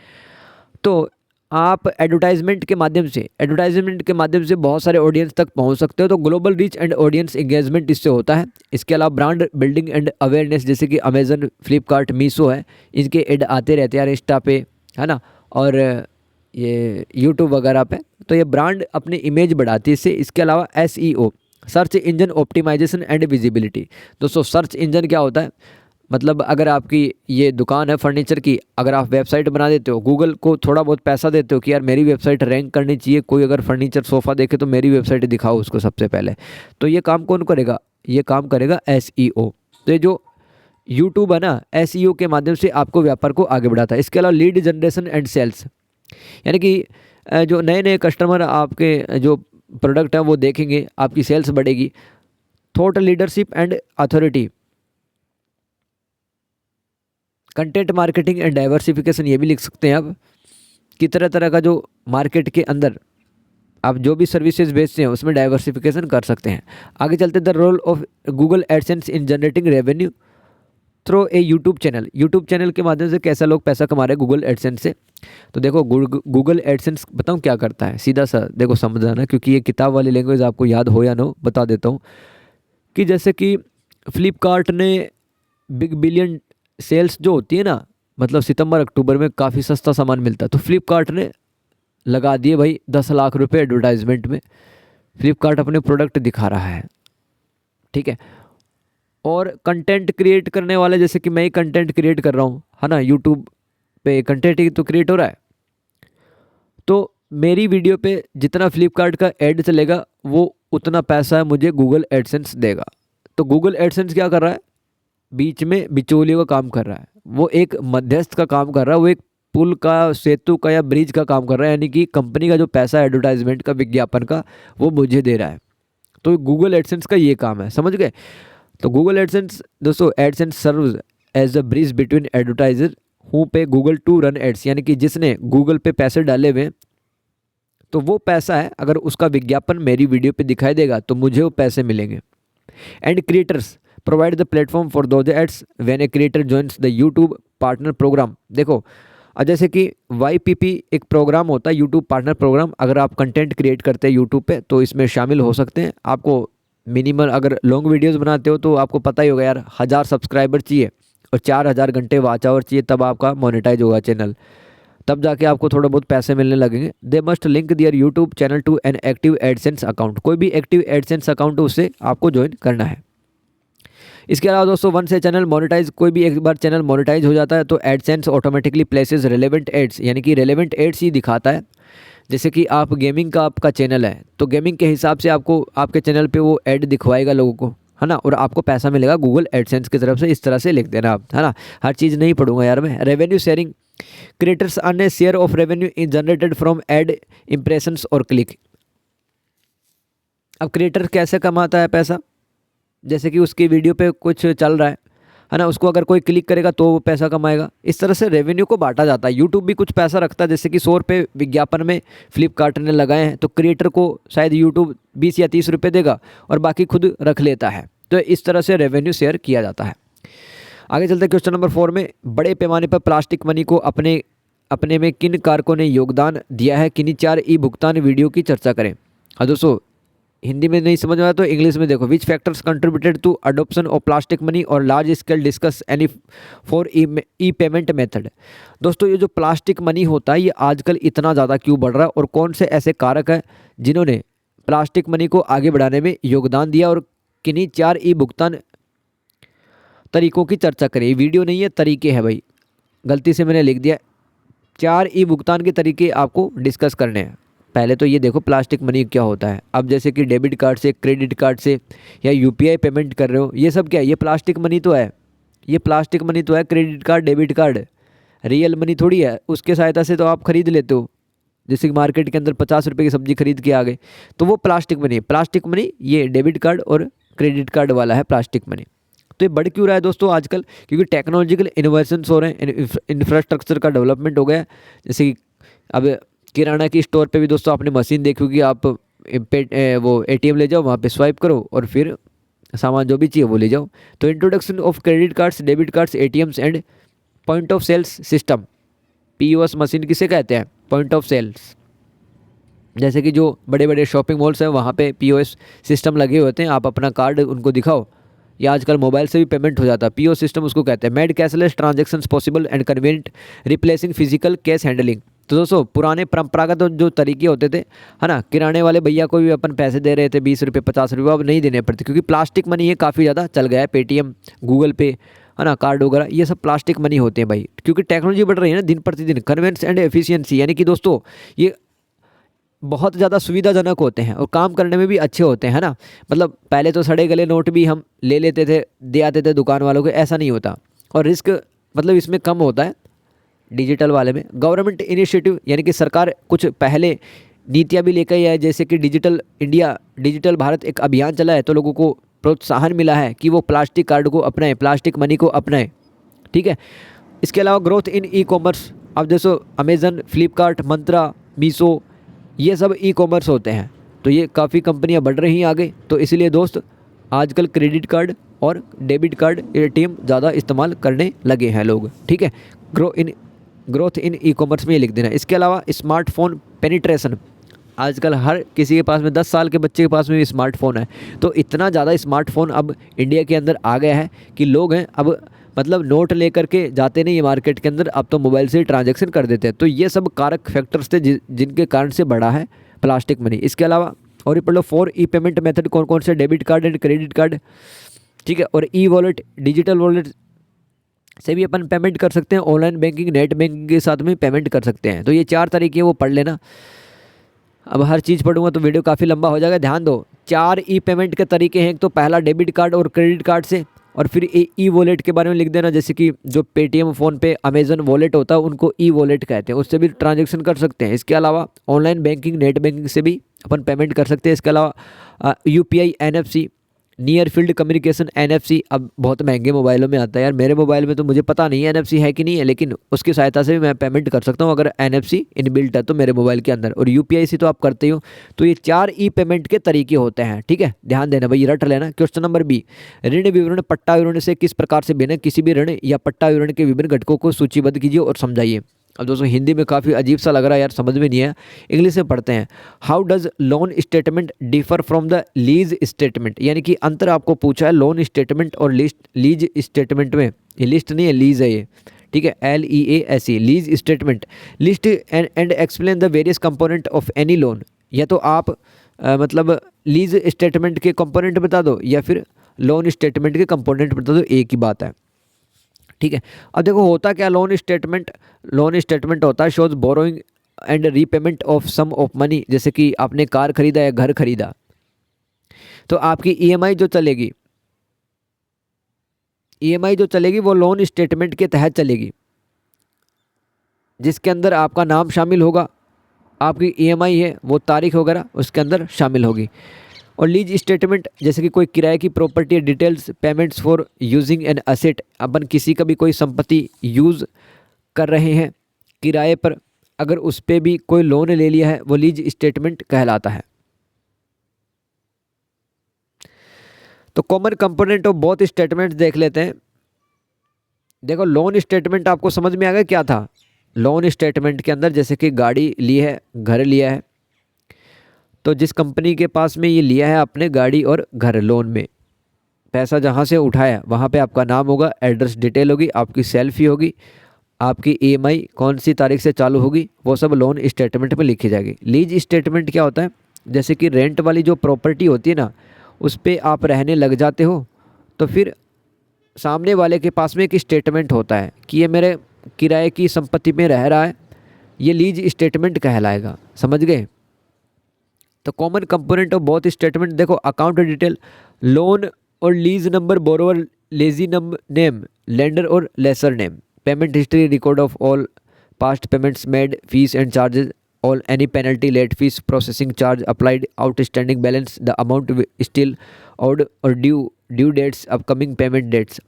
तो आप एडवर्टाइजमेंट के माध्यम से बहुत सारे ऑडियंस तक पहुंच सकते हो। तो global reach and audience engagement इससे होता है। इसके अलावा ब्रांड बिल्डिंग एंड अवेयरनेस, जैसे कि अमेजन, फ्लिपकार्ट, मीशो है, इनके एड आते रहते हैं इंस्टा पे, है ना, और ये यूट्यूब वगैरह पे, तो ये ब्रांड अपनी इमेज बढ़ाती है इससे। इसके अलावा SEO, search engine optimisation and visibility. दोस्तों सर्च इंजन क्या होता है, मतलब अगर आपकी ये दुकान है फर्नीचर की, अगर आप वेबसाइट बना देते हो, गूगल को थोड़ा बहुत पैसा देते हो कि यार मेरी वेबसाइट रैंक करनी चाहिए, कोई अगर फर्नीचर सोफ़ा देखे तो मेरी वेबसाइट दिखाओ उसको सबसे पहले, तो ये काम कौन करेगा, ये काम करेगा SEO। तो ये जो यूट्यूब है ना, SEO के माध्यम से आपको व्यापार को आगे बढ़ाता है। इसके अलावा लीड जनरेशन एंड सेल्स, यानी कि जो नए नए कस्टमर आपके जो प्रोडक्ट है वो देखेंगे, आपकी सेल्स बढ़ेगी। Thought leadership and authority, content marketing and diversification, ये भी लिख सकते हैं आप कि तरह तरह का जो मार्केट के अंदर आप जो भी सर्विसेज बेचते हैं उसमें डाइवर्सिफिकेशन कर सकते हैं। आगे चलते, the role of Google AdSense in generating revenue through a YouTube channel के माध्यम से कैसा लोग पैसा कमा रहे हैं गूगल एडसेंस से। तो देखो गूगल एडसेंस बताऊँ क्या करता है, सीधा सा देखो समझाना, क्योंकि ये किताब वाली लैंग्वेज आपको याद हो या ना हो, बता देता हूँ कि जैसे कि फ्लिपकार्ट ने बिग बिलियन सेल्स जो होती है ना, मतलब सितंबर अक्टूबर में काफ़ी सस्ता सामान मिलता है, तो फ्लिपकार्ट ने लगा दिए भाई 10 लाख रुपए एडवर्टाइजमेंट में, फ्लिपकार्ट अपने प्रोडक्ट दिखा रहा है, ठीक है। और कंटेंट क्रिएट करने वाले, जैसे कि मैं ही कंटेंट क्रिएट कर रहा हूँ, है ना, यूट्यूब पे कंटेंट ही तो क्रिएट हो रहा है, तो मेरी वीडियो पे जितना फ्लिपकार्ट का ऐड चलेगा वो उतना पैसा मुझे गूगल एडसेंस देगा। तो गूगल एडसेंस क्या कर रहा है, बीच में बिचौलियों का काम कर रहा है, वो एक मध्यस्थ का काम कर रहा है, वो एक पुल का, सेतु का या ब्रिज का काम कर रहा है, यानी कि कंपनी का जो पैसा है एडवर्टाइजमेंट का, विज्ञापन का, वो मुझे दे रहा है। तो गूगल एडसेंस का ये काम है, समझ गए। तो गूगल एडसेंस दोस्तों, AdSense serves as a bridge between advertiser who pay Google to run ads, यानी कि जिसने गूगल पे पैसे डाले हुए, तो वो पैसा है, अगर उसका विज्ञापन मेरी वीडियो पे दिखाई देगा तो मुझे वो पैसे मिलेंगे। And creators provide the platform for those ads when a creator joins the YouTube partner program. देखो जैसे कि YPP एक प्रोग्राम होता है, यूट्यूब पार्टनर प्रोग्राम, अगर आप कंटेंट क्रिएट करते हैं यूट्यूब पे तो इसमें शामिल हो सकते हैं। आपको मिनिमम अगर लॉन्ग वीडियोस बनाते हो तो आपको पता ही होगा यार, 1000 सब्सक्राइबर चाहिए और 4000 घंटे वॉच आवर चाहिए, तब आपका मोनेटाइज होगा चैनल। तब जाके आपको थोड़ा बहुत पैसे मिलने लगेंगे। They must link their YouTube channel to an active AdSense account, कोई भी एक्टिव एडसेंस अकाउंट उससे आपको ज्वाइन करना है। इसके अलावा दोस्तों वन से चैनल मोनेटाइज, कोई भी एक बार चैनल मोनेटाइज हो जाता है तो AdSense automatically places relevant ads, यानी कि रेलेवेंट एड्स ही दिखाता है। जैसे कि आप गेमिंग का आपका चैनल है तो गेमिंग के हिसाब से आपको आपके चैनल पे वो ऐड दिखवाएगा लोगों को, है ना, और आपको पैसा मिलेगा गूगल एडसेंस की तरफ से। इस तरह से लिख देना आप, है ना, हर चीज़ नहीं पढ़ूंगा यार मैं। Revenue sharing, creators earn a share of revenue is generated from ad impressions और क्लिक। अब क्रिएटर कैसे कमाता है पैसा, जैसे कि उसकी वीडियो पे कुछ चल रहा है ना, उसको अगर कोई क्लिक करेगा तो वो पैसा कमाएगा। इस तरह से रेवेन्यू को बांटा जाता है। यूट्यूब भी कुछ पैसा रखता है, जैसे कि 100 रुपये विज्ञापन में फ्लिपकार्ट ने लगाए हैं तो क्रिएटर को शायद यूट्यूब 20 या 30 रुपये देगा और बाकी खुद रख लेता है। तो इस तरह से रेवेन्यू शेयर किया जाता है। आगे चलते हैं क्वेश्चन नंबर 4 में, बड़े पैमाने पर प्लास्टिक मनी को अपने में किन कारकों ने योगदान दिया है, किन्हीं 4 ई भुगतान वीडियो की चर्चा करें। हाँ दोस्तों, हिंदी में नहीं समझ में आया तो इंग्लिश में देखो। Which factors contributed to adoption of plastic money और large scale discuss any four e payment method. दोस्तों ये जो प्लास्टिक मनी होता है ये आजकल इतना ज़्यादा क्यों बढ़ रहा है और कौन से ऐसे कारक हैं जिन्होंने प्लास्टिक मनी को आगे बढ़ाने में योगदान दिया, और किन्हीं 4 ई भुगतान तरीकों की चर्चा करें। वीडियो नहीं है, तरीके हैं भाई, गलती से मैंने लिख दिया। 4 ई भुगतान के तरीके आपको डिस्कस करने हैं। पहले तो ये देखो प्लास्टिक मनी क्या होता है। अब जैसे कि डेबिट कार्ड से, क्रेडिट कार्ड से या यूपीआई पेमेंट कर रहे हो, ये सब क्या है, ये प्लास्टिक मनी तो है, ये प्लास्टिक मनी तो है। Credit card, debit card real money थोड़ी है, उसके सहायता से तो आप खरीद लेते हो। जैसे कि मार्केट के अंदर 50 रुपये की सब्जी खरीद के आ गए तो वो प्लास्टिक मनी है। प्लास्टिक मनी ये डेबिट कार्ड और क्रेडिट कार्ड वाला है प्लास्टिक मनी। तो ये बढ़ क्यों रहा है दोस्तों आजकल, क्योंकि टेक्नोलॉजिकल इनोवेशंस हो रहे हैं, इंफ्रास्ट्रक्चर का डेवलपमेंट हो गया है। जैसे कि अब किराना की स्टोर पे भी दोस्तों आपने मशीन देखी होगी, आप वो एटीएम ले जाओ, वहाँ पे स्वाइप करो और फिर सामान जो भी चाहिए वो ले जाओ। तो introduction of credit cards, debit cards, ATMs and point of sales system, POS machine किसे कहते हैं, पॉइंट ऑफ सेल्स। जैसे कि जो बड़े बड़े शॉपिंग मॉल्स हैं वहाँ पे पीओएस सिस्टम लगे होते हैं, आप अपना कार्ड उनको दिखाओ, या आजकल मोबाइल से भी पेमेंट हो जाता है। पीओ सिस्टम उसको कहते हैं। Made cashless transactions possible and convenient replacing physical cash handling. तो दोस्तों पुराने परंपरागत जो तरीके होते थे, है ना, किराने वाले भैया को भी अपन पैसे दे रहे थे 20 रुपये 50 रुपये, अब नहीं देने पड़ते क्योंकि प्लास्टिक मनी ये काफ़ी ज़्यादा चल गया है। पेटीएम, गूगल पे, है ना, कार्ड वगैरह ये सब प्लास्टिक मनी होते हैं भाई, क्योंकि टेक्नोलॉजी बढ़ रही है ना दिन प्रतिदिन। कन्वेंस एंड एफिशिएंसी, यानी कि दोस्तों ये बहुत ज़्यादा सुविधाजनक होते हैं और काम करने में भी अच्छे होते हैं, है ना। मतलब पहले तो सड़े गले नोट भी हम ले लेते थे, दे आते थे दुकान वालों को, ऐसा नहीं होता। और रिस्क मतलब इसमें कम होता है डिजिटल वाले में। गवर्नमेंट इनिशिएटिव, यानी कि सरकार कुछ पहले नीतियाँ भी लेकर आई है, जैसे कि डिजिटल इंडिया, डिजिटल भारत एक अभियान चला है, तो लोगों को प्रोत्साहन मिला है कि वो प्लास्टिक कार्ड को अपनाएं, प्लास्टिक मनी को अपनाएं, ठीक है। इसके अलावा ग्रोथ इन ई कॉमर्स, अब जैसे अमेज़न, फ्लिपकार्ट, मंत्रा, मीशो, ये सब ई कॉमर्स होते हैं, तो ये काफ़ी कंपनियां बढ़ रही हैं आगे। तो इसलिए दोस्त आजकल क्रेडिट कार्ड और डेबिट कार्ड, एटीएम ज़्यादा इस्तेमाल करने लगे हैं लोग, ठीक है। ग्रोथ इन ई कॉमर्स में ये लिख देना। इसके अलावा स्मार्टफोन पेनिट्रेशन, आजकल हर किसी के पास में 10 साल के बच्चे के पास में भी स्मार्टफोन है। तो इतना ज़्यादा स्मार्टफोन अब इंडिया के अंदर आ गया है कि लोग हैं अब मतलब नोट लेकर के जाते नहीं है मार्केट के अंदर, अब तो मोबाइल से ट्रांजैक्शन कर देते हैं। तो ये सब कारक फैक्टर्स थे जिनके कारण से बढ़ा है प्लास्टिक मनी। इसके अलावा और ये पढ़ लो 4 ई पेमेंट मेथड कौन कौन से, debit card and credit card, ठीक है। और ई वॉलेट, डिजिटल वॉलेट से भी अपन पेमेंट कर सकते हैं, ऑनलाइन बैंकिंग, नेट बैंकिंग के साथ में पेमेंट कर सकते हैं। तो ये 4 तरीके वो पढ़ लेना। अब हर चीज़ पढ़ूंगा तो वीडियो काफ़ी लंबा हो जाएगा, ध्यान दो। 4 ई पेमेंट के तरीके हैं, एक तो पहला डेबिट कार्ड और क्रेडिट कार्ड से, और फिर ई वॉलेट के बारे में लिख देना, जैसे कि जो पेटीएम, फ़ोनपे, अमेज़न वॉलेट होता है उनको ई वॉलेट कहते हैं, उससे भी ट्रांजैक्शन कर सकते हैं। इसके अलावा ऑनलाइन बैंकिंग, नेट बैंकिंग से भी अपन पेमेंट कर सकते हैं। इसके अलावा UPI, NFC, near field communication, NFC अब बहुत महंगे मोबाइलों में आता है यार। मेरे मोबाइल में तो मुझे पता नहीं है एनएफसी है कि नहीं है, लेकिन उसकी सहायता से भी मैं पेमेंट कर सकता हूँ अगर एनएफसी इनबिल्ट है तो मेरे मोबाइल के अंदर। और यूपीआई से तो आप करते हो। तो ये 4 ई पेमेंट के तरीके होते हैं, ठीक है, ध्यान देना भाई, रट लेना। क्वेश्चन नंबर बी, ऋण विवरण पट्टा विवरण से किस प्रकार से भिन्न, किसी भी ऋण या पट्टा विवरण के विभिन्न घटकों को सूचीबद्ध कीजिए और समझाइए। अब दोस्तों हिंदी में काफ़ी अजीब सा लग रहा है यार, समझ में नहीं है, इंग्लिश में पढ़ते हैं। How does loan statement differ from the lease statement, यानी कि अंतर आपको पूछा है लोन स्टेटमेंट और लीज स्टेटमेंट में। ये लिस्ट नहीं है, लीज है ये, ठीक है, LEASE, lease statement, list and explain the various component of any loan. या तो आप मतलब लीज स्टेटमेंट के कंपोनेंट बता दो या फिर लोन स्टेटमेंट के कंपोनेंट बता दो, एक ही बात है। ठीक है, अब देखो होता क्या, लोन स्टेटमेंट होता है shows borrowing and repayment of sum of money. जैसे कि आपने कार खरीदा या घर खरीदा, तो आपकी EMI जो चलेगी वो लोन स्टेटमेंट के तहत चलेगी, जिसके अंदर आपका नाम शामिल होगा, आपकी EMI है वो तारीख वगैरह उसके अंदर शामिल होगी। और लीज स्टेटमेंट जैसे कि कोई किराए की property, details, payments for using an asset, अपन किसी का भी कोई संपत्ति यूज़ कर रहे हैं किराए पर, अगर उस पर भी कोई लोन ले लिया है, वो लीज स्टेटमेंट कहलाता है। तो common component of both statement देख लेते हैं। देखो लोन स्टेटमेंट आपको समझ में आ गया क्या था। लोन स्टेटमेंट के अंदर जैसे कि गाड़ी ली है, घर लिया है, तो जिस कंपनी के पास में ये लिया है आपने गाड़ी और घर लोन में, पैसा जहाँ से उठाया वहाँ पे आपका नाम होगा, एड्रेस डिटेल होगी, आपकी सेल्फी होगी, आपकी EMI कौन सी तारीख से चालू होगी, वो सब लोन स्टेटमेंट में लिखी जाएगी। लीज स्टेटमेंट क्या होता है, जैसे कि रेंट वाली जो प्रॉपर्टी होती है ना, उस पर आप रहने लग जाते हो, तो फिर सामने वाले के पास में एक स्टेटमेंट होता है कि ये मेरे किराए की संपत्ति में रह रहा है, ये लीज स्टेटमेंट कहलाएगा। समझ गए। तो common component of both statement देखो, अकाउंट डिटेल, लोन और lease number, borrower lessee name, lender और lessor name, payment history, record of all past payments made, fees and charges, all any penalty, late fees, processing charge applied, outstanding balance, the amount still owed और due dates, upcoming payment dates.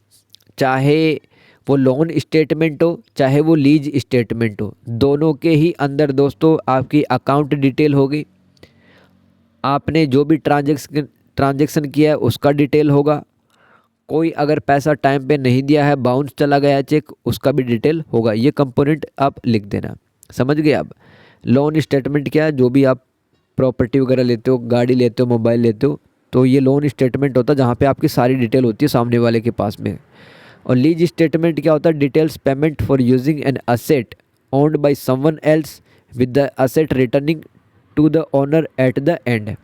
चाहे वो loan statement हो चाहे वो lease statement हो, दोनों के ही अंदर दोस्तों आपकी अकाउंट डिटेल होगी, आपने जो भी ट्रांजैक्शन किया है उसका डिटेल होगा, कोई अगर पैसा टाइम पे नहीं दिया है, बाउंस चला गया है चेक, उसका भी डिटेल होगा। ये कंपोनेंट आप लिख देना। समझ गए आप। लोन स्टेटमेंट क्या है, जो भी आप प्रॉपर्टी वगैरह लेते हो, गाड़ी लेते हो, मोबाइल लेते हो, तो ये लोन स्टेटमेंट होता है जहाँ पे आपकी सारी डिटेल होती है सामने वाले के पास में। और लीज स्टेटमेंट क्या होता है, details payment for using an asset owned by someone else with the asset returning to the owner at the end.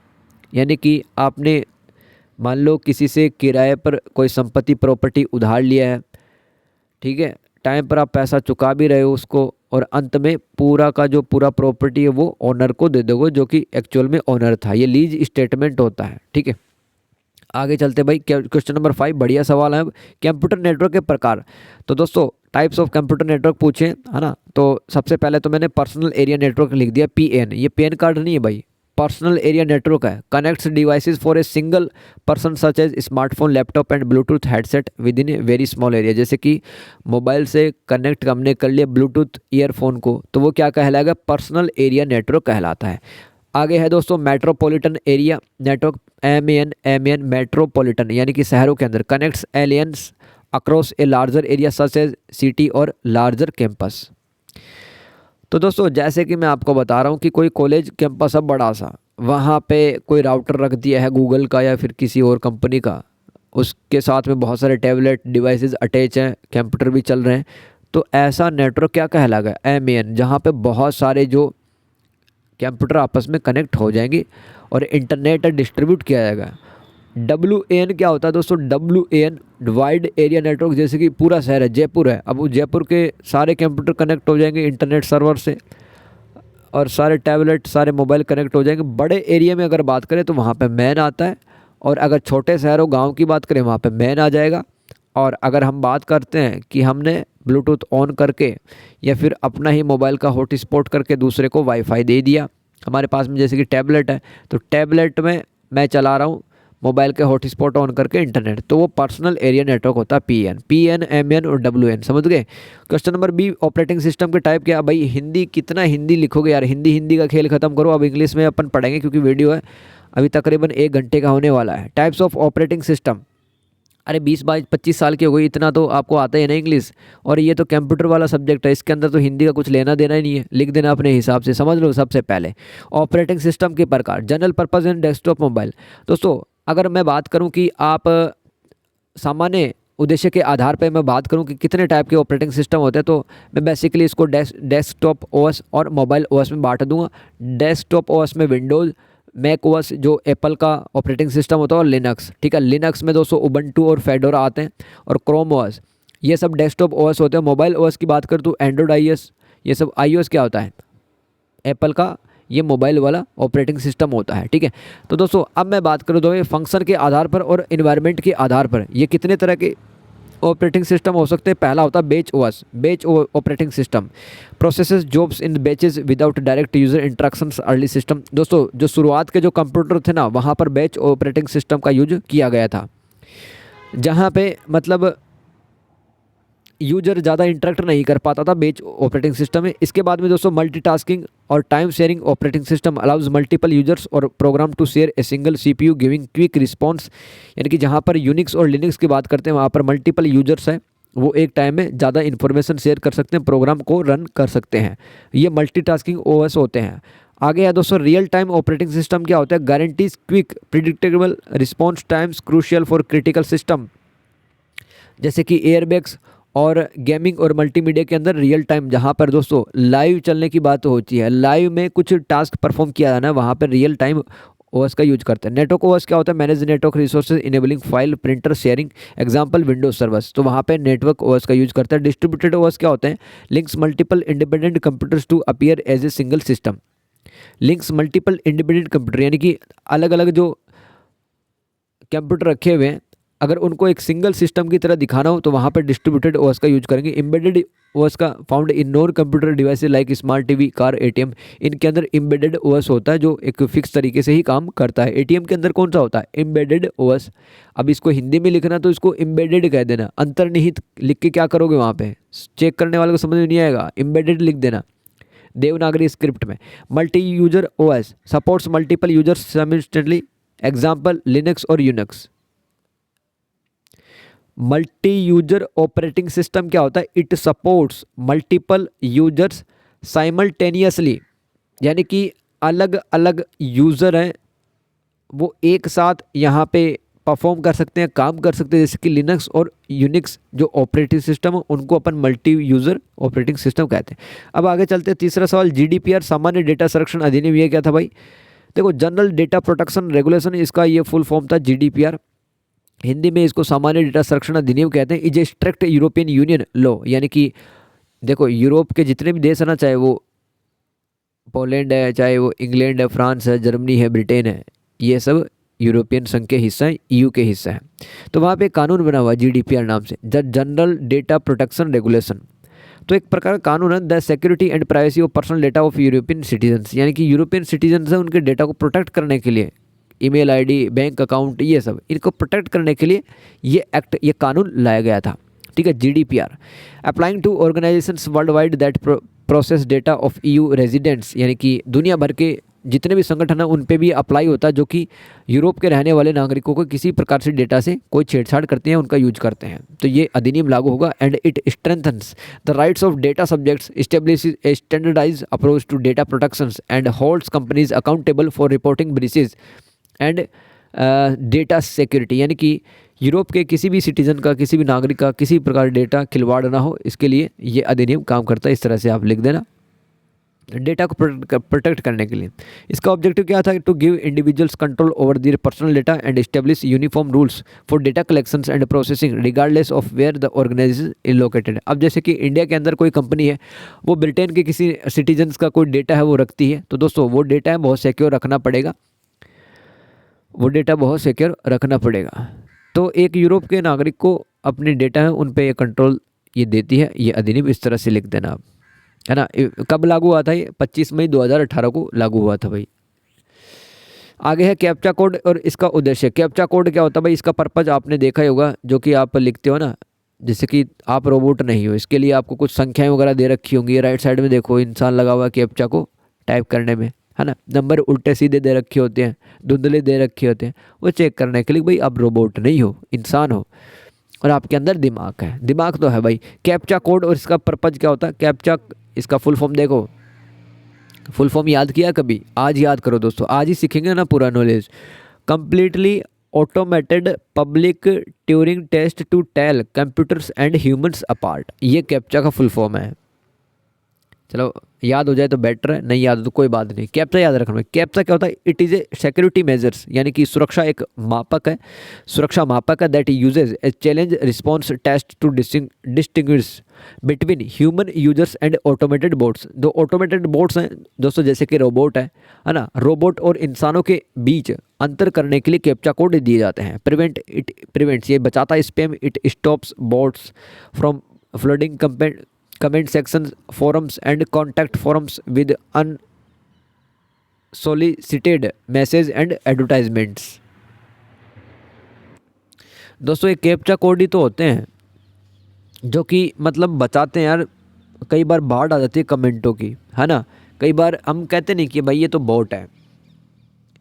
यानी कि आपने मान लो किसी से किराए पर कोई संपत्ति प्रॉपर्टी उधार लिया है, ठीक है, टाइम पर आप पैसा चुका भी रहे हो उसको, और अंत में पूरा का जो पूरा प्रॉपर्टी है वो ओनर को दे दोगे जो कि एक्चुअल में ओनर था। ये लीज स्टेटमेंट होता है। ठीक है, आगे चलते भाई। क्वेश्चन नंबर 5, बढ़िया सवाल है। कंप्यूटर नेटवर्क के प्रकार। तो दोस्तों टाइप्स ऑफ कंप्यूटर नेटवर्क पूछे है ना, तो सबसे पहले तो मैंने पर्सनल एरिया नेटवर्क लिख दिया, PN। ये पैन कार्ड नहीं है भाई, पर्सनल एरिया नेटवर्क है। Connects devices for a single person such as smartphone, laptop and Bluetooth headset within a very small area. जैसे कि मोबाइल से कनेक्ट हमने कर लिया ब्लूटूथ ईयरफोन को, तो वो क्या कहलाएगा, पर्सनल एरिया नेटवर्क कहलाता है। आगे है दोस्तों metropolitan area network, MAN metropolitan, यानी कि शहरों के अंदर, connects LANs across a larger area such as city और लार्जर कैंपस। तो दोस्तों जैसे कि मैं आपको बता रहा हूँ कि कोई कॉलेज कैंपस है बड़ा सा, वहाँ पे कोई राउटर रख दिया है गूगल का या फिर किसी और कंपनी का, उसके साथ में बहुत सारे टैबलेट डिवाइसेस अटैच हैं, कंप्यूटर भी चल रहे हैं, तो ऐसा नेटवर्क क्या कहलाएगा, MAN, जहाँ पे बहुत सारे जो कंप्यूटर आपस में कनेक्ट हो जाएंगे और इंटरनेट डिस्ट्रीब्यूट किया जाएगा। WAN क्या होता है दोस्तों, WAN वाइड एरिया नेटवर्क। जैसे कि पूरा शहर है, जयपुर है, अब वो जयपुर के सारे कंप्यूटर कनेक्ट हो जाएंगे इंटरनेट सर्वर से, और सारे टैबलेट, सारे मोबाइल कनेक्ट हो जाएंगे। बड़े एरिया में अगर बात करें तो वहाँ पे मैन आता है, और अगर छोटे शहरों गांव की बात करें वहाँ पे मैन आ जाएगा। और अगर हम बात करते हैं कि हमने ब्लूटूथ ऑन करके या फिर अपना ही मोबाइल का हॉटस्पॉट करके दूसरे को वाईफाई दे दिया, हमारे पास में जैसे कि टैबलेट है, तो टैबलेट में मैं चला रहा हूँ मोबाइल के हॉटस्पॉट ऑन करके इंटरनेट, तो वो पर्सनल एरिया नेटवर्क होता है PN, MAN और WAN। समझ गए। Question number B, operating system के टाइप क्या। भाई हिंदी, कितना हिंदी लिखोगे यार, हिंदी का खेल खत्म करो, अब इंग्लिश में अपन पढ़ेंगे क्योंकि वीडियो है अभी तकरीबन 1 घंटे का होने वाला है। टाइप्स ऑफ ऑपरेटिंग सिस्टम, अरे 20-22-25 साल की हो गई, इतना तो आपको आता है ना इंग्लिश, और ये तो कंप्यूटर वाला सब्जेक्ट है, इसके अंदर तो हिंदी का कुछ लेना देना ही नहीं है, लिख देना अपने हिसाब से। समझ लो। सबसे पहले ऑपरेटिंग सिस्टम के प्रकार, general purpose and desktop mobile. दोस्तों अगर मैं बात करूं कि आप सामान्य उद्देश्य के आधार पे मैं बात करूं कि कितने टाइप के ऑपरेटिंग सिस्टम होते हैं, तो मैं बेसिकली इसको डेस्कटॉप ओएस और मोबाइल ओएस में बांट दूंगा। डेस्कटॉप ओएस में विंडोज़, मैक ओएस जो एप्पल का ऑपरेटिंग सिस्टम होता है, और लिनक्स। ठीक है, लिनक्स में दोस्तों उबंटू और फेडोरा आते हैं, और क्रोम ओएस, ये सब डेस्कटॉप ओएस होते हैं। मोबाइल ओएस की बात कर तो एंड्रॉयड आईओएस, ये सब। आईओएस क्या होता है? एप्पल का ये मोबाइल वाला ऑपरेटिंग सिस्टम होता है। ठीक है, तो दोस्तों अब मैं बात करूँ तो ये फंक्शन के आधार पर और इन्वायरमेंट के आधार पर ये कितने तरह के ऑपरेटिंग सिस्टम हो सकते हैं। पहला होता है बेच ओएस, बेच operating system, processes jobs in batches without direct user interactions early system. दोस्तों जो शुरुआत के जो कंप्यूटर थे ना, वहाँ पर बेच ऑपरेटिंग सिस्टम का यूज किया गया था, जहाँ पे मतलब यूजर ज़्यादा इंटरेक्ट नहीं कर पाता था बेच ऑपरेटिंग सिस्टम में। इसके बाद में दोस्तों मल्टीटास्किंग और time sharing operating system allows multiple users और program to share a single CPU giving quick response. यानी कि जहाँ पर यूनिक्स और लिनक्स की बात करते हैं, वहाँ पर मल्टीपल यूजर्स हैं, वो एक टाइम में ज़्यादा इन्फॉर्मेशन शेयर कर सकते हैं, प्रोग्राम को रन कर सकते हैं। ये मल्टीटास्किंग ओएस होते हैं। आगे है दोस्तों रियल टाइम ऑपरेटिंग सिस्टम। क्या होता है? Guarantees quick predictable response times crucial for critical system, जैसे कि एयरबैग्स और गेमिंग और मल्टीमीडिया के अंदर रियल टाइम, जहाँ पर दोस्तों लाइव चलने की बात होती है, लाइव में कुछ टास्क परफॉर्म किया जाना है, वहाँ पर रियल टाइम ओएस का यूज करते हैं। नेटवर्क ओएस क्या होता है? Manage network resources enabling file printer sharing, example Windows servers, तो वहाँ पे नेटवर्क ओएस का यूज करते हैं। डिस्ट्रीब्यूटेड ओएस क्या होते हैं? Links multiple independent computers to appear as a single system. Links multiple independent computer, यानी कि अलग अलग जो कंप्यूटर रखे हुए हैं, अगर उनको एक सिंगल सिस्टम की तरह दिखाना हो तो वहाँ पर डिस्ट्रीब्यूटेड ओएस का यूज करेंगे। एम्बेडेड ओएस का found in non computer devices like smart TV, car, ATM, इनके अंदर एम्बेडेड ओएस होता है जो एक फिक्स तरीके से ही काम करता है। एटीएम के अंदर कौन सा होता है? Embedded OS. अब इसको हिंदी में लिखना तो इसको एम्बेडेड कह देना, अंतर्निहित लिख के क्या करोगे, वहाँ पे चेक करने वाले को समझ में नहीं आएगा, एम्बेडेड लिख देना देवनागरी स्क्रिप्ट में। Multi user OS supports multiple users simultaneously, example Linux और Unix. Multi user operating system क्या होता है? It supports multiple users simultaneously, यानी कि अलग अलग यूज़र हैं, वो एक साथ यहाँ पे परफॉर्म कर सकते हैं, काम कर सकते हैं। जैसे कि लिनक्स और यूनिक्स जो ऑपरेटिंग सिस्टम है, उनको अपन मल्टी यूज़र ऑपरेटिंग सिस्टम कहते हैं। अब आगे चलते हैं, तीसरा सवाल, जीडीपीआर सामान्य डेटा संरक्षण अधिनियम, ये क्या था भाई? देखो, जनरल डेटा प्रोटेक्शन रेगुलेशन, इसका ये फुल फॉर्म था जीडीपीआर। हिंदी में इसको सामान्य डेटा संरक्षण अधिनियम कहते हैं। Is a strict European union law, यानी कि देखो यूरोप के जितने भी देश है ना, चाहे वो पोलैंड है, चाहे वो इंग्लैंड है, फ्रांस है, जर्मनी है, ब्रिटेन है, ये सब यूरोपियन संघ के हिस्सा हैं, ईयू के हिस्सा हैं। तो वहाँ पे एक कानून बना हुआ है जीडीपीआर नाम से, the general data protection regulation. तो एक प्रकार का कानून है, the security and privacy of personal data of European citizens, यानी कि यूरोपियन सिटीजन्स हैं, उनके डेटा को प्रोटेक्ट करने के लिए, ईमेल आईडी, बैंक अकाउंट, ये सब इनको प्रोटेक्ट करने के लिए ये एक्ट, ये कानून लाया गया था। ठीक है, GDPR applying to organisations world wide that process data of EU residents, यानी कि दुनिया भर के जितने भी संगठन हैं उन पे भी अप्लाई होता है, जो कि यूरोप के रहने वाले नागरिकों को किसी प्रकार से डेटा से कोई छेड़छाड़ करते हैं, उनका यूज करते हैं, तो ये अधिनियम लागू होगा। And it strengthens the rights of data subjects, establishes a standardised approach to data protections and holds companies accountable for reporting breaches and data security, यानी कि यूरोप के किसी भी सिटीजन का, किसी भी नागरिक का किसी प्रकार डेटा खिलवाड़ ना हो, इसके लिए ये अधिनियम काम करता है। इस तरह से आप लिख देना, डेटा को प्रोटेक्ट करने के लिए। इसका ऑब्जेक्टिव क्या था? To give individuals control over their personal data and establish uniform rules for data collections and processing regardless of where the organisation is located. अब जैसे कि इंडिया के अंदर कोई कंपनी है, वो ब्रिटेन के किसी सिटीजन्स का कोई डेटा है वो रखती है, तो दोस्तों वो डेटा है बहुत सिक्योर रखना पड़ेगा, वो डेटा बहुत सिक्योर रखना पड़ेगा। तो एक यूरोप के नागरिक को अपने डेटा है उन पे ये कंट्रोल ये देती है, ये अधिनियम। इस तरह से लिख देना आप, है ना। कब लागू हुआ था? ये 25 मई 2018 को लागू हुआ था भाई। आगे है कैप्चा कोड और इसका उद्देश्य। कैप्चा कोड क्या होता है भाई? इसका पर्पज आपने देखा ही होगा, जो कि आप लिखते हो ना, जैसे कि आप रोबोट नहीं हो, इसके लिए आपको कुछ संख्याएं वगैरह दे रखी होंगी। राइट साइड में देखो इंसान लगा हुआ है कैप्चा को टाइप करने में, है ना। नंबर उल्टे सीधे दे रखे होते हैं, धुंधले दे रखे होते हैं, वो चेक करने के लिए भाई आप रोबोट नहीं हो, इंसान हो, और आपके अंदर दिमाग है। दिमाग तो है भाई। कैप्चा कोड और इसका पर्पज क्या होता है? कैप्चा, इसका फुल फॉर्म देखो, फुल फॉर्म याद किया कभी? आज याद करो दोस्तों, आज ही सीखेंगे ना पूरा knowledge. Completely automated public Turing test to tell computers and humans apart. ये कैप्चा का फुल फॉर्म है। चलो याद हो जाए तो बेटर है, नहीं याद हो तो कोई बात नहीं। कैप्चा याद रखना। कैप्चा क्या होता है? It is a security measures, यानी कि सुरक्षा एक मापक है, सुरक्षा मापक है that uses a challenge response test to distinguish between human users and automated bots. जो ऑटोमेटेड बोट्स हैं दोस्तों, जैसे कि रोबोट है ना, रोबोट और इंसानों के बीच अंतर करने के लिए कैप्चा कोड दिए जाते हैं। प्रिवेंट्स ये बचाता है spam, it stops boats from flooding comment sections, forums and contact forums with unsolicited message and advertisements। दोस्तों ये कैप्चा कोड ही तो होते हैं जो कि मतलब बचाते हैं यार। कई बार बाढ़ आ जाती है कमेंटों की, है ना। कई बार हम कहते नहीं कि भाई ये तो बॉट है,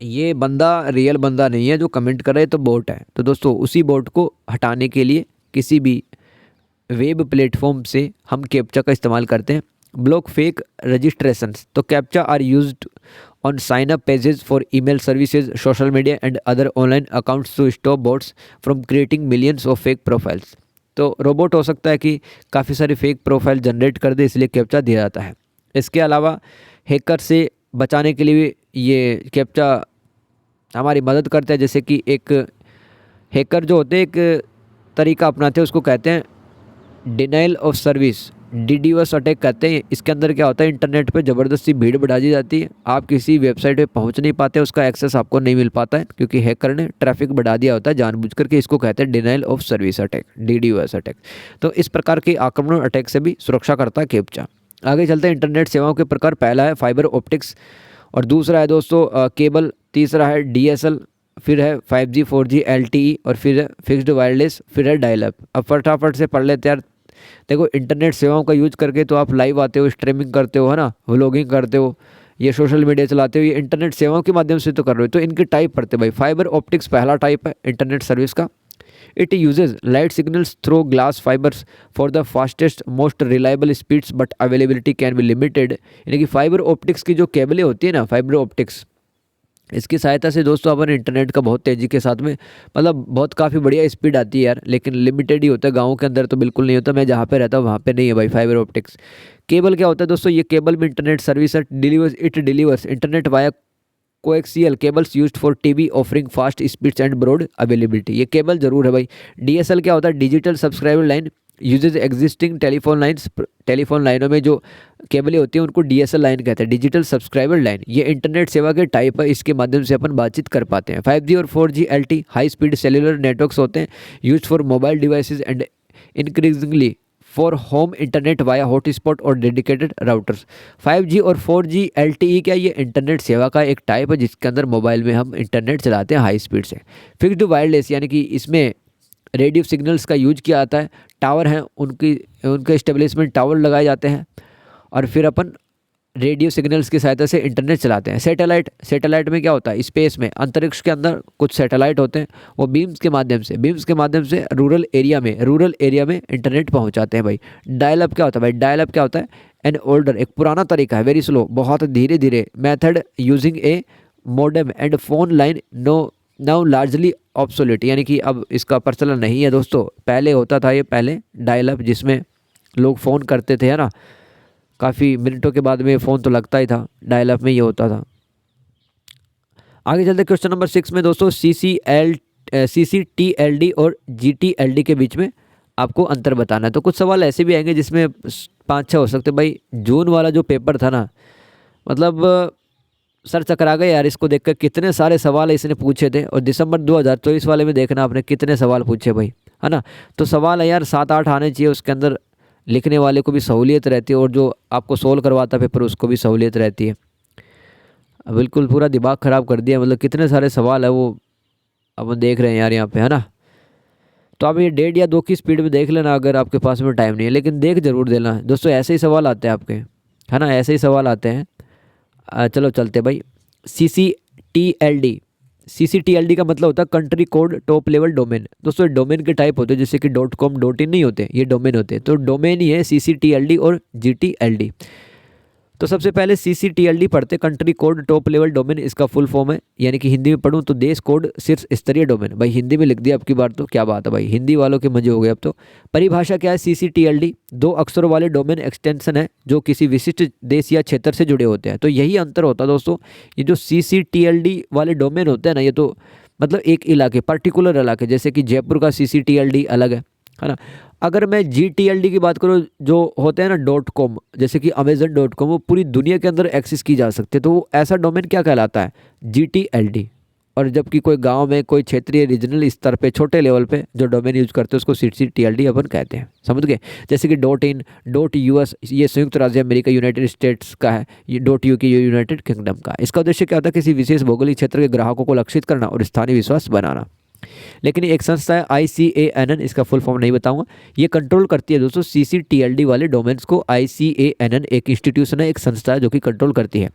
ये बंदा रियल बंदा नहीं है जो कमेंट कर रहा है, तो बॉट है। तो दोस्तों उसी बॉट को हटाने के लिए किसी भी वेब प्लेटफॉर्म से हम कैप्चा का इस्तेमाल करते हैं। ब्लॉक फेक रजिस्ट्रेशंस, तो captcha are used on sign up pages for email services, social media and other online accounts to stop bots from creating millions of fake profiles. तो robot हो सकता है कि काफ़ी सारी फेक प्रोफाइल जनरेट कर दे, इसलिए कैप्चा दिया जाता है। इसके अलावा हैकर से बचाने के लिए ये कैप्चा हमारी मदद करता है। जैसे कि एक हैकर जो होते हैं एक तरीका अपनाते हैं, उसको कहते हैं denial of service, DDoS attack कहते हैं। इसके अंदर क्या होता है, इंटरनेट पे ज़बरदस्ती भीड़ बढ़ा दी जाती है, आप किसी वेबसाइट पे पहुंच नहीं पाते, उसका एक्सेस आपको नहीं मिल पाता है क्योंकि हैकर ने ट्रैफिक बढ़ा दिया होता है जानबूझ करके। इसको कहते हैं denial of service attack, DDoS attack. तो इस प्रकार के आक्रमण अटैक से भी सुरक्षा करता है कैप्चा। आगे चलते हैं इंटरनेट सेवाओं के प्रकार। पहला है फाइबर ऑप्टिक्स और दूसरा है दोस्तों केबल, तीसरा है DSL, फिर है 5G 4G LTE और फिर है फिक्स्ड वायरलेस, फिर है डायल अप। अब फटाफट से पढ़ लेते यार। देखो इंटरनेट सेवाओं का यूज करके तो आप लाइव आते हो, स्ट्रीमिंग करते हो, है ना, व्लॉगिंग करते हो, ये सोशल मीडिया चलाते हो, ये इंटरनेट सेवाओं के माध्यम से तो कर रहे हो। तो इनके टाइप पढ़ते भाई। फाइबर ऑप्टिक्स पहला टाइप है इंटरनेट सर्विस का। It uses light signals through glass fibres for the fastest most reliable speeds but availability can be limited. यानी कि फाइबर ऑप्टिक्स की जो केबलें होती है ना, फाइबर ऑप्टिक्स, इसकी सहायता से दोस्तों अपन इंटरनेट का बहुत तेज़ी के साथ में मतलब बहुत काफ़ी बढ़िया स्पीड आती है यार, लेकिन लिमिटेड ही होता है। गाँव के अंदर तो बिल्कुल नहीं होता। मैं जहाँ पे रहता हूँ वहाँ पे नहीं है भाई फाइबर ऑप्टिक्स। केबल क्या होता है दोस्तों, ये केबल में internet service delivers internet via coaxial cables used for TV offering fast speeds and broad availability. ये केबल जरूर है भाई। DSL क्या होता है, digital subscriber line, uses existing telephone lines. Telephone लाइनों में जो केबलें होती हैं उनको DSL लाइन कहते हैं, डिजिटल सब्सक्राइबर लाइन। ये इंटरनेट सेवा के टाइप है, इसके माध्यम से अपन बातचीत कर पाते हैं। 5G और 4G LTE high speed cellular networks होते हैं, use for mobile devices and increasingly for home internet via hotspot और डेडिकेटेड राउटर्स। 5G और 4G LTE क्या, ये इंटरनेट सेवा का एक टाइप है जिसके अंदर मोबाइल में हम इंटरनेट चलाते हैं हाई स्पीड से। फिक्स्ड वायरलेस यानी कि इसमें रेडियो सिग्नल्स का यूज किया जाता है। टावर हैं उनके इस्टेब्लिशमेंट टावर लगाए जाते हैं और फिर अपन रेडियो सिग्नल्स की सहायता से इंटरनेट चलाते हैं। सैटेलाइट में क्या होता है, स्पेस में अंतरिक्ष के अंदर कुछ सैटेलाइट होते हैं, वो बीम्स के माध्यम से रूरल एरिया में इंटरनेट पहुंचाते हैं भाई। डायल अप क्या होता है भाई, डायल अप क्या होता है, एन ओल्डर एक पुराना तरीका है, वेरी स्लो बहुत धीरे धीरे method using A modem and phone line now largely obsolete. यानी कि अब इसका प्रचलन नहीं है दोस्तों। पहले होता था ये, पहले डायल अप जिसमें लोग फ़ोन करते थे, है ना, काफ़ी मिनटों के बाद में फ़ोन तो लगता ही था, डायल अप में ये होता था। आगे चलते क्वेश्चन नंबर 6 में दोस्तों CCTLD और GTLD के बीच में आपको अंतर बताना है। तो कुछ सवाल ऐसे भी आएंगे जिसमें 5-6 हो सकते भाई। जून वाला जो पेपर था ना, मतलब सर चकरा गए यार इसको देखकर, कितने सारे सवाल इसने पूछे थे। और दिसंबर 2024 वाले में देखना आपने कितने सवाल पूछे भाई, है ना। तो सवाल है यार 7-8 आने चाहिए, उसके अंदर लिखने वाले को भी सहूलियत रहती है और जो आपको सोल्व करवाता पेपर उसको भी सहूलियत रहती है। बिल्कुल पूरा दिमाग ख़राब कर दिया, मतलब कितने सारे सवाल है वो अब देख रहे हैं यार यहाँ पे, है ना। तो आप ये 1.5 या 2 की स्पीड में देख लेना अगर आपके पास में टाइम नहीं है, लेकिन देख जरूर देना दोस्तों। ऐसे ही सवाल आते हैं आपके, है ना, ऐसे ही सवाल आते हैं। चलो चलते भाई। CCTLD का मतलब होता है country code top level domain. दोस्तों डोमेन के टाइप होते हैं, जैसे कि .com.in नहीं होते, ये डोमेन होते हैं। तो डोमेन ही है CCTLD और GTLD। तो सबसे पहले CCTLD पढ़ते, country code top level domain, इसका फुल फॉर्म है, यानी कि हिंदी में पढ़ूँ तो देश कोड शीर्ष स्तरीय डोमेन। भाई हिंदी में लिख दिया अब की बार, तो क्या बात है भाई, हिंदी वालों के मजे हो गए अब तो। परिभाषा क्या है, CCTLD 2 अक्षरों वाले डोमेन एक्सटेंशन है जो किसी विशिष्ट देश या क्षेत्र से जुड़े होते हैं। तो यही अंतर होता है दोस्तों, ये जो CCTLD वाले डोमेन होते हैं ना, ये तो मतलब एक इलाके, पर्टिकुलर इलाके, जैसे कि जयपुर का CCTLD अलग है ना। अगर मैं GTLD की बात करूँ, जो होते हैं ना .com, जैसे कि Amazon.com, वो पूरी दुनिया के अंदर एक्सेस की जा सकती है, तो वो ऐसा डोमेन क्या कहलाता है, GTLD। और जबकि कोई गांव में, कोई क्षेत्रीय रीजनल स्तर पे, छोटे लेवल पे जो डोमेन यूज करते हैं उसको CCTLD अपन कहते हैं, समझ गए। जैसे कि .in, .us ये संयुक्त राज्य अमेरिका यूनाइटेड स्टेट्स का है, ये .uk ये यूनाइटेड किंगडम का है। इसका उद्देश्य क्या होता है, किसी विशेष भौगोलिक क्षेत्र के ग्राहकों को लक्षित करना और स्थानीय विश्वास बनाना। लेकिन एक संस्था है ICANN, इसका फुल फॉर्म नहीं बताऊंगा, ये कंट्रोल करती है दोस्तों CCTLD वाले डोमेन्स को। ICANN एक इंस्टीट्यूशन है, एक संस्था है जो कि कंट्रोल करती है।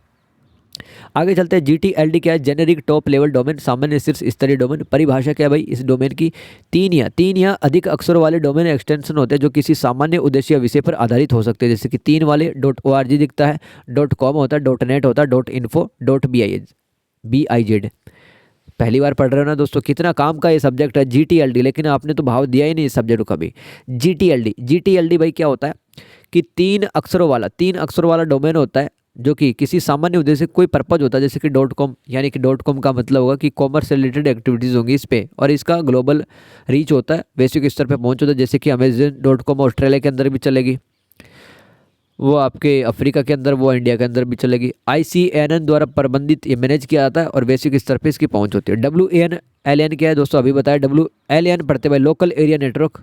आगे चलते हैं, GTLD क्या है, जेनेरिक टॉप लेवल डोमेन, सामान्य शीर्ष स्तरीय डोमेन। परिभाषा क्या है भाई, इस डोमेन की तीन या अधिक अक्षरों वाले डोमेन एक्सटेंशन होते हैं जो किसी सामान्य उद्देश्य विषय पर आधारित हो सकते हैं। जैसे कि 3 वाले .org दिखता है, .com होता है, .net होता है, .info, .biz। पहली बार पढ़ रहे हो ना दोस्तों, कितना काम का ये सब्जेक्ट है GTLD, लेकिन आपने तो भाव दिया ही नहीं इस सब्जेक्ट को कभी। GTLD भाई क्या होता है कि 3 अक्षरों वाला डोमेन होता है जो कि किसी सामान्य उद्देश्य कोई पर्पज होता है। जैसे कि .com, यानी कि .com का मतलब होगा कि कॉमर्स से रिलेटेड एक्टिविटीज़ होंगी इस पे, और इसका ग्लोबल रीच होता है, वैश्विक स्तर पे पहुंच होता है। जैसे कि Amazon.com ऑस्ट्रेलिया के अंदर भी चलेगी, वो आपके अफ्रीका के अंदर, वो इंडिया के अंदर भी चलेगी। ICANN द्वारा प्रबंधित, ये मैनेज किया जाता है और वैश्विक स्तर पे इसकी पहुंच होती है। WAN क्या है दोस्तों, अभी बताया। WLAN पढ़ते भाई, local area network.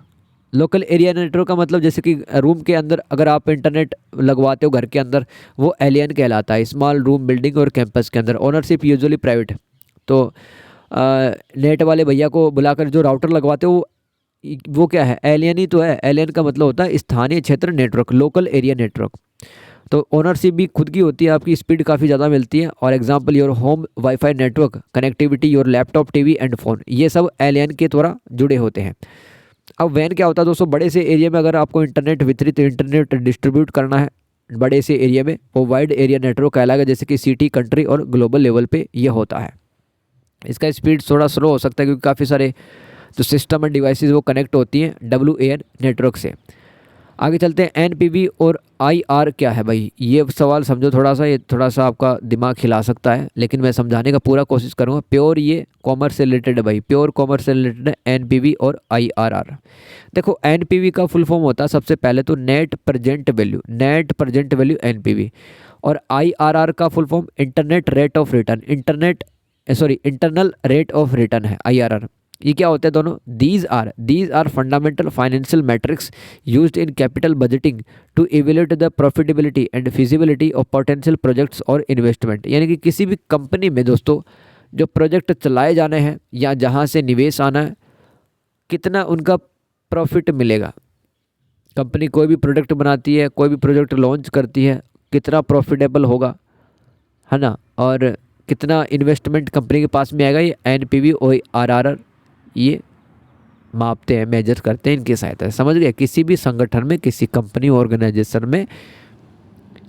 Local area network का मतलब जैसे कि रूम के अंदर अगर आप इंटरनेट लगवाते हो घर के अंदर, वो LAN कहलाता है। स्मॉल रूम बिल्डिंग और कैंपस के अंदर, ओनरशिप यूजुअली प्राइवेट। तो नेट वाले भैया को बुलाकर जो राउटर लगवाते हो वो क्या है, LAN ही तो है। LAN का मतलब होता है स्थानीय क्षेत्र नेटवर्क, लोकल एरिया नेटवर्क। तो ओनरशिप भी खुद की होती है, आपकी स्पीड काफ़ी ज़्यादा मिलती है। और example, your home wifi network connectivity, your laptop, TV and phone, ये सब LAN के द्वारा जुड़े होते हैं। अब वैन क्या होता है दोस्तों, बड़े से एरिया में अगर आपको इंटरनेट डिस्ट्रीब्यूट करना है बड़े से एरिया में, वो वाइड एरिया नेटवर्क कहलाएगा। जैसे कि सिटी, कंट्री और ग्लोबल लेवल पे ये होता है। इसका स्पीड थोड़ा स्लो हो सकता है क्योंकि काफ़ी सारे जो सिस्टम एंड डिवाइसेस वो कनेक्ट होती हैं WAN नेटवर्क से। आगे चलते हैं, NPV और IR क्या है भाई, ये सवाल समझो थोड़ा सा, ये थोड़ा सा आपका दिमाग हिला सकता है, लेकिन मैं समझाने का पूरा कोशिश करूँगा। प्योर ये कॉमर्स से रिलेटेड है भाई, प्योर कॉमर्स से रिलेटेड है NPV और IRR। देखो NPV का फुल फॉर्म होता है सबसे पहले तो नेट प्रेजेंट वैल्यू NPV। और IRR का full form internal rate of return है IRR। ये क्या होते हैं दोनों, these are fundamental financial metrics used in capital budgeting to evaluate the profitability and feasibility of potential projects और इन्वेस्टमेंट। यानी कि किसी भी कंपनी में दोस्तों जो प्रोजेक्ट चलाए जाने हैं या जहां से निवेश आना है, कितना उनका प्रॉफिट मिलेगा। कंपनी कोई भी प्रोडक्ट बनाती है, कोई भी प्रोजेक्ट लॉन्च करती है, कितना प्रॉफिटेबल होगा, है ना, और कितना इन्वेस्टमेंट कंपनी के पास में आएगा, ये NPV और IRR ये मापते हैं, मेजर करते हैं इनकी सहायता से। समझ गए, किसी भी संगठन में, किसी कंपनी ऑर्गेनाइजेशन में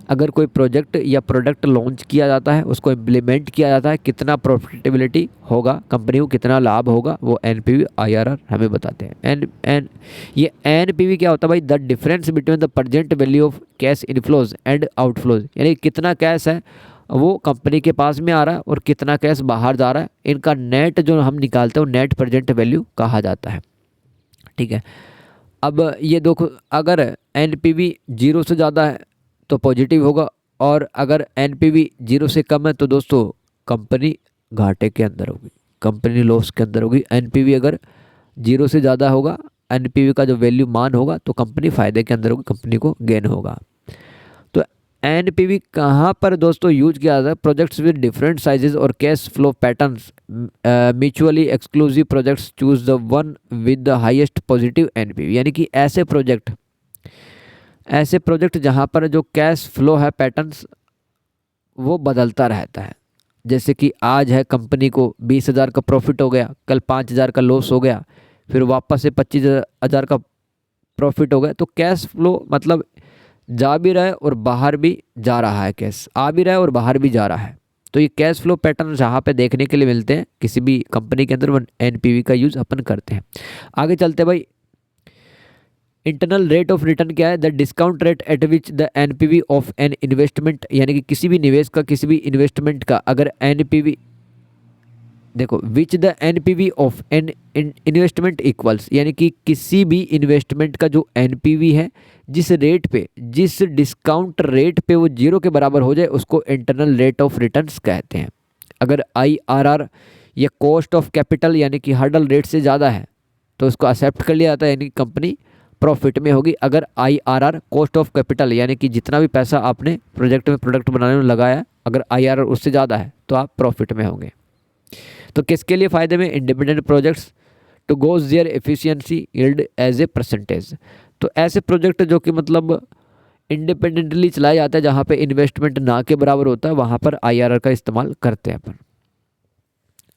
अगर कोई प्रोजेक्ट या प्रोडक्ट लॉन्च किया जाता है, उसको इम्प्लीमेंट किया जाता है, कितना प्रॉफिटेबिलिटी होगा कंपनी को, कितना लाभ होगा, वो NPV IRR हमें बताते हैं। ये NPV क्या होता है भाई, the difference between the present value of cash inflows and outflows, यानी कितना कैश है वो कंपनी के पास में आ रहा है और कितना कैश बाहर जा रहा है, इनका नेट जो हम निकालते हैं वो नेट प्रेजेंट वैल्यू कहा जाता है। ठीक है, अब ये देखो, अगर NPV 0 से ज़्यादा है तो पॉजिटिव होगा, और अगर NPV 0 से कम है तो दोस्तों कंपनी घाटे के अंदर होगी, कंपनी लॉस के अंदर होगी। NPV अगर 0 से ज़्यादा होगा, NPV का जो वैल्यू मान होगा, तो कंपनी फ़ायदे के अंदर होगी, कंपनी को गेन होगा। NPV कहाँ पर दोस्तों यूज किया जाता है, प्रोजेक्ट्स विद डिफरेंट साइजेस और cash flow patterns, mutually exclusive projects, choose the one with the highest positive NPV। यानी कि ऐसे प्रोजेक्ट जहाँ पर जो कैश फ्लो है पैटर्न्स वो बदलता रहता है। जैसे कि आज है कंपनी को 20,000 का प्रॉफिट हो गया, कल 5,000 का लॉस हो गया, फिर वापस से 25,000 का प्रॉफिट हो गया। तो कैश फ्लो मतलब जा भी रहा है और बाहर भी जा रहा है, कैश आ भी रहा है और बाहर भी जा रहा है। तो ये कैश फ्लो पैटर्न जहाँ पे देखने के लिए मिलते हैं किसी भी कंपनी के अंदर, वो एनपीवी का यूज़ अपन करते हैं। आगे चलते भाई, इंटरनल रेट ऑफ रिटर्न क्या है? The discount rate at which the NPV of an investment, यानी कि किसी भी निवेश का, किसी भी इन्वेस्टमेंट का अगर एनपीवी, देखो which the NPV of an investment equals, यानी कि किसी भी इन्वेस्टमेंट का जो एनपीवी है जिस रेट पे, जिस डिस्काउंट रेट पे वो जीरो के बराबर हो जाए, उसको इंटरनल रेट ऑफ रिटर्न्स कहते हैं। अगर आईआरआर या कॉस्ट ऑफ कैपिटल यानी कि हर्डल रेट से ज़्यादा है तो उसको एक्सेप्ट कर लिया जाता है, यानी कि कंपनी प्रॉफिट में होगी। अगर आईआरआर कॉस्ट ऑफ कैपिटल यानी कि जितना भी पैसा आपने प्रोजेक्ट में, प्रोडक्ट बनाने में लगाया, अगर आईआरआर उससे ज़्यादा है तो आप प्रॉफिट में होंगे। तो किसके लिए फ़ायदे में? Independent projects to goes their efficiency yield as a percentage. तो ऐसे प्रोजेक्ट जो कि मतलब इंडिपेंडेंटली चलाया जाता है, जहाँ पे इन्वेस्टमेंट ना के बराबर होता है, वहाँ पर आईआरआर का इस्तेमाल करते हैं अपन।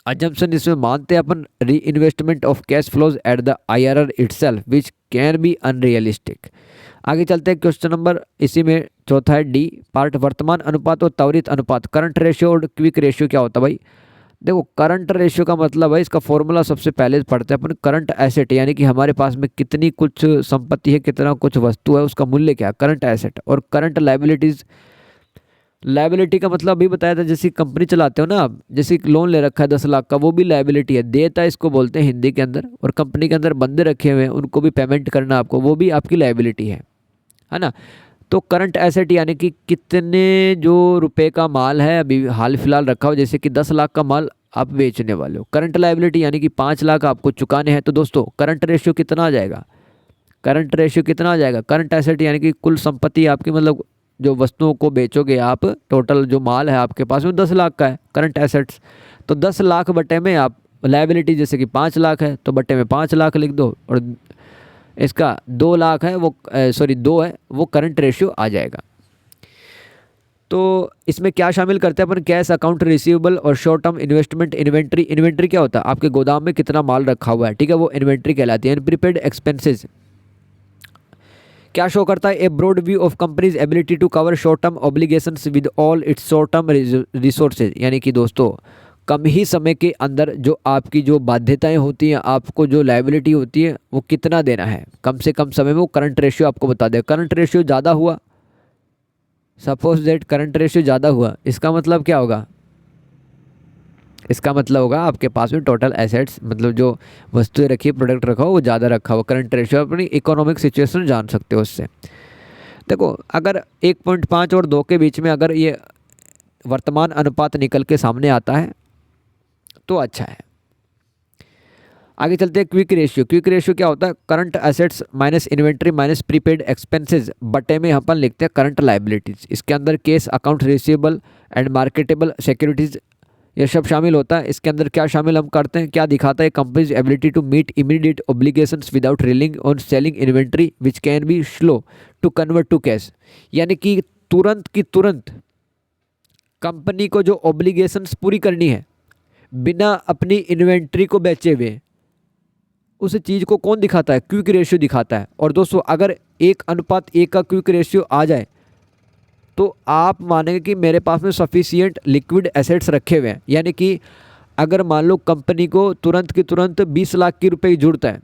अजम्पशन इसमें मानते हैं अपन, री investment of cash flows at the IRR itself which can B unrealistic. आगे चलते हैं, क्वेश्चन नंबर इसी में चौथा है डी पार्ट, वर्तमान अनुपात और त्वरित अनुपात, करंट रेशियो और क्विक रेशियो क्या होता है भाई? देखो करंट रेशियो का मतलब है, इसका फॉर्मूला सबसे पहले पढ़ते हैं अपन, करंट एसेट यानी कि हमारे पास में कितनी कुछ संपत्ति है, कितना कुछ वस्तु है, उसका मूल्य क्या है, करंट एसेट। और करंट लाइबिलिटीज, लाइबिलिटी का मतलब अभी बताया था, जैसे कंपनी चलाते हो ना आप, जैसे लोन ले रखा है 10 लाख का, वो भी लाइबिलिटी है, देता है इसको बोलते हैं हिंदी के अंदर। और कंपनी के अंदर बंदे रखे हुए हैं, उनको भी पेमेंट करना आपको, वो भी आपकी लाइबिलिटी है ना। तो करंट एसेट यानी कि कितने जो रुपए का माल है अभी हाल फिलहाल रखा हो, जैसे कि 10 लाख का माल आप बेचने वाले हो। करंट लायबिलिटी यानी कि 5 लाख आपको चुकाने हैं। तो दोस्तों करंट रेशियो कितना आ जाएगा? करंट रेशियो कितना आ जाएगा? करंट एसेट यानी कि कुल संपत्ति आपकी, मतलब जो वस्तुओं को बेचोगे आप, टोटल जो माल है आपके पास में 10 लाख का है करंट एसेट्स। तो 10 लाख बटे में आप लायबिलिटी जैसे कि 5 लाख है तो बटे में 5 लाख लिख दो, और इसका 2 लाख है वो सॉरी 2 है वो करंट रेशियो आ जाएगा। तो इसमें क्या शामिल करते हैं अपन? कैश अकाउंट रिसीवेबल और short term investment inventory. Inventory क्या होता है? आपके गोदाम में कितना माल रखा हुआ है, ठीक है, वो इन्वेंट्री कहलाती है। प्रीपेड एक्सपेंसेस क्या शो करता है? A broad view of company's ability to cover short term obligations with all its short term resources, यानी कि दोस्तों कम ही समय के अंदर जो आपकी जो बाध्यताएं होती हैं, आपको जो लायबिलिटी होती है वो कितना देना है कम से कम समय में, वो करंट रेशियो आपको बता दे। करंट रेशियो ज़्यादा हुआ, सपोज दैट करंट रेशियो ज़्यादा हुआ, इसका मतलब क्या होगा? इसका मतलब होगा आपके पास में टोटल एसेट्स, मतलब जो वस्तुएं रखी, प्रोडक्ट रखा हो वो ज़्यादा रखा हो। करंट रेशियो अपनी इकोनॉमिक सिचुएशन जान सकते हो उससे। देखो अगर 1.5 और 2 के बीच में अगर ये वर्तमान अनुपात निकल के सामने आता है तो अच्छा है। आगे चलते हैं क्विक रेशियो। क्विक रेशियो क्या होता है? Current assets minus inventory minus prepaid expenses बटे में अपन लिखते हैं करंट लायबिलिटीज। इसके अंदर case account receivable and marketable securities ये सब शामिल होता है। इसके अंदर क्या शामिल हम करते हैं, क्या दिखाता है? Company's ability to meet immediate obligations without relying on selling inventory which can be slow to convert to cash, यानी कि तुरंत की तुरंत कंपनी को जो ऑब्लिगेशंस पूरी करनी है बिना अपनी इन्वेंट्री को बेचे हुए, उस चीज़ को कौन दिखाता है? क्विक रेशियो दिखाता है। और दोस्तों अगर 1:1 का क्विक रेशियो आ जाए तो आप मानेंगे कि मेरे पास में सफिशिएंट लिक्विड एसेट्स रखे हुए हैं। यानी कि अगर मान लो कंपनी को तुरंत की तुरंत 20 लाख की रुपए की जरूरत है,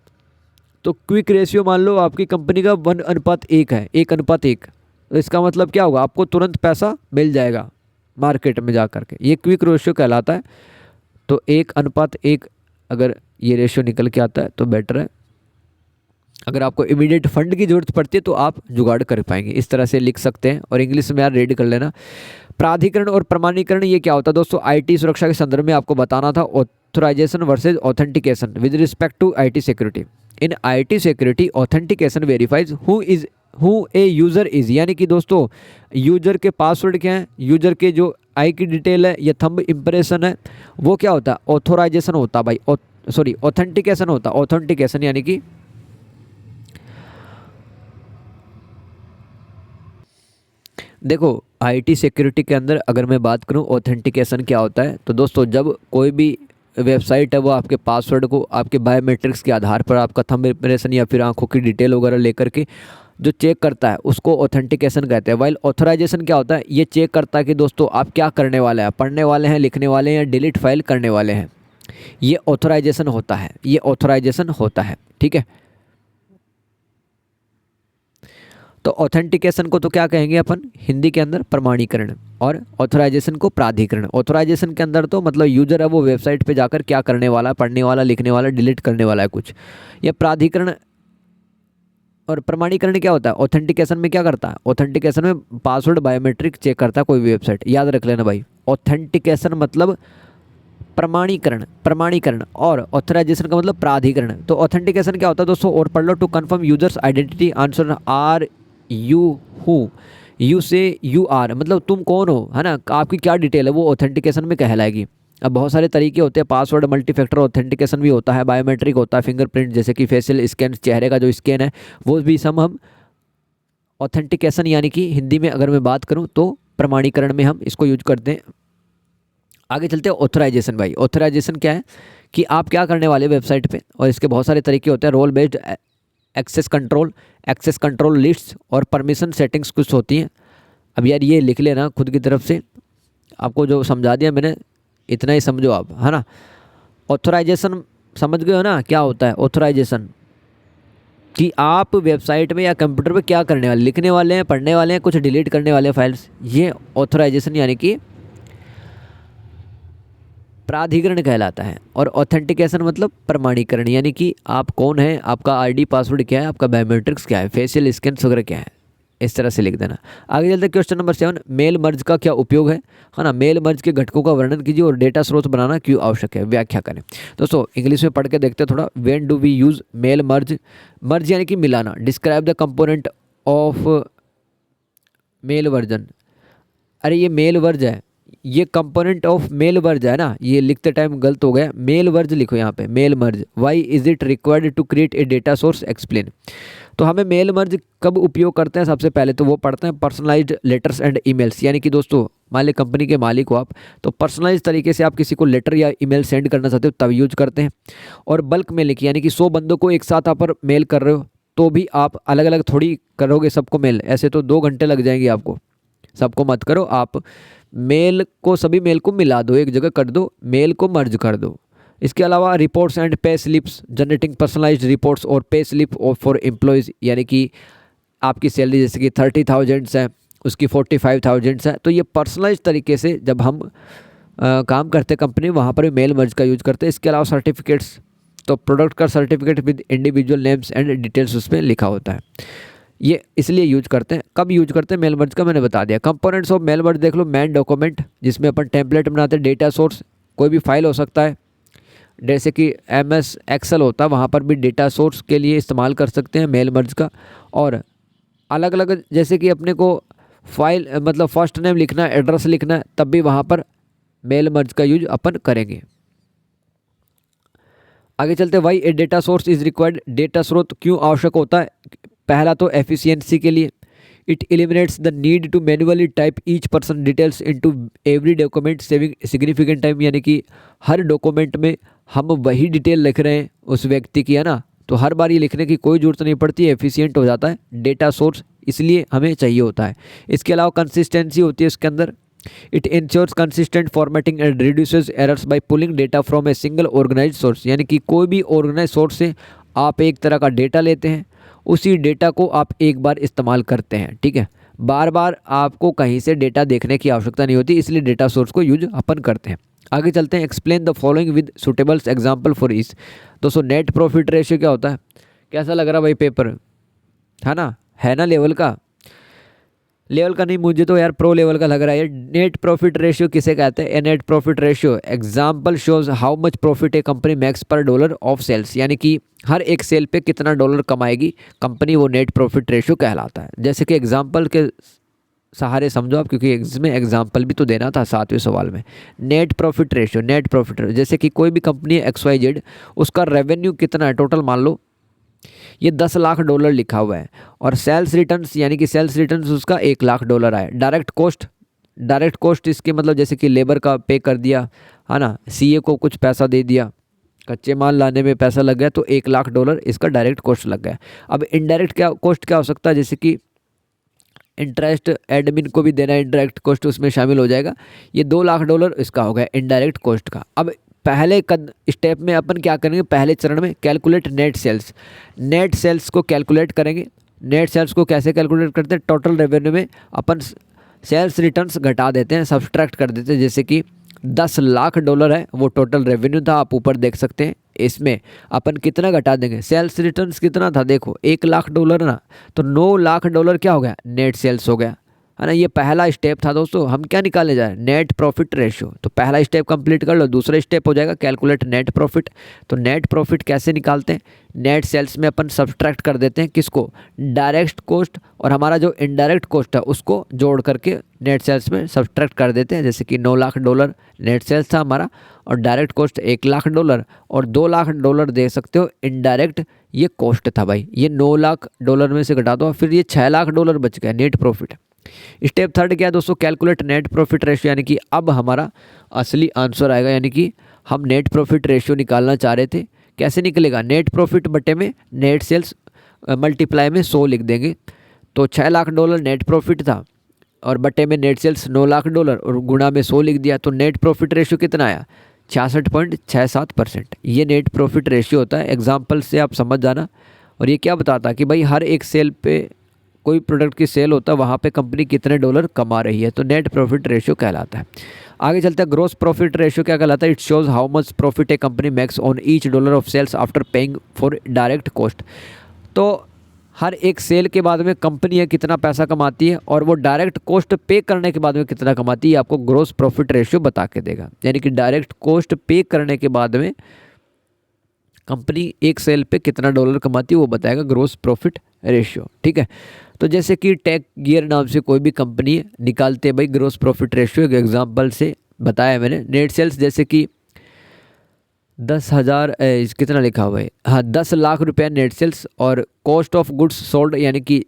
तो क्विक रेशियो मान लो आपकी कंपनी का 1:1 है, 1:1। तो इसका मतलब क्या होगा? आपको तुरंत पैसा मिल जाएगा मार्केट में जा कर के, ये क्विक रेशियो कहलाता है। तो 1:1 अगर ये रेशियो निकल के आता है तो बेटर है। अगर आपको इमीडिएट फंड की जरूरत पड़ती है तो आप जुगाड़ कर पाएंगे, इस तरह से लिख सकते हैं। और इंग्लिश में यार रेड कर लेना। प्राधिकरण और प्रमाणीकरण ये क्या होता है दोस्तों? आईटी सुरक्षा के संदर्भ में आपको बताना था। Authorisation versus authentication with respect to IT security. In IT security authentication verifies who a user is, यानी कि दोस्तों यूजर के पासवर्ड क्या है, यूजर के जो आई की डिटेल है या थंब इम्प्रेशन है, वो क्या होता है? ऑथोराइजेशन होता भाई, सॉरी ऑथेंटिकेशन होता। ऑथेंटिकेशन यानी कि देखो आईटी सिक्योरिटी के अंदर अगर मैं बात करूं ऑथेंटिकेशन क्या होता है, तो दोस्तों जब कोई भी वेबसाइट है वो आपके पासवर्ड को आपके बायोमेट्रिक्स के आधार पर आपका थंब इम्प्रेशन या फिर आंखों की डिटेल वगैरह लेकर के जो चेक करता है उसको ऑथेंटिकेशन कहते हैं। वाइल ऑथराइजेशन क्या होता है, ये चेक करता है कि दोस्तों आप क्या करने वाले हैं, पढ़ने वाले हैं, लिखने वाले हैं या डिलीट फाइल करने वाले हैं। ये ऑथराइजेशन होता है, ये ऑथराइजेशन होता है, ठीक है। तो ऑथेंटिकेशन को तो क्या कहेंगे अपन हिंदी के अंदर, प्रमाणीकरण, और ऑथराइजेशन को प्राधिकरण। ऑथराइजेशन के अंदर तो मतलब यूजर है वो वेबसाइट पे जाकर क्या करने वाला है, पढ़ने वाला, लिखने वाला, डिलीट करने वाला है कुछ। या प्राधिकरण और प्रमाणीकरण क्या होता है, ऑथेंटिकेशन में क्या करता है, ऑथेंटिकेशन में पासवर्ड बायोमेट्रिक चेक करता है कोई भी वेबसाइट, याद रख लेना भाई। ऑथेंटिकेशन मतलब प्रमाणीकरण, प्रमाणीकरण, और ऑथराइजेशन का मतलब प्राधिकरण। तो ऑथेंटिकेशन क्या होता है दोस्तों, और पढ़ लो, to confirm users identity answer are you who, you say you are मतलब तुम कौन हो, है ना, आपकी क्या डिटेल है, वो ऑथेंटिकेशन में कहलाएगी। अब बहुत सारे तरीके होते हैं, पासवर्ड मल्टी फैक्टर ऑथेंटिकेशन भी होता है, बायोमेट्रिक होता है, फिंगरप्रिंट जैसे कि फेशियल स्कैन, चेहरे का जो स्कैन है वो भी सब हम ऑथेंटिकेशन यानी कि हिंदी में अगर मैं बात करूं तो प्रमाणीकरण में हम इसको यूज करते हैं। आगे चलते हैं ऑथराइजेशन। भाई ऑथराइजेशन क्या है कि आप क्या करने वाले वेबसाइट पे, और इसके बहुत सारे तरीके होते हैं, role based access control, access control lists और परमिशन सेटिंग्स कुछ होती हैं। अब यार ये लिख लेना खुद की तरफ से, आपको जो समझा दिया मैंने इतना ही समझो आप, है ना। ऑथराइजेशन समझ गए हो ना क्या होता है ऑथराइजेशन, कि आप वेबसाइट में या कंप्यूटर पे क्या करने वाले, लिखने वाले हैं, पढ़ने वाले हैं, कुछ डिलीट करने वाले हैं फाइल्स, ये ऑथराइजेशन यानी कि प्राधिकरण कहलाता है। और ऑथेंटिकेशन मतलब प्रमाणीकरण, यानी कि आप कौन है, आपका आईडी पासवर्ड क्या है, आपका बायोमेट्रिक्स क्या है, फेशियल स्कैन वगैरह क्या है, इस तरह से लिख देना। आगे चलते क्वेश्चन नंबर 7, मेल मर्ज का क्या उपयोग है ना। मेल मर्ज के घटकों का वर्णन कीजिए और डेटा स्रोत बनाना क्यों आवश्यक है, व्याख्या करें। दोस्तों इंग्लिश में पढ़ के देखते हैं थोड़ा। When do we use mail merge, merge यानी कि मिलाना। Describe the component of mail version, अरे ये मेल वर्ज है, ये कंपोनेंट ऑफ मेल वर्ज है ना, ये लिखते टाइम गलत हो गया, मेल वर्ज लिखो यहाँ पे, mail merge. Why is it required to create a data source, explain. तो हमें मेल मर्ज कब उपयोग करते हैं, सबसे पहले तो वो पढ़ते हैं पर्सनलाइज्ड लेटर्स एंड ईमेल्स, यानी कि दोस्तों मान ली कंपनी के मालिक हो आप, तो पर्सनलाइज तरीके से आप किसी को लेटर या ईमेल सेंड करना चाहते हो तब यूज करते हैं। और बल्क में लिखिए, यानी कि 100 बंदों को एक साथ आप मेल कर रहे हो तो भी आप अलग अलग थोड़ी करोगे सबको मेल, ऐसे तो 2 घंटे लग जाएंगे आपको, सबको मत करो आप, मेल को सभी मेल को मिला दो, एक जगह कर दो, मेल को मर्ज कर दो। इसके अलावा reports and pay slips, generating personalised reports और पे स्लिप फॉर एम्प्लॉयज़, यानी कि आपकी सैलरी जैसे कि 30,000 है उसकी 45,000 है, तो ये पर्सनलाइज तरीके से जब हम काम करते कंपनी वहाँ पर भी मेल मर्ज का यूज करते हैं। इसके अलावा सर्टिफिकेट्स, तो प्रोडक्ट का certificate with individual names and details उसमें लिखा होता है, ये इसलिए यूज करते हैं। कब यूज करते हैं मेल मर्ज का मैंने बता दिया। कंपोनेंट्स ऑफ मेल मर्ज देख लो, मैन डॉक्यूमेंट जिसमें अपन टेम्पलेट बनाते हैं, डेटा सोर्स कोई भी फाइल हो सकता है, जैसे कि MS एक्सेल होता है वहाँ पर भी डेटा सोर्स के लिए इस्तेमाल कर सकते हैं मेल मर्ज का। और अलग अलग जैसे कि अपने को फाइल मतलब फर्स्ट नेम लिखना है, एड्रेस लिखना है, तब भी वहाँ पर मेल मर्ज का यूज अपन करेंगे। आगे चलते why a data source is required, data स्रोत क्यों आवश्यक होता है। पहला तो एफिशिएंसी के लिए, it eliminates the need to manually type each person details into every document, saving significant time, यानी कि हर डॉक्यूमेंट में हम वही डिटेल लिख रहे हैं उस व्यक्ति की, है ना, तो हर बार ये लिखने की कोई ज़रूरत नहीं पड़ती, एफिशिएंट हो जाता है डेटा सोर्स, इसलिए हमें चाहिए होता है। इसके अलावा कंसिस्टेंसी होती है इसके अंदर, it ensures consistent formatting and reduces errors by pulling data from a single organised source, यानी कि कोई भी ऑर्गेनाइज सोर्स से आप एक तरह का डेटा लेते हैं, उसी डेटा को आप एक बार इस्तेमाल करते हैं, ठीक है, बार बार आपको कहीं से डेटा देखने की आवश्यकता नहीं होती, इसलिए डेटा सोर्स को यूज अपन करते हैं। आगे चलते हैं, explain the following with suitables example for each. दोस्तों नेट प्रॉफिट रेशियो क्या होता है, कैसा लग रहा भाई पेपर, है ना लेवल का, लेवल का नहीं, मुझे तो यार प्रो लेवल का लग रहा है। नेट प्रॉफिट रेशियो किसे कहते हैं, net profit ratio example shows how much profit a company makes पर डॉलर ऑफ सेल्स, यानी कि हर एक सेल पे कितना डॉलर कमाएगी कंपनी, वो नेट प्रॉफिट रेशियो कहलाता है। जैसे कि एग्जाम्पल के सहारे समझो आप, क्योंकि इसमें एग्जाम्पल भी तो देना था 7वें सवाल में। Net profit ratio, net profit ratio, जैसे कि कोई भी कंपनी है XYZ, उसका रेवेन्यू कितना है टोटल, मान लो ये 10 लाख डॉलर लिखा हुआ है, और सेल्स रिटर्न्स यानी कि सेल्स रिटर्न्स उसका 1 लाख डॉलर आए, डायरेक्ट कॉस्ट डायरेक्ट कॉस्ट इसके मतलब जैसे कि लेबर का पे कर दिया है ना, सीए को कुछ पैसा दे दिया, कच्चे माल लाने में पैसा लग गया तो $1,00,000 इसका डायरेक्ट कॉस्ट लग गया। अब इनडायरेक्ट क्या कॉस्ट क्या हो सकता है, जैसे कि इंटरेस्ट एडमिन को भी देना है, इंडायरेक्ट कॉस्ट उसमें शामिल हो जाएगा। ये $2,00,000 इसका हो गया इंडायरेक्ट कॉस्ट का। अब पहले स्टेप में अपन क्या करेंगे, पहले चरण में calculate net sales. Net sales को कैलकुलेट करेंगे। नेट सेल्स को कैसे कैलकुलेट करते हैं, टोटल रेवेन्यू में अपन सेल्स रिटर्न्स घटा देते हैं, सब्सट्रैक्ट कर देते हैं। जैसे कि $10,00,000 है वो टोटल रेवेन्यू था, आप ऊपर देख सकते हैं। इसमें अपन कितना घटा देंगे, सेल्स रिटर्न्स कितना था देखो $1,00,000 ना, तो $9,00,000 क्या हो गया, नेट सेल्स हो गया, है ना। ये पहला स्टेप था दोस्तों। हम क्या निकालने जा रहे हैं, नेट प्रॉफिट रेशियो। तो पहला स्टेप कंप्लीट कर लो, दूसरा स्टेप हो जाएगा कैलकुलेट नेट प्रॉफिट। तो नेट प्रॉफिट कैसे निकालते हैं, नेट सेल्स में अपन सब्सट्रैक्ट कर देते हैं किसको, डायरेक्ट कॉस्ट, और हमारा जो इनडायरेक्ट कॉस्ट है उसको जोड़ करके नेट सेल्स में सब्सट्रैक्ट कर देते हैं। जैसे कि $9,00,000 नेट सेल्स था हमारा, और डायरेक्ट कॉस्ट $1,00,000, और $2,00,000 दे सकते हो इनडायरेक्ट ये कॉस्ट था भाई। ये $9,00,000 में से घटा दो, फिर ये $6,00,000 बच गया नेट प्रॉफिट। स्टेप थर्ड क्या है दोस्तों, कैलकुलेट नेट प्रॉफिट रेशियो, यानी कि अब हमारा असली आंसर आएगा। यानी कि हम नेट प्रॉफिट रेशियो निकालना चाह रहे थे, कैसे निकलेगा, नेट प्रॉफिट बटे में नेट सेल्स मल्टीप्लाई में 100 लिख देंगे। तो $6,00,000 नेट प्रॉफिट था, और बटे में नेट सेल्स $9,00,000, और गुणा में 100 लिख दिया। तो नेट प्रॉफिट रेशियो कितना आया, 66.67%। ये नेट प्रॉफिट रेशियो होता है। एग्जाम्पल से आप समझ जाना। और ये क्या बताता है कि भाई हर एक सेल पे, कोई प्रोडक्ट की सेल होता है वहाँ पे कंपनी कितने डॉलर कमा रही है, तो नेट प्रॉफिट रेशियो कहलाता है। आगे चलते हैं, ग्रोस प्रॉफिट रेशियो क्या कहलाता है, it shows how much profit a company makes on each $1 of sales after paying for direct cost. तो हर एक सेल के बाद में कंपनी है कितना पैसा कमाती है, और वो डायरेक्ट कॉस्ट पे करने के बाद में कितना कमाती है, आपको ग्रोस प्रॉफिट रेशियो बता के देगा। यानी कि डायरेक्ट कॉस्ट पे करने के बाद में कंपनी एक सेल पे कितना डॉलर कमाती है वो बताएगा ग्रोस प्रॉफिट रेशियो। ठीक है, तो जैसे कि टेक गियर नाम से कोई भी कंपनी है, निकालते हैं भाई ग्रोस प्रॉफिट रेशियो। एक एग्जांपल से बताया मैंने, नेट सेल्स जैसे कि 10,000 कितना लिखा हुआ है, हाँ ₹10,00,000 नेट सेल्स, और कॉस्ट ऑफ गुड्स सोल्ड यानी कि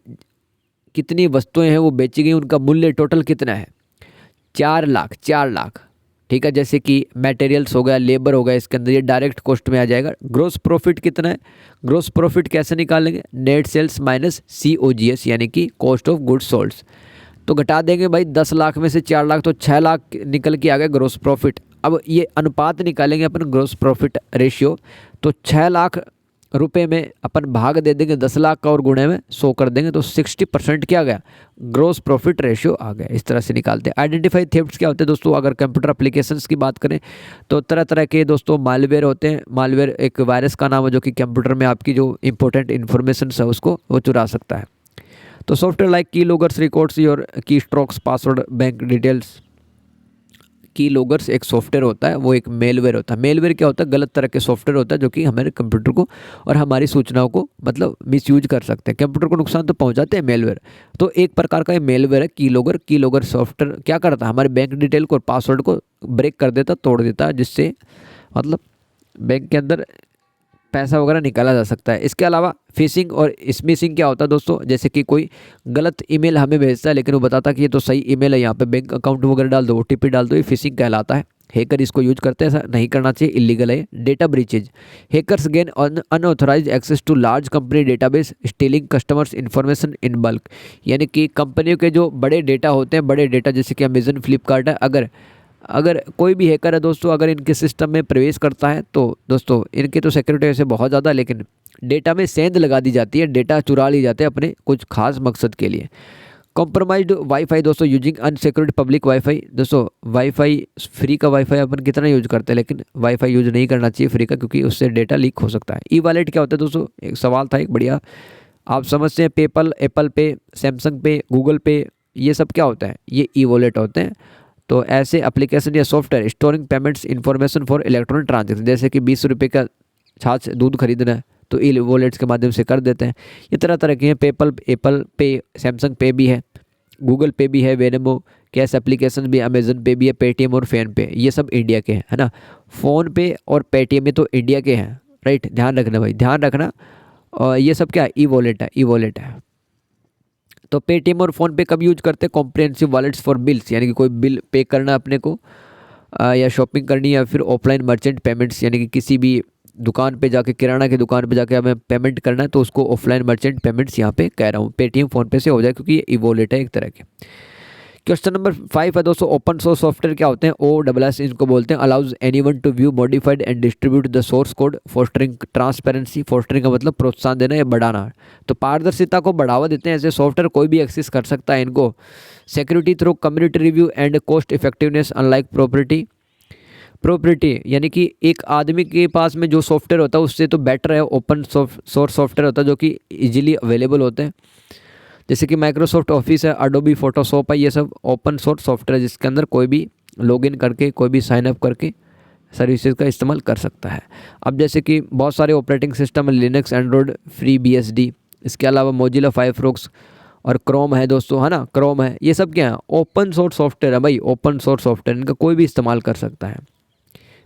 कितनी वस्तुएं हैं वो बेची गई, उनका मूल्य टोटल कितना है, 4,00,000। ठीक है, जैसे कि मटेरियल्स हो गया, लेबर हो गया, इसके अंदर ये डायरेक्ट कॉस्ट में आ जाएगा। ग्रोस प्रॉफिट कितना है, ग्रोस प्रॉफिट कैसे निकालेंगे, नेट सेल्स माइनस COGS यानी कि कॉस्ट ऑफ गुड्स सोल्ड। तो घटा देंगे भाई 10,00,000 में से 4,00,000, तो 6,00,000 निकल के आ गया ग्रोस प्रॉफिट। अब ये अनुपात निकालेंगे अपन ग्रोस प्रॉफिट रेशियो। तो ₹6,00,000 में अपन भाग दे देंगे 10,00,000 का, और गुणे में 100 कर देंगे, तो 60% क्या आ गया, ग्रोस प्रॉफिट रेशियो आ गया। इस तरह से निकालते हैं। आइडेंटिफाई थेफ्ट्स क्या होते हैं दोस्तों, अगर कंप्यूटर एप्लीकेशंस की बात करें तो तरह तरह के दोस्तों मालवेयर होते हैं। मालवेयर एक वायरस का नाम है जो कि कंप्यूटर में आपकी जो इंपॉर्टेंट इन्फॉर्मेशन है उसको वो चुरा सकता है। तो सॉफ्टवेयर लाइक की लॉगर्स रिकॉर्ड्स योर की स्ट्रोक्स, पासवर्ड, बैंक डिटेल्स। की लॉगर्स एक सॉफ्टवेयर होता है, वो एक मेलवेयर होता है। मेलवेयर क्या होता है, गलत तरह के सॉफ्टवेयर होता है जो कि हमारे कंप्यूटर को और हमारी सूचनाओं को मतलब मिसयूज कर सकते हैं, कंप्यूटर को नुकसान तो पहुंचाते हैं मेलवेयर। तो एक प्रकार का ये मेलवेयर है की लॉगर। की लॉगर सॉफ्टवेयर क्या करता है, हमारे बैंक डिटेल को और पासवर्ड को ब्रेक कर देता, तोड़ देता है, जिससे मतलब बैंक के अंदर पैसा वगैरह निकाला जा सकता है। इसके अलावा फिशिंग और स्मिशिंग क्या होता है दोस्तों, जैसे कि कोई गलत ईमेल हमें भेजता है लेकिन वो बताता है कि ये तो सही ईमेल है, यहाँ पे बैंक अकाउंट वगैरह डाल दो, OTP डाल दो, ये फिशिंग कहलाता है। हैकर इसको यूज करते हैं, ऐसा नहीं करना चाहिए, इलीगल है। Data breaches, hackers gain unauthorised access to large company database, stealing customers information in bulk. यानी कि कंपनियों के जो बड़े डेटा होते हैं, बड़े डेटा जैसे कि अमेजन, फ्लिपकार्ट है, अगर कोई भी हैकर है दोस्तों अगर इनके सिस्टम में प्रवेश करता है तो दोस्तों इनके तो सिक्योरिटी वैसे बहुत ज़्यादा, लेकिन डेटा में सेंध लगा दी जाती है, डेटा चुरा ली जाते हैं अपने कुछ खास मकसद के लिए। कॉम्प्रोमाइज्ड वाईफाई दोस्तों, यूजिंग अनसिक्योर्ड पब्लिक वाईफाई। दोस्तों वाईफाई, फ्री का वाईफाई अपन कितना यूज करते हैं, लेकिन वाईफाई यूज नहीं करना चाहिए फ्री का, क्योंकि उससे डेटा लीक हो सकता है। ई वॉलेट क्या होता है दोस्तों, एक सवाल था एक बढ़िया, आप समझते हैं पेपल, एप्पल पे, सैमसंग पे, गूगल पे, ये सब क्या होता है, ये ई वॉलेट होते हैं। तो ऐसे एप्लीकेशन या software storing payments information for electronic transaction, जैसे कि ₹20 का छाछ दूध खरीदना है तो ई वॉलेट्स के माध्यम से कर देते हैं। ये तरह तरह के हैं, पेपल, एप्पल पे, सैमसंग पे भी है, गूगल पे भी है, वेनमो कैश एप्लीकेशन भी, अमेजन पे भी है, पेटीएम और फ़ोन पे, ये सब इंडिया के हैं, है ना। फ़ोन पे और पेटीएम ये तो इंडिया के हैं, राइट, ध्यान रखना भाई, ध्यान रखना। और ये सब क्या है, ई वॉलेट है, ई वॉलेट है। तो पेटीएम और फ़ोनपे कब यूज करते हैं? कॉम्प्रिहेंसिव वॉलेट्स फॉर बिल्स, यानी कि कोई बिल पे करना है अपने को या शॉपिंग करनी है, या फिर ऑफलाइन मर्चेंट पेमेंट्स, यानी कि किसी भी दुकान पे जाके, किराना की दुकान पे जाके हमें पेमेंट करना है, तो उसको ऑफलाइन मर्चेंट पेमेंट्स यहाँ पे कह रहा हूँ पेटीएम फ़ोनपे से हो जाए, क्योंकि ये ई-वॉलेट है एक तरह के। क्वेश्चन नंबर 5 है दोस्तों, ओपन सोर्स सॉफ्टवेयर क्या होते हैं? OSS इनको बोलते हैं। Allows anyone to view, modified and distribute the source code, fostering transparency. Fostering का मतलब प्रोत्साहन देना या बढ़ाना, तो पारदर्शिता को बढ़ावा देते हैं। ऐसे सॉफ्टवेयर कोई भी एक्सेस कर सकता है इनको। Security through community review and cost effectiveness unlike property, यानी कि एक आदमी के पास में जो सॉफ्टवेयर होता है उससे तो बेटर है ओपन सोर्स सॉफ्टवेयर होता है, जो कि इजीली अवेलेबल होते हैं। जैसे कि माइक्रोसॉफ्ट ऑफिस है, अडोबी फोटोशॉप है, ये सब ओपन सोर्स सॉफ्टवेयर है, जिसके अंदर कोई भी लॉगिन करके, कोई भी साइन अप करके सर्विसेज का इस्तेमाल कर सकता है। अब जैसे कि बहुत सारे ऑपरेटिंग सिस्टम है, लिनक्स, एंड्रॉयड, फ्री BSD, इसके अलावा मोजिला फायरफॉक्स और क्रोम है दोस्तों, है ना, क्रोम है। ये सब क्या है? ओपन सोर्स सॉफ्टवेयर है भाई, ओपन सोर्स सॉफ्टवेयर, इनका कोई भी इस्तेमाल कर सकता है।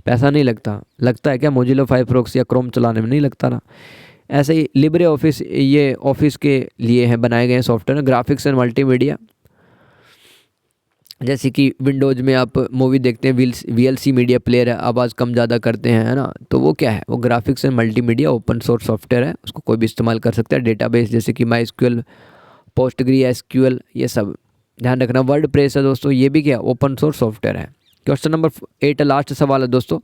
पैसा नहीं लगता है क्या मोजिला फायरफॉक्स या क्रोम चलाने में? नहीं लगता ना। ऐसे ही लिब्रे ऑफिस, ये ऑफिस के लिए हैं बनाए गए सॉफ्टवेयर। ग्राफिक्स एंड मल्टीमीडिया, जैसे कि विंडोज़ में आप मूवी देखते हैं, VLC मीडिया प्लेयर है, आवाज़ कम ज़्यादा करते हैं, है ना, तो वो क्या है? वो graphics and multimedia open source software है, उसको कोई भी इस्तेमाल कर सकता है। डेटाबेस जैसे कि MySQL, PostgreSQL, ये सब ध्यान रखना। वर्ड प्रेस है दोस्तों, ये भी क्या? ओपन सोर्स सॉफ्टवेयर है। क्वेश्चन नंबर 8 लास्ट सवाल है दोस्तों,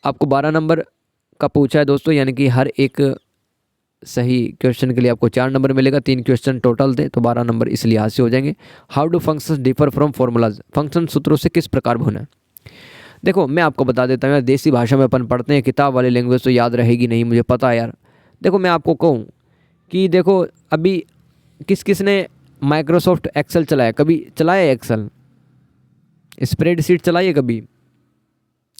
आपको 12 नंबर का पूछा है दोस्तों, यानी कि हर एक सही क्वेश्चन के लिए आपको 4 नंबर मिलेगा। 3 क्वेश्चन टोटल थे तो 12 नंबर इस लिहाज से हो जाएंगे। How do functions differ from formulas, function सूत्रों से किस प्रकार भिन्न है? देखो मैं आपको बता देता हूँ यार, देसी भाषा में अपन पढ़ते हैं, किताब वाली लैंग्वेज तो याद रहेगी नहीं, मुझे पता है यार। देखो मैं आपको कहूँ कि देखो अभी किस किस ने माइक्रोसॉफ्ट एक्सेल चलाया? कभी चलाया एक्सेल? स्प्रेडशीट चलाइए कभी?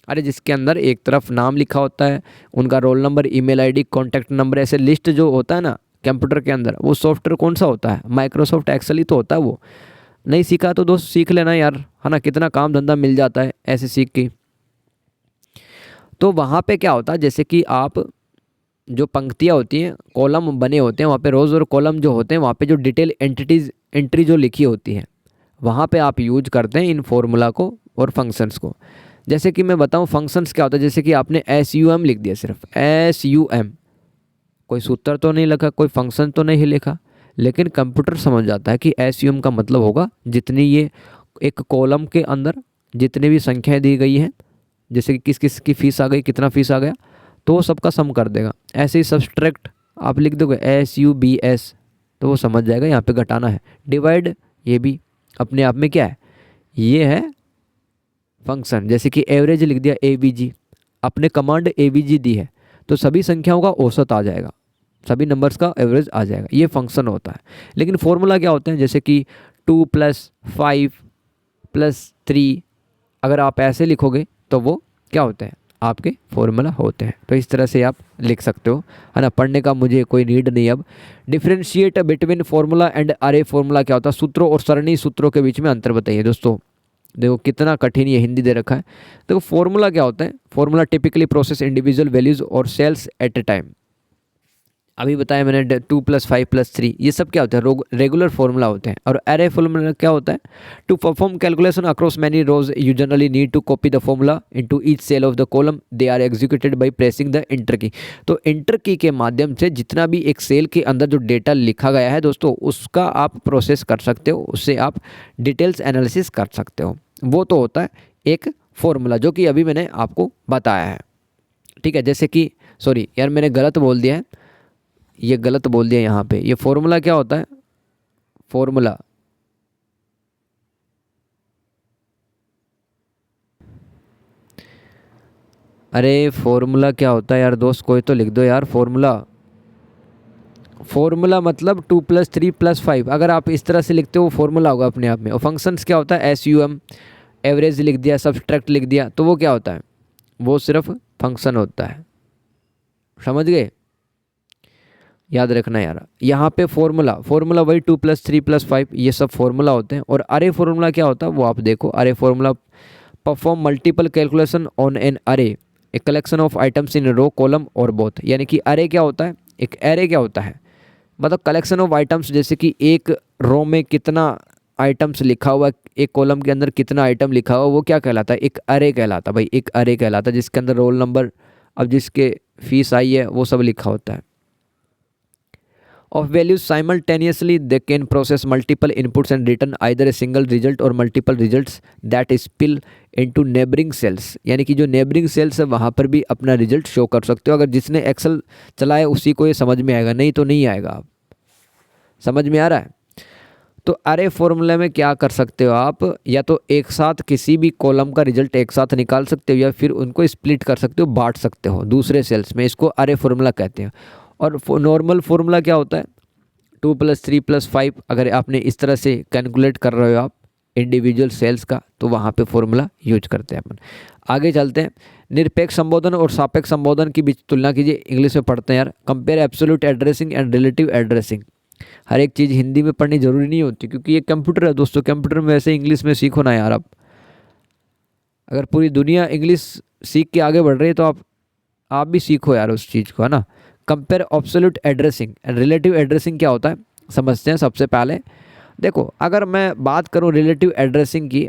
अरे जिसके अंदर एक तरफ नाम लिखा होता है, उनका roll number, email ID, contact number, ऐसे लिस्ट जो होता है ना कंप्यूटर के अंदर, वो सॉफ्टवेयर कौन सा होता है? माइक्रोसॉफ्ट एक्सेल ही तो होता है वो। नहीं सीखा तो दोस्त सीख लेना यार, है ना, कितना काम धंधा मिल जाता है ऐसे सीख के। तो वहाँ पे क्या होता है, जैसे कि आप जो पंक्तियाँ होती हैं, कॉलम बने होते हैं वहाँ पे, रोज़ और कॉलम जो होते हैं वहाँ पे जो डिटेल एंट्री जो लिखी होती है, वहाँ पे आप यूज करते हैं इन फॉर्मूला को और फंक्शंस को। जैसे कि मैं बताऊँ फंक्शंस क्या होता है, जैसे कि आपने SUM लिख दिया, सिर्फ SUM, कोई सूत्र तो नहीं लिखा, कोई फंक्शन तो नहीं लिखा, लेकिन कंप्यूटर समझ जाता है कि SUM का मतलब होगा जितनी ये एक कॉलम के अंदर जितनी भी संख्याएं दी गई हैं, जैसे कि किस किस की फ़ीस आ गई, कितना फ़ीस आ गया, तो वो सबका सम कर देगा। ऐसे ही सब्सट्रैक्ट आप लिख दोगे SUBS, तो वो समझ जाएगा यहाँ पे घटाना है। डिवाइड, ये भी अपने आप में क्या है? ये है फंक्शन। जैसे कि एवरेज लिख दिया AVG, अपने कमांड AVG दी है तो सभी संख्याओं का औसत आ जाएगा, सभी नंबर्स का एवरेज आ जाएगा, ये फंक्शन होता है। लेकिन फॉर्मूला क्या होते हैं? जैसे कि 2 + 5 + 3, अगर आप ऐसे लिखोगे तो वो क्या होते हैं? आपके फॉर्मूला होते हैं। तो इस तरह से आप लिख सकते हो, है ना, पढ़ने का मुझे कोई नीड नहीं। अब डिफ्रेंशिएट बिटवीन फॉर्मूला एंड अरे फॉर्मूला क्या होता है? सूत्रों और सरणी सूत्रों के बीच में अंतर बताइए दोस्तों। देखो कितना कठिन ये हिंदी दे रखा है। देखो फॉर्मूला क्या होता है? Formula typically process individual values और सेल्स एट ए टाइम। अभी बताया मैंने 2 + 5 + 3, ये सब क्या होता है? रेगुलर फॉर्मूला होते हैं। और अरे फॉर्मूला क्या होता है? To perform calculation across many rows you generally need to copy the formula into each cell of the column, they are executed by pressing the enter key. तो इंटर की के माध्यम से जितना भी एक सेल के अंदर जो डेटा लिखा गया है दोस्तों, उसका आप प्रोसेस कर सकते हो, उससे आप डिटेल्स एनालिसिस कर सकते हो। वो तो होता है एक फॉर्मूला, जो कि अभी मैंने आपको बताया है। ठीक है, जैसे कि सॉरी यार मैंने गलत बोल दिया है, ये गलत बोल दिया यहाँ पे। ये फॉर्मूला क्या होता है? फॉर्मूला अरे फॉर्मूला क्या होता है यार दोस्त, कोई तो लिख दो यार फॉर्मूला। फॉर्मूला मतलब 2 + 3 + 5, अगर आप इस तरह से लिखते हो फॉर्मूला होगा अपने आप में। और फंक्शंस क्या होता है? SUM, एवरेज लिख दिया, सब्सट्रैक्ट लिख दिया, तो वो क्या होता है? वो सिर्फ फंक्शन होता है। समझ गए? याद रखना यार, यहाँ पे फॉर्मूला वही 2 + 3 + 5, ये सब फॉर्मूला होते हैं। और अरे फॉर्मूला क्या होता है वो आप देखो। Array formula perform multiple calculation on an array, a collection of items in row column और बोथ। यानी कि अरे क्या होता है? एक अरे क्या होता है? मतलब कलेक्शन ऑफ आइटम्स, जैसे कि एक रो में कितना आइटम्स लिखा हुआ, एक कॉलम के अंदर कितना आइटम लिखा हुआ, वो क्या कहलाता है? एक अरे कहलाता है भाई, एक अरे कहलाता है, जिसके अंदर रोल नंबर, अब जिसके फीस आई है वो सब लिखा होता है। Of values simultaneously, they can process multiple inputs and return either a single result or multiple results that spill into neighboring cells। यानी कि जो neighboring cells है वहाँ पर भी अपना रिजल्ट शो कर सकते हो। अगर जिसने एक्सेल चलाया उसी को ये समझ में आएगा, नहीं तो नहीं आएगा। आप समझ में आ रहा है? तो अरे फॉर्मूले में क्या कर सकते हो आप, या तो एक साथ किसी भी कॉलम का रिजल्ट एक साथ निकाल सकते हो, या फिर उनको स्प्लिट कर सकते हो, बांट सकते हो दूसरे सेल्स में। इसको अरे फॉर्मूला कहते हैं। और नॉर्मल फॉर्मूला क्या होता है? 2+3+5। अगर आपने इस तरह से कैलकुलेट कर रहे हो आप इंडिविजुअल सेल्स का, तो वहाँ पे फॉर्मूला यूज करते हैं अपन। आगे चलते हैं। निरपेक्ष संबोधन और सापेक्ष संबोधन की बीच तुलना कीजिए। इंग्लिश में पढ़ते हैं यार। Compare absolute addressing and relative addressing. हर एक चीज़ हिंदी में पढ़नी जरूरी नहीं होती, क्योंकि ये कंप्यूटर है दोस्तों। कंप्यूटर में वैसे इंग्लिश में सीखो ना यार। आप अगर पूरी दुनिया इंग्लिश सीख के आगे बढ़ रही है तो आप भी सीखो यार उस चीज़ को, है ना। Compare absolute addressing and relative addressing क्या होता है, समझते हैं। सबसे पहले देखो, अगर मैं बात करूं रिलेटिव एड्रेसिंग की,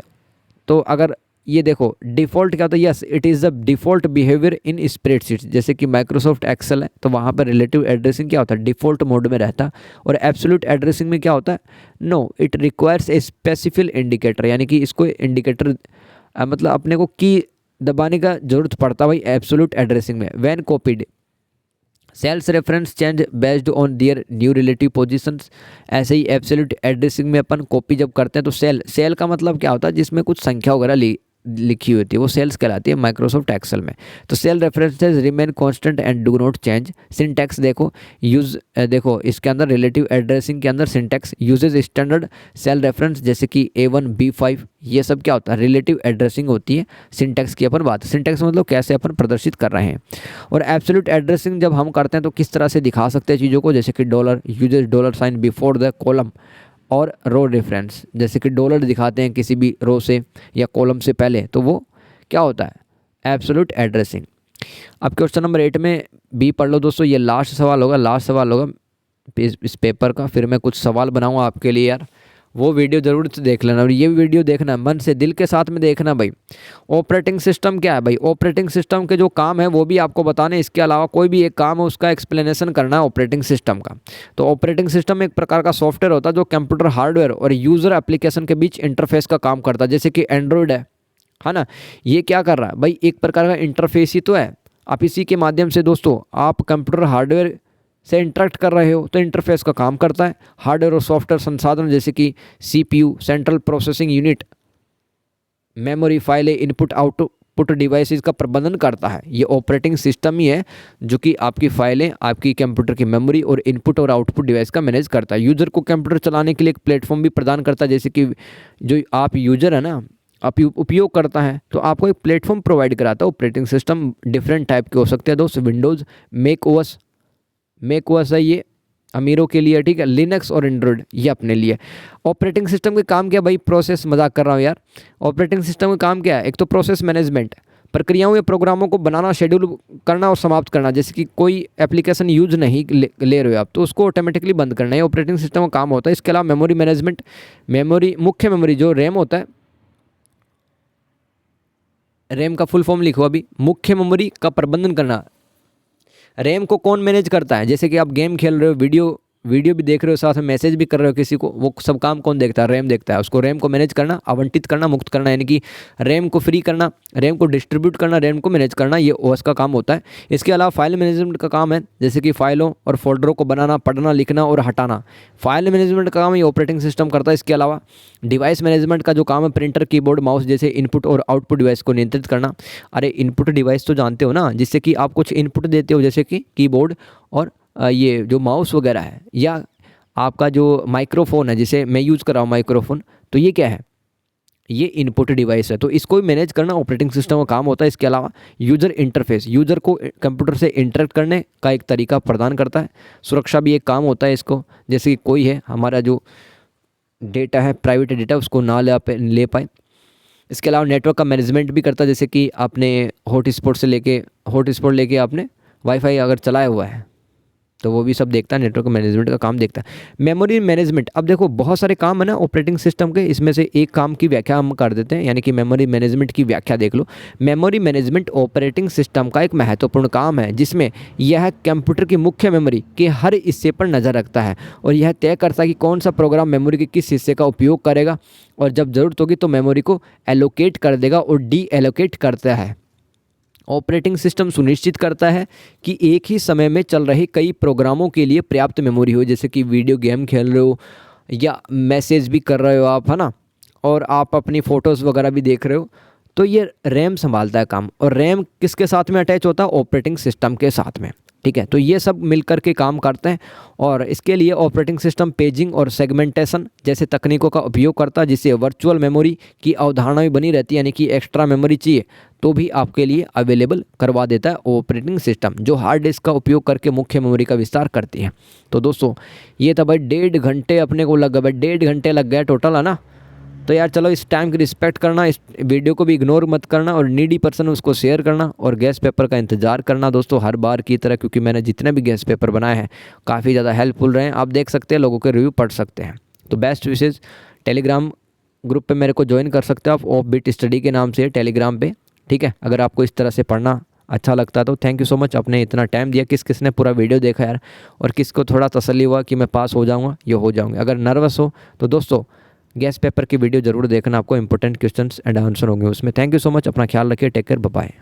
तो अगर ये देखो डिफ़ॉल्ट क्या होता है, yes it is the default behaviour in spreadsheet. जैसे कि माइक्रोसॉफ्ट एक्सेल है तो वहाँ पर रिलेटिव एड्रेसिंग क्या होता है, डिफ़ॉल्ट मोड में रहता है। और एब्सोल्यूट एड्रेसिंग में क्या होता है, no it requires a specific indicator. यानी कि इसको इंडिकेटर मतलब अपने को की दबाने का जरूरत पड़ता है भाई एब्सोल्यूट एड्रेसिंग में। When copied cells reference change based on their new relative positions. ऐसे ही एब्सोल्यूट एड्रेसिंग में अपन कॉपी जब करते हैं तो सेल का मतलब क्या होता है, जिसमें कुछ संख्या वगैरह लिखी होती है, वो सेल्स कहलाती है माइक्रोसॉफ्ट एक्सेल में। तो cell references remain constant and do not change. Syntax देखो देखो इसके अंदर रिलेटिव एड्रेसिंग के अंदर syntax uses standard cell reference, जैसे कि A1 B5, ये सब क्या होता है, रिलेटिव एड्रेसिंग होती है। सिंटैक्स की अपन बात, सिंटैक्स मतलब कैसे अपन प्रदर्शित कर रहे हैं। और एब्सोल्यूट एड्रेसिंग जब हम करते हैं तो किस तरह से दिखा सकते हैं चीज़ों को, जैसे कि dollar uses dollar sign before the column और रो रेफरेंस। जैसे कि डॉलर दिखाते हैं किसी भी रो से या कॉलम से पहले, तो वो क्या होता है, एब्सोल्यूट एड्रेसिंग। अब क्वेश्चन नंबर 8 में बी पढ़ लो दोस्तों। ये लास्ट सवाल होगा इस पेपर का। फिर मैं कुछ सवाल बनाऊंगा आपके लिए यार, वो वीडियो ज़रूर से देख लेना। और ये वीडियो देखना मन से, दिल के साथ में देखना भाई। ऑपरेटिंग सिस्टम क्या है भाई, ऑपरेटिंग सिस्टम के जो काम है वो भी आपको बताने। इसके अलावा कोई भी एक काम है उसका एक्सप्लेनेशन करना है ऑपरेटिंग सिस्टम का। तो ऑपरेटिंग सिस्टम एक प्रकार का सॉफ्टवेयर होता है जो कंप्यूटर हार्डवेयर और यूज़र एप्लीकेशन के बीच इंटरफेस का काम करता है। जैसे कि एंड्रॉयड है ना, ये क्या कर रहा है भाई, एक प्रकार का इंटरफेस ही तो है। आप इसी के माध्यम से दोस्तों आप कंप्यूटर हार्डवेयर से इंटरेक्ट कर रहे हो, तो इंटरफेस का काम करता है। हार्डवेयर और सॉफ्टवेयर संसाधन जैसे कि CPU central processing unit, memory, फाइलें, इनपुट आउटपुट डिवाइसेस का प्रबंधन करता है। ये ऑपरेटिंग सिस्टम ही है जो कि आपकी फाइलें, आपकी कंप्यूटर की मेमोरी और इनपुट और आउटपुट डिवाइस का मैनेज करता है। यूज़र को कंप्यूटर चलाने के लिए एक प्लेटफॉर्म भी प्रदान करता है। जैसे कि जो आप यूज़र है ना, आप उपयोग करता है तो आपको एक प्लेटफॉर्म प्रोवाइड कराता है। ऑपरेटिंग सिस्टम डिफरेंट टाइप के हो सकते हैं दोस्त। विंडोज़, मैक ओएस है ये अमीरों के लिए, ठीक है। लिनक्स और एंड्रॉयड ये अपने लिए। ऑपरेटिंग सिस्टम के काम क्या भाई, प्रोसेस, मजाक कर रहा हूँ यार। ऑपरेटिंग सिस्टम का काम क्या है, एक तो प्रोसेस मैनेजमेंट, प्रक्रियाओं या प्रोग्रामों को बनाना, शेड्यूल करना और समाप्त करना। जैसे कि कोई एप्लीकेशन यूज नहीं ले रहे हो आप, तो उसको ऑटोमेटिकली बंद करना, ये ऑपरेटिंग सिस्टम का काम होता है। इसके अलावा मेमोरी मैनेजमेंट, मुख्य मेमोरी जो रैम होता है, रैम का फुल फॉर्म लिखो अभी, मुख्य मेमोरी का प्रबंधन करना। रैम को कौन मैनेज करता है, जैसे कि आप गेम खेल रहे हो, वीडियो भी देख रहे हो, साथ में मैसेज भी कर रहे हो किसी को, वो सब काम कौन देखता है, रैम देखता है। उसको रैम को मैनेज करना, आवंटित करना, मुक्त करना, यानी कि रैम को फ्री करना, रैम को डिस्ट्रीब्यूट करना, रैम को मैनेज करना, ये ओएस का काम होता है। इसके अलावा फाइल मैनेजमेंट का काम है, जैसे कि फाइलों और फोल्डरों को बनाना, पढ़ना, लिखना और हटाना। फाइल मैनेजमेंट का काम ये ऑपरेटिंग सिस्टम करता है। इसके अलावा डिवाइस मैनेजमेंट का जो काम है, प्रिंटर, कीबोर्ड, माउस जैसे इनपुट और आउटपुट डिवाइस को नियंत्रित करना। अरे इनपुट डिवाइस तो जानते हो ना, जिससे कि आप कुछ इनपुट देते हो, जैसे कि कीबोर्ड और ये जो माउस वगैरह है, या आपका जो माइक्रोफोन है, जिसे मैं यूज़ कर रहा हूँ माइक्रोफोन, तो ये क्या है, ये इनपुट डिवाइस है। तो इसको भी मैनेज करना ऑपरेटिंग सिस्टम का काम होता है। इसके अलावा यूज़र इंटरफेस, यूज़र को कंप्यूटर से इंटरेक्ट करने का एक तरीका प्रदान करता है। सुरक्षा भी एक काम होता है इसको, जैसे कि कोई है हमारा जो डेटा है, प्राइवेट डेटा, उसको ना ले पाए। इसके अलावा नेटवर्क का मैनेजमेंट भी करता है, जैसे कि आपने हॉटस्पॉट लेके आपने वाईफाई अगर चलाया हुआ है, तो वो भी सब देखता है, नेटवर्क मैनेजमेंट का काम देखता है। मेमोरी मैनेजमेंट, अब देखो बहुत सारे काम है ना ऑपरेटिंग सिस्टम के, इसमें से एक काम की व्याख्या हम कर देते हैं, यानी कि मेमोरी मैनेजमेंट की व्याख्या देख लो। मेमोरी मैनेजमेंट ऑपरेटिंग सिस्टम का एक महत्वपूर्ण काम है जिसमें यह कंप्यूटर की मुख्य मेमोरी के हर हिस्से पर नज़र रखता है और यह तय करता है कि कौन सा प्रोग्राम मेमोरी के किस हिस्से का उपयोग करेगा, और जब ज़रूरत होगी तो मेमोरी को एलोकेट कर देगा और डी एलोकेट करता है। ऑपरेटिंग सिस्टम सुनिश्चित करता है कि एक ही समय में चल रहे कई प्रोग्रामों के लिए पर्याप्त मेमोरी हो, जैसे कि वीडियो गेम खेल रहे हो या मैसेज भी कर रहे हो आप, है ना, और आप अपनी फ़ोटोज़ वगैरह भी देख रहे हो, तो ये रैम संभालता है काम। और रैम किसके साथ में अटैच होता है? ऑपरेटिंग सिस्टम के साथ में, ठीक है। तो ये सब मिल कर के काम करते हैं और इसके लिए ऑपरेटिंग सिस्टम पेजिंग और सेगमेंटेशन जैसे तकनीकों का उपयोग करता है, जिससे वर्चुअल मेमोरी की अवधारणा भी बनी रहती है, यानी कि एक्स्ट्रा मेमोरी चाहिए तो भी आपके लिए अवेलेबल करवा देता है ऑपरेटिंग सिस्टम, जो हार्ड डिस्क का उपयोग करके मुख्य मेमोरी का विस्तार करती है। तो दोस्तों ये था भाई 1.5 घंटे अपने को लग गए भाई, 1.5 घंटे लग गया टोटल, है ना। तो यार चलो इस टाइम की रिस्पेक्ट करना, इस वीडियो को भी इग्नोर मत करना और नीडी पर्सन उसको शेयर करना और गैस पेपर का इंतज़ार करना दोस्तों हर बार की तरह, क्योंकि मैंने जितने भी गैस पेपर बनाए हैं काफ़ी ज़्यादा हेल्पफुल रहे हैं। आप देख सकते हैं, लोगों के रिव्यू पढ़ सकते हैं। तो बेस्ट विशेज़, टेलीग्राम ग्रुप पे मेरे को ज्वाइन कर सकते हो आप, ऑफ बीट स्टडी के नाम से टेलीग्राम पे, ठीक है। अगर आपको इस तरह से पढ़ना अच्छा लगता है तो थैंक यू सो मच, आपने इतना टाइम दिया। किस किस ने पूरा वीडियो देखा यार, और किसको थोड़ा तसल्ली हुआ कि मैं पास हो जाऊँगा या हो जाऊँगा। अगर नर्वस हो तो दोस्तों गैस पेपर की वीडियो ज़रूर देखना, आपको इंपॉर्टेंट क्वेश्चंस एंड आंसर होंगे उसमें। थैंक यू सो मच, अपना ख्याल रखिए, टेक केयर, बाय बाय।